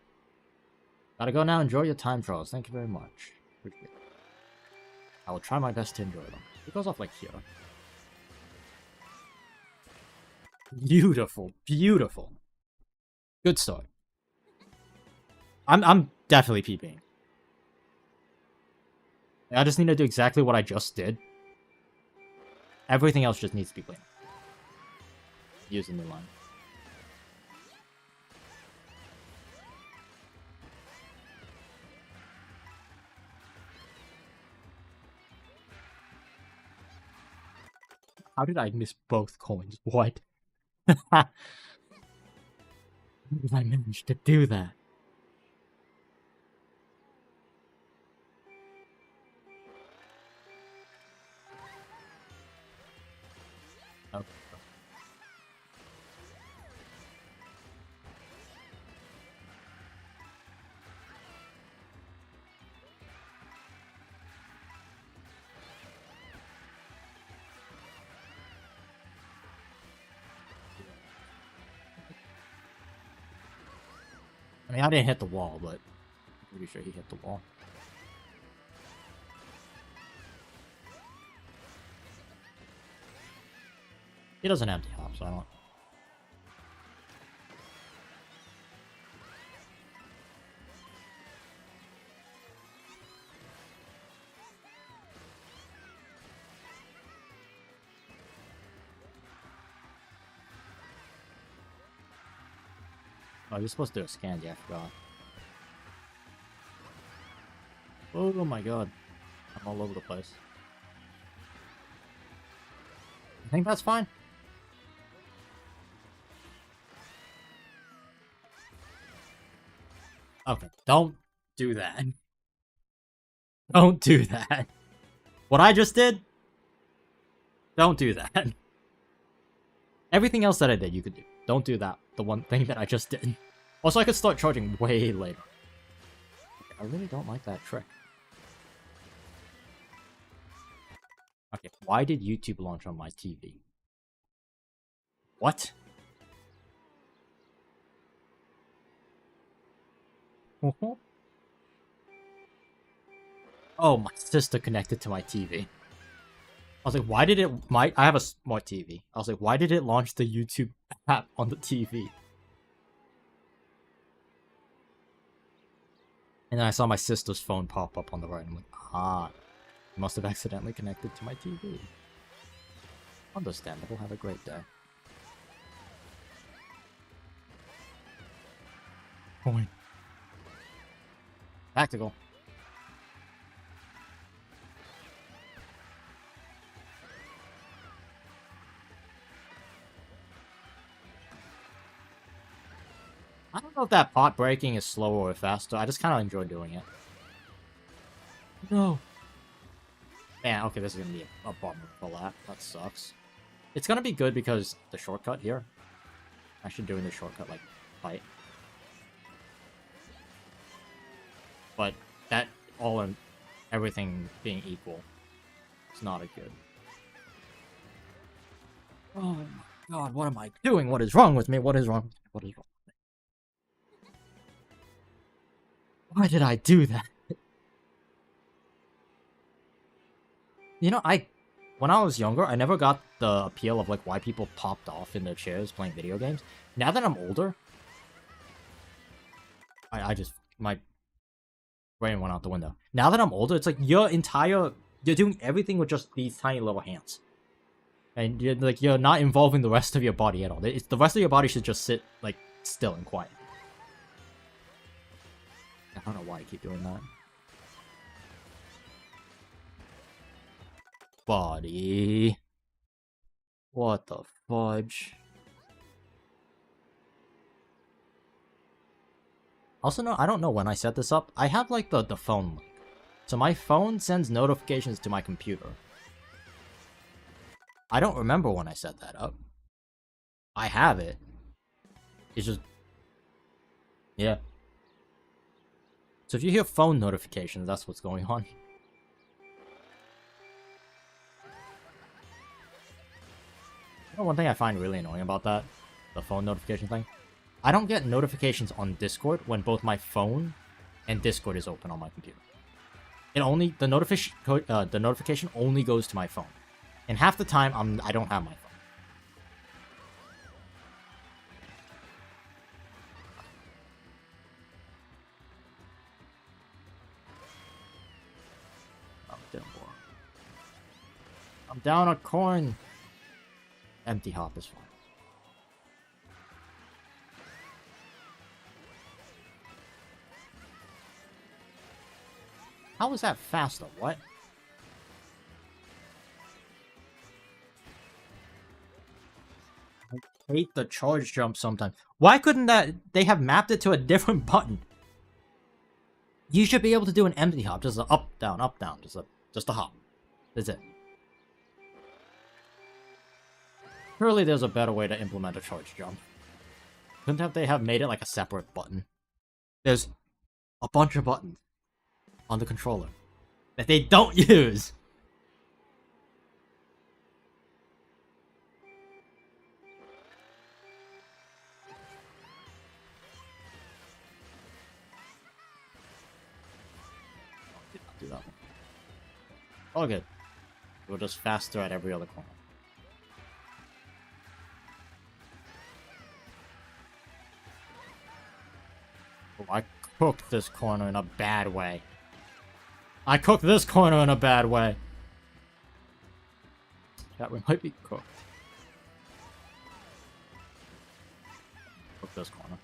Gotta go now. Enjoy your time trials. Thank you very much. I will try my best to enjoy them. He goes off like here. Beautiful, beautiful. Good start. I'm definitely peeping. I just need to do exactly what I just did. Everything else just needs to be clean. Use the new line. How did I miss both coins? What? How did I manage to do that? Okay. I mean, I didn't hit the wall, but I'm pretty sure he hit the wall. He doesn't empty hop, so I don't. Oh, you're supposed to do a scan, yeah, I forgot. Oh my god. I'm all over the place. I think that's fine. Okay, don't do that. Don't do that. What I just did? Don't do that. Everything else that I did, you could do. Don't do that. The one thing that I just did. Also, I could start charging way later. I really don't like that trick. Okay, why did YouTube launch on my TV? What? Oh, my sister connected to my TV. I was like, why did it... I have a smart TV. I was like, why did it launch the YouTube app on the TV? And then I saw my sister's phone pop up on the right. I'm like, ah, I must have accidentally connected to my TV. Understandable. Have a great day. Point. Tactical. I don't know if that pot breaking is slower or faster. I just kind of enjoy doing it. No. Man, okay, this is going to be a bummer for that. That sucks. It's going to be good because the shortcut here. Actually doing the shortcut, like, fight. But that all in everything being equal, it's not a good. Oh my god, what am I doing? What is wrong with me? What is wrong? What is wrong with me? Why did I do that? You know, when I was younger, I never got the appeal of like why people popped off in their chairs playing video games. Now that I'm older, I just my brain went out the window. Now that I'm older, it's like you're doing everything with just these tiny little hands. And you're not involving the rest of your body at all. The rest of your body should just sit like still and quiet. I don't know why I keep doing that. Body. What the fudge? Also, no, I don't know when I set this up. I have, like, the phone link. So my phone sends notifications to my computer. I don't remember when I set that up. I have it. It's just... Yeah. So if you hear phone notifications, that's what's going on. You know one thing I find really annoying about that? The phone notification thing? I don't get notifications on Discord when both my phone and Discord is open on my computer. The notification only goes to my phone. And half the time I don't have my phone. I'm down a corn. Empty hop is fine. How is that faster? What? I hate the charge jump sometimes. Why couldn't they have mapped it to a different button? You should be able to do an empty hop. Just a up, down, just a hop. That's it. Surely there's a better way to implement a charge jump. Couldn't they have made it like a separate button? There's a bunch of buttons on the controller that they don't use. Did not do that one. All good. We're just faster at every other corner. Oh, I cooked this corner in a bad way. I cooked this corner in a bad way. That one might be cooked. Cook this corner.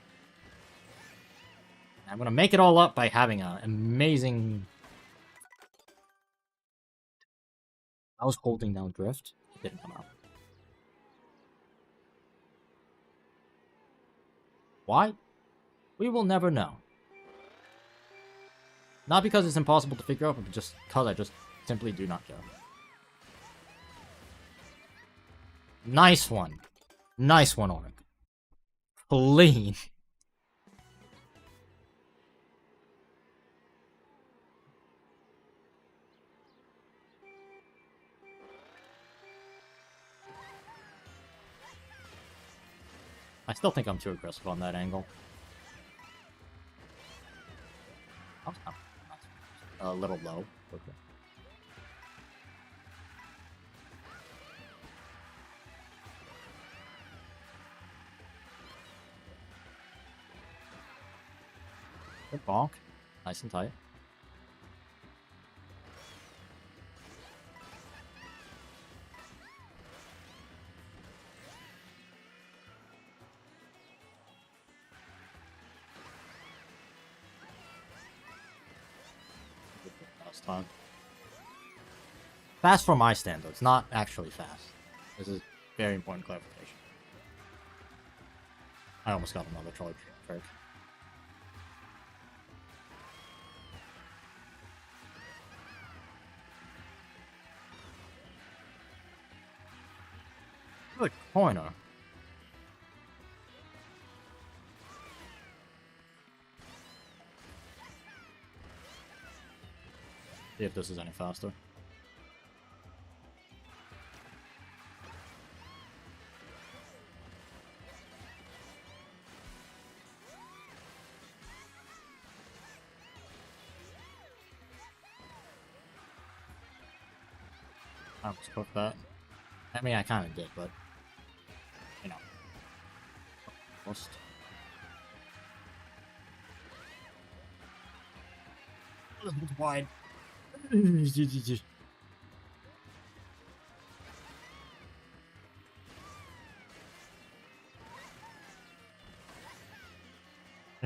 I'm gonna make it all up by having an amazing... I was holding down drift. It didn't come out. Why? We will never know. Not because it's impossible to figure out, but just because I just simply do not care. Nice one. Nice one, Orc. Clean. I still think I'm too aggressive on that angle. A little low. Okay. Good bonk. Nice and tight. Last time. Fast for my standards, not actually fast. This is very important clarification. I almost got another charge trick. Good corner. See if this is any faster. I almost cooked that. I mean, I kind of did, but you know, almost. Wide. And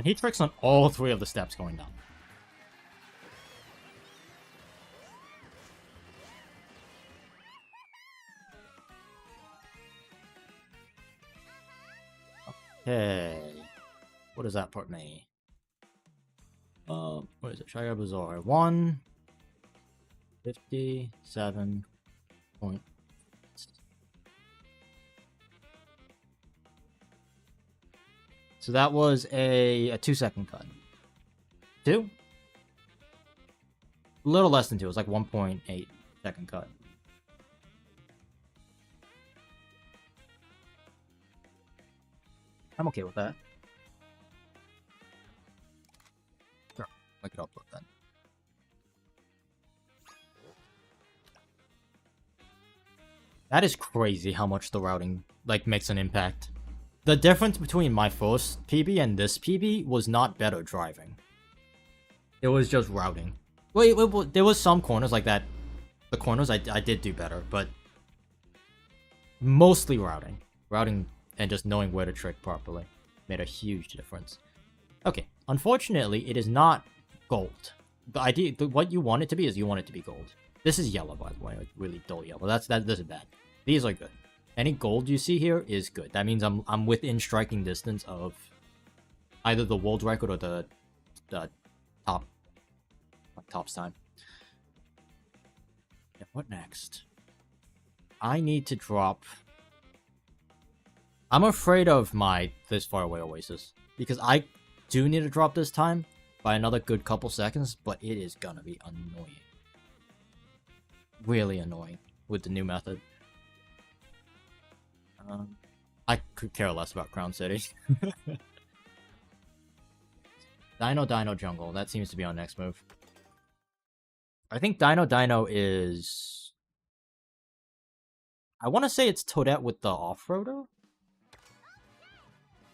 he tricks on all three of the steps going down. Okay. What does that put me? What is it? Shire Bazaar 157 point. So that was a 2-second cut. 2? A little less than 2. It was like 1.8 second cut. I'm okay with that. Sure, I could upload that. That is crazy how much the routing like makes an impact. The difference between my first PB and this PB was not better driving. It was just routing. Wait, there was some corners like that. The corners I did do better, but mostly routing. Routing and just knowing where to trick properly made a huge difference. Okay, unfortunately, it is not gold. The idea, what you want it to be is you want it to be gold. This is yellow, by the way, like really dull yellow. This is bad. These are good. Any gold you see here is good. That means I'm within striking distance of either the world record or the top's time. Yeah, what next? I need to drop. I'm afraid of my this far away Oasis because I do need to drop this time by another good couple seconds, but it is gonna be annoying. Really annoying with the new method. I could care less about Crown City. Dino Jungle. That seems to be our next move. I think Dino is... I want to say it's Toadette with the off-roader?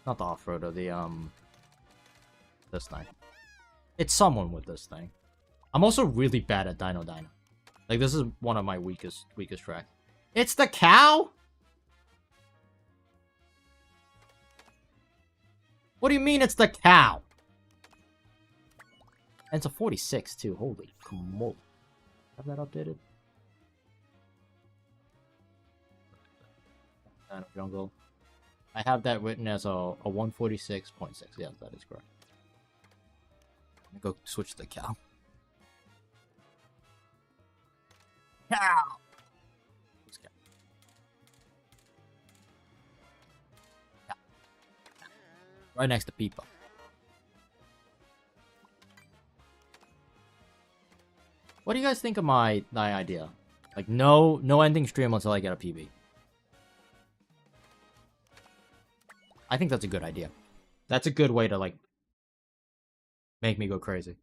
Not the off-roader, the, this thing. It's someone with this thing. I'm also really bad at Dino. Like, this is one of my weakest tracks. It's the cow?! What do you mean it's the cow? And it's a 46 too. Holy moly. Have that updated? Dino Jungle. I have that written as a 146.6. Yes, that is correct. Let me go switch to the cow. Cow! Right next to Peepa. What do you guys think of my idea? Like, no ending stream until I get a PB. I think that's a good idea. That's a good way to, like, make me go crazy.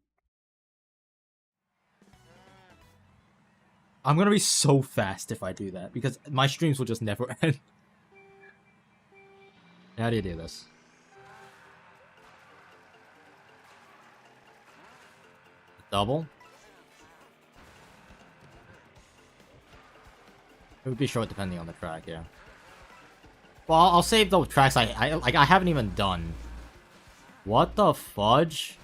I'm gonna be so fast if I do that, because my streams will just never end. How do you do this? Double? It would be short depending on the track, yeah. Well, I'll save the tracks I haven't even done. What the fudge?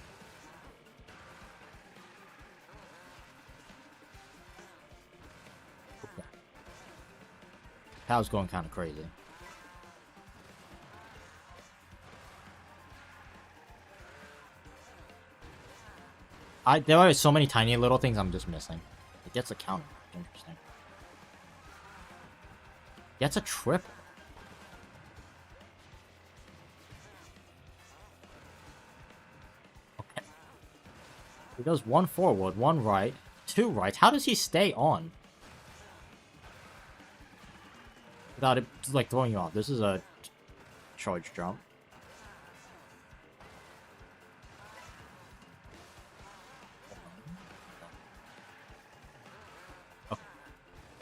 Okay. Cow's going kind of crazy. There are so many tiny little things I'm just missing. It gets a counter. Interesting. Gets a triple. Okay. He does 1 forward, 1 right, 2 right. How does he stay on? Without it, like, throwing you off. This is a charge jump.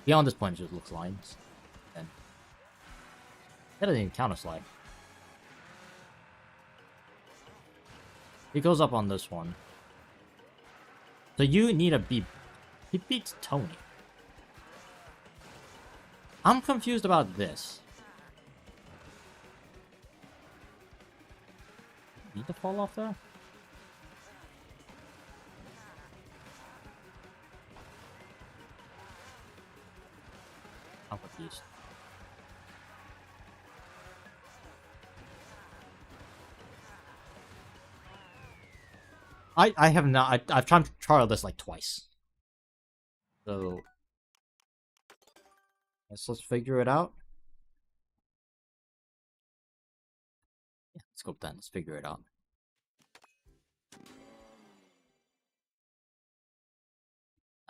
Beyond this point, it just looks lines. Then that doesn't even counter slide. He goes up on this one. So you need a beat. He beats Tony. I'm confused about this. Need to fall off there? I'm confused. I have not. I've tried this like twice. So let's figure it out. Yeah, let's go then. Let's figure it out.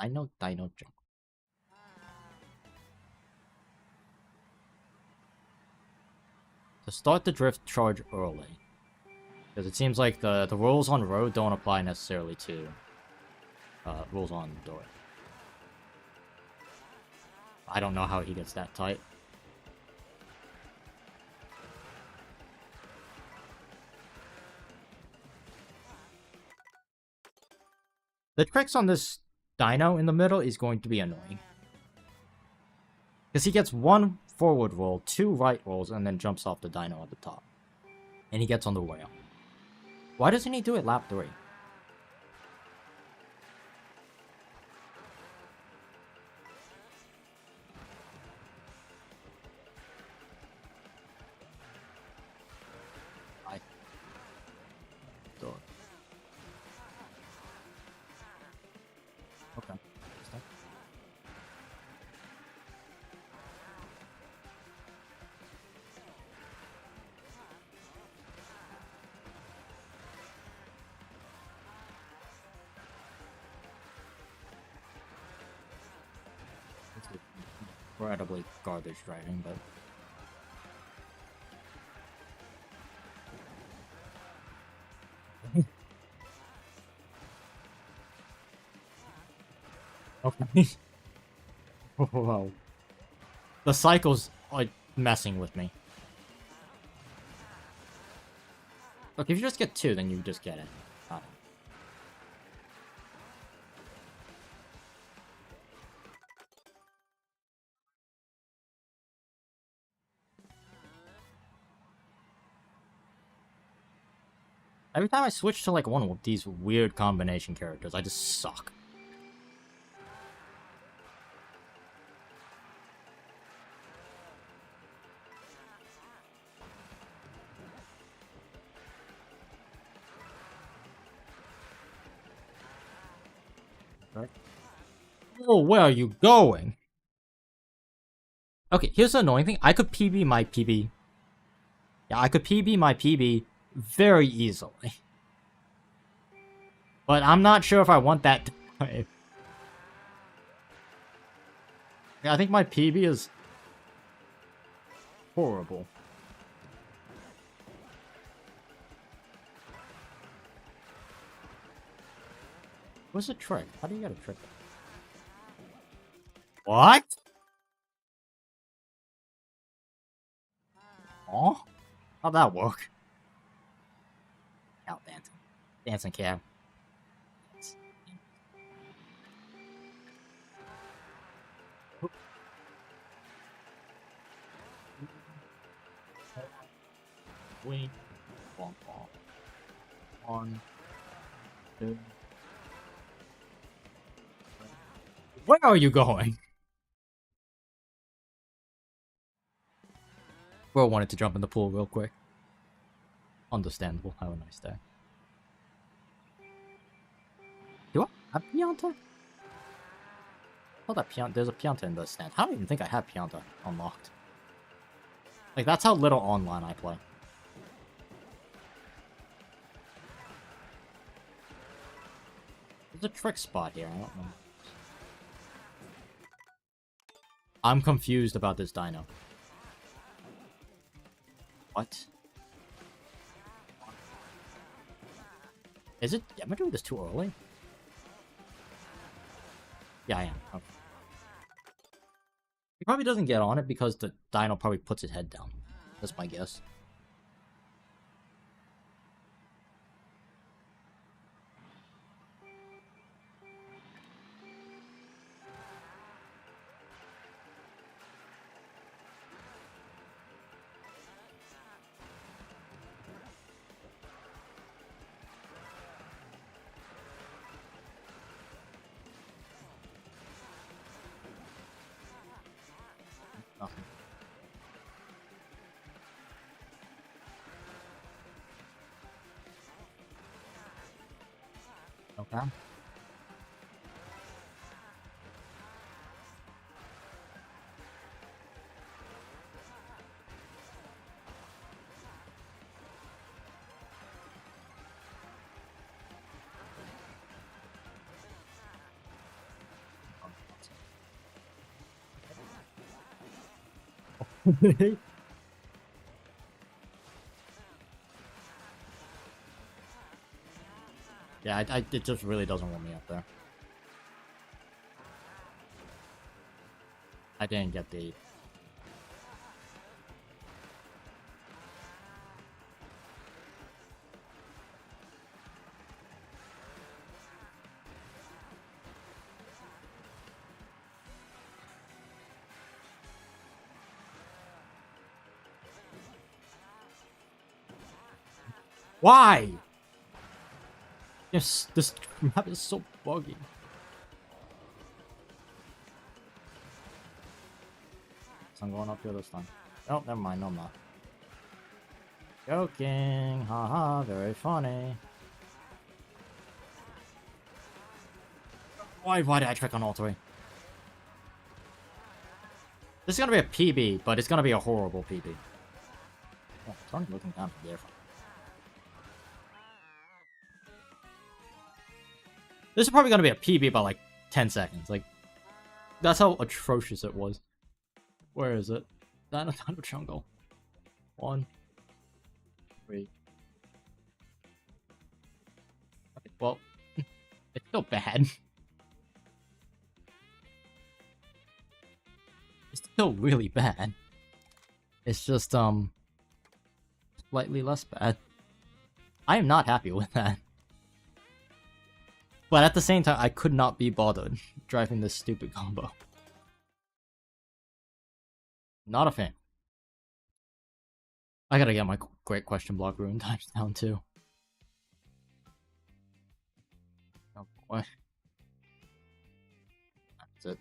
Dino jump. To start the drift charge early. Because it seems like the rules on road don't apply necessarily to rules on door. I don't know how he gets that tight. The tricks on this Dino in the middle is going to be annoying. Because he gets 1 forward roll, 2 right rolls, and then jumps off the Dino at the top. And he gets on the rail. Why doesn't he do it lap 3? Okay. Incredibly garbage driving, but okay. Wow. The cycle's like messing with me. Look, if you just get 2, then you just get it. Every time I switch to like one of these weird combination characters, I just suck. Right. Oh, where are you going? Okay, here's the annoying thing. I could PB my PB. Yeah, I could PB my PB very easily. But I'm not sure if I want that. Yeah, I think my PB is horrible. What's the trick? How do you get a trick? What? Oh? How'd that work? Out dancing. Dancing cab. Wing. Bonk, bonk. 1, 2. Where are you going? Bro wanted to jump in the pool real quick. Understandable. Have a nice day. Do I have Pianta? Oh, that Pianta. There's a Pianta in the stand. I don't even think I have Pianta unlocked. Like, that's how little online I play. There's a trick spot here. I don't know. I'm confused about this Dino. What? Is it? Am I doing this too early? Yeah, I am. Okay. He probably doesn't get on it because the Dino probably puts his head down. That's my guess. Nothing. Yeah. Yeah, it just really doesn't want me up there. I didn't get the... Why? Yes, this map is so buggy. So I'm going up here this time. Oh, never mind. No, I'm not. Joking. Haha, very funny. Why did I trick on all three? This is gonna be a PB, but it's gonna be a horrible PB. Oh, it's only looking down from there. This is probably gonna be a PB by like 10 seconds. Like, that's how atrocious it was. Where is it? Dino jungle. 1, 3. Okay, well, it's still bad. It's still really bad. It's just slightly less bad. I am not happy with that. But at the same time, I could not be bothered driving this stupid combo. Not a fan. I gotta get my great question block ruin times down too. Oh boy. That's it.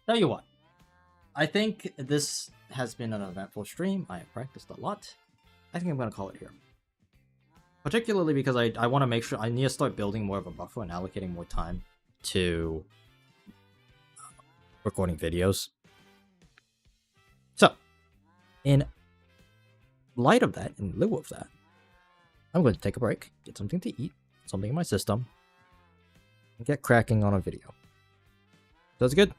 Tell you what. I think this has been an eventful stream. I have practiced a lot. I think I'm gonna call it here. Particularly because I want to make sure I need to start building more of a buffer and allocating more time to recording videos. So, in light of that, in lieu of that, I'm going to take a break, get something to eat, something in my system, and get cracking on a video. Sounds good?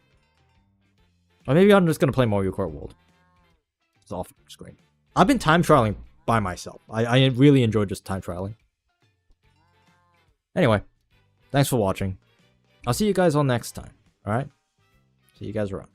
Or maybe I'm just going to play Mario Kart World. It's off screen. I've been time trialing by myself. I really enjoy just time trialing. Anyway, thanks for watching. I'll see you guys all next time. Alright? See you guys around.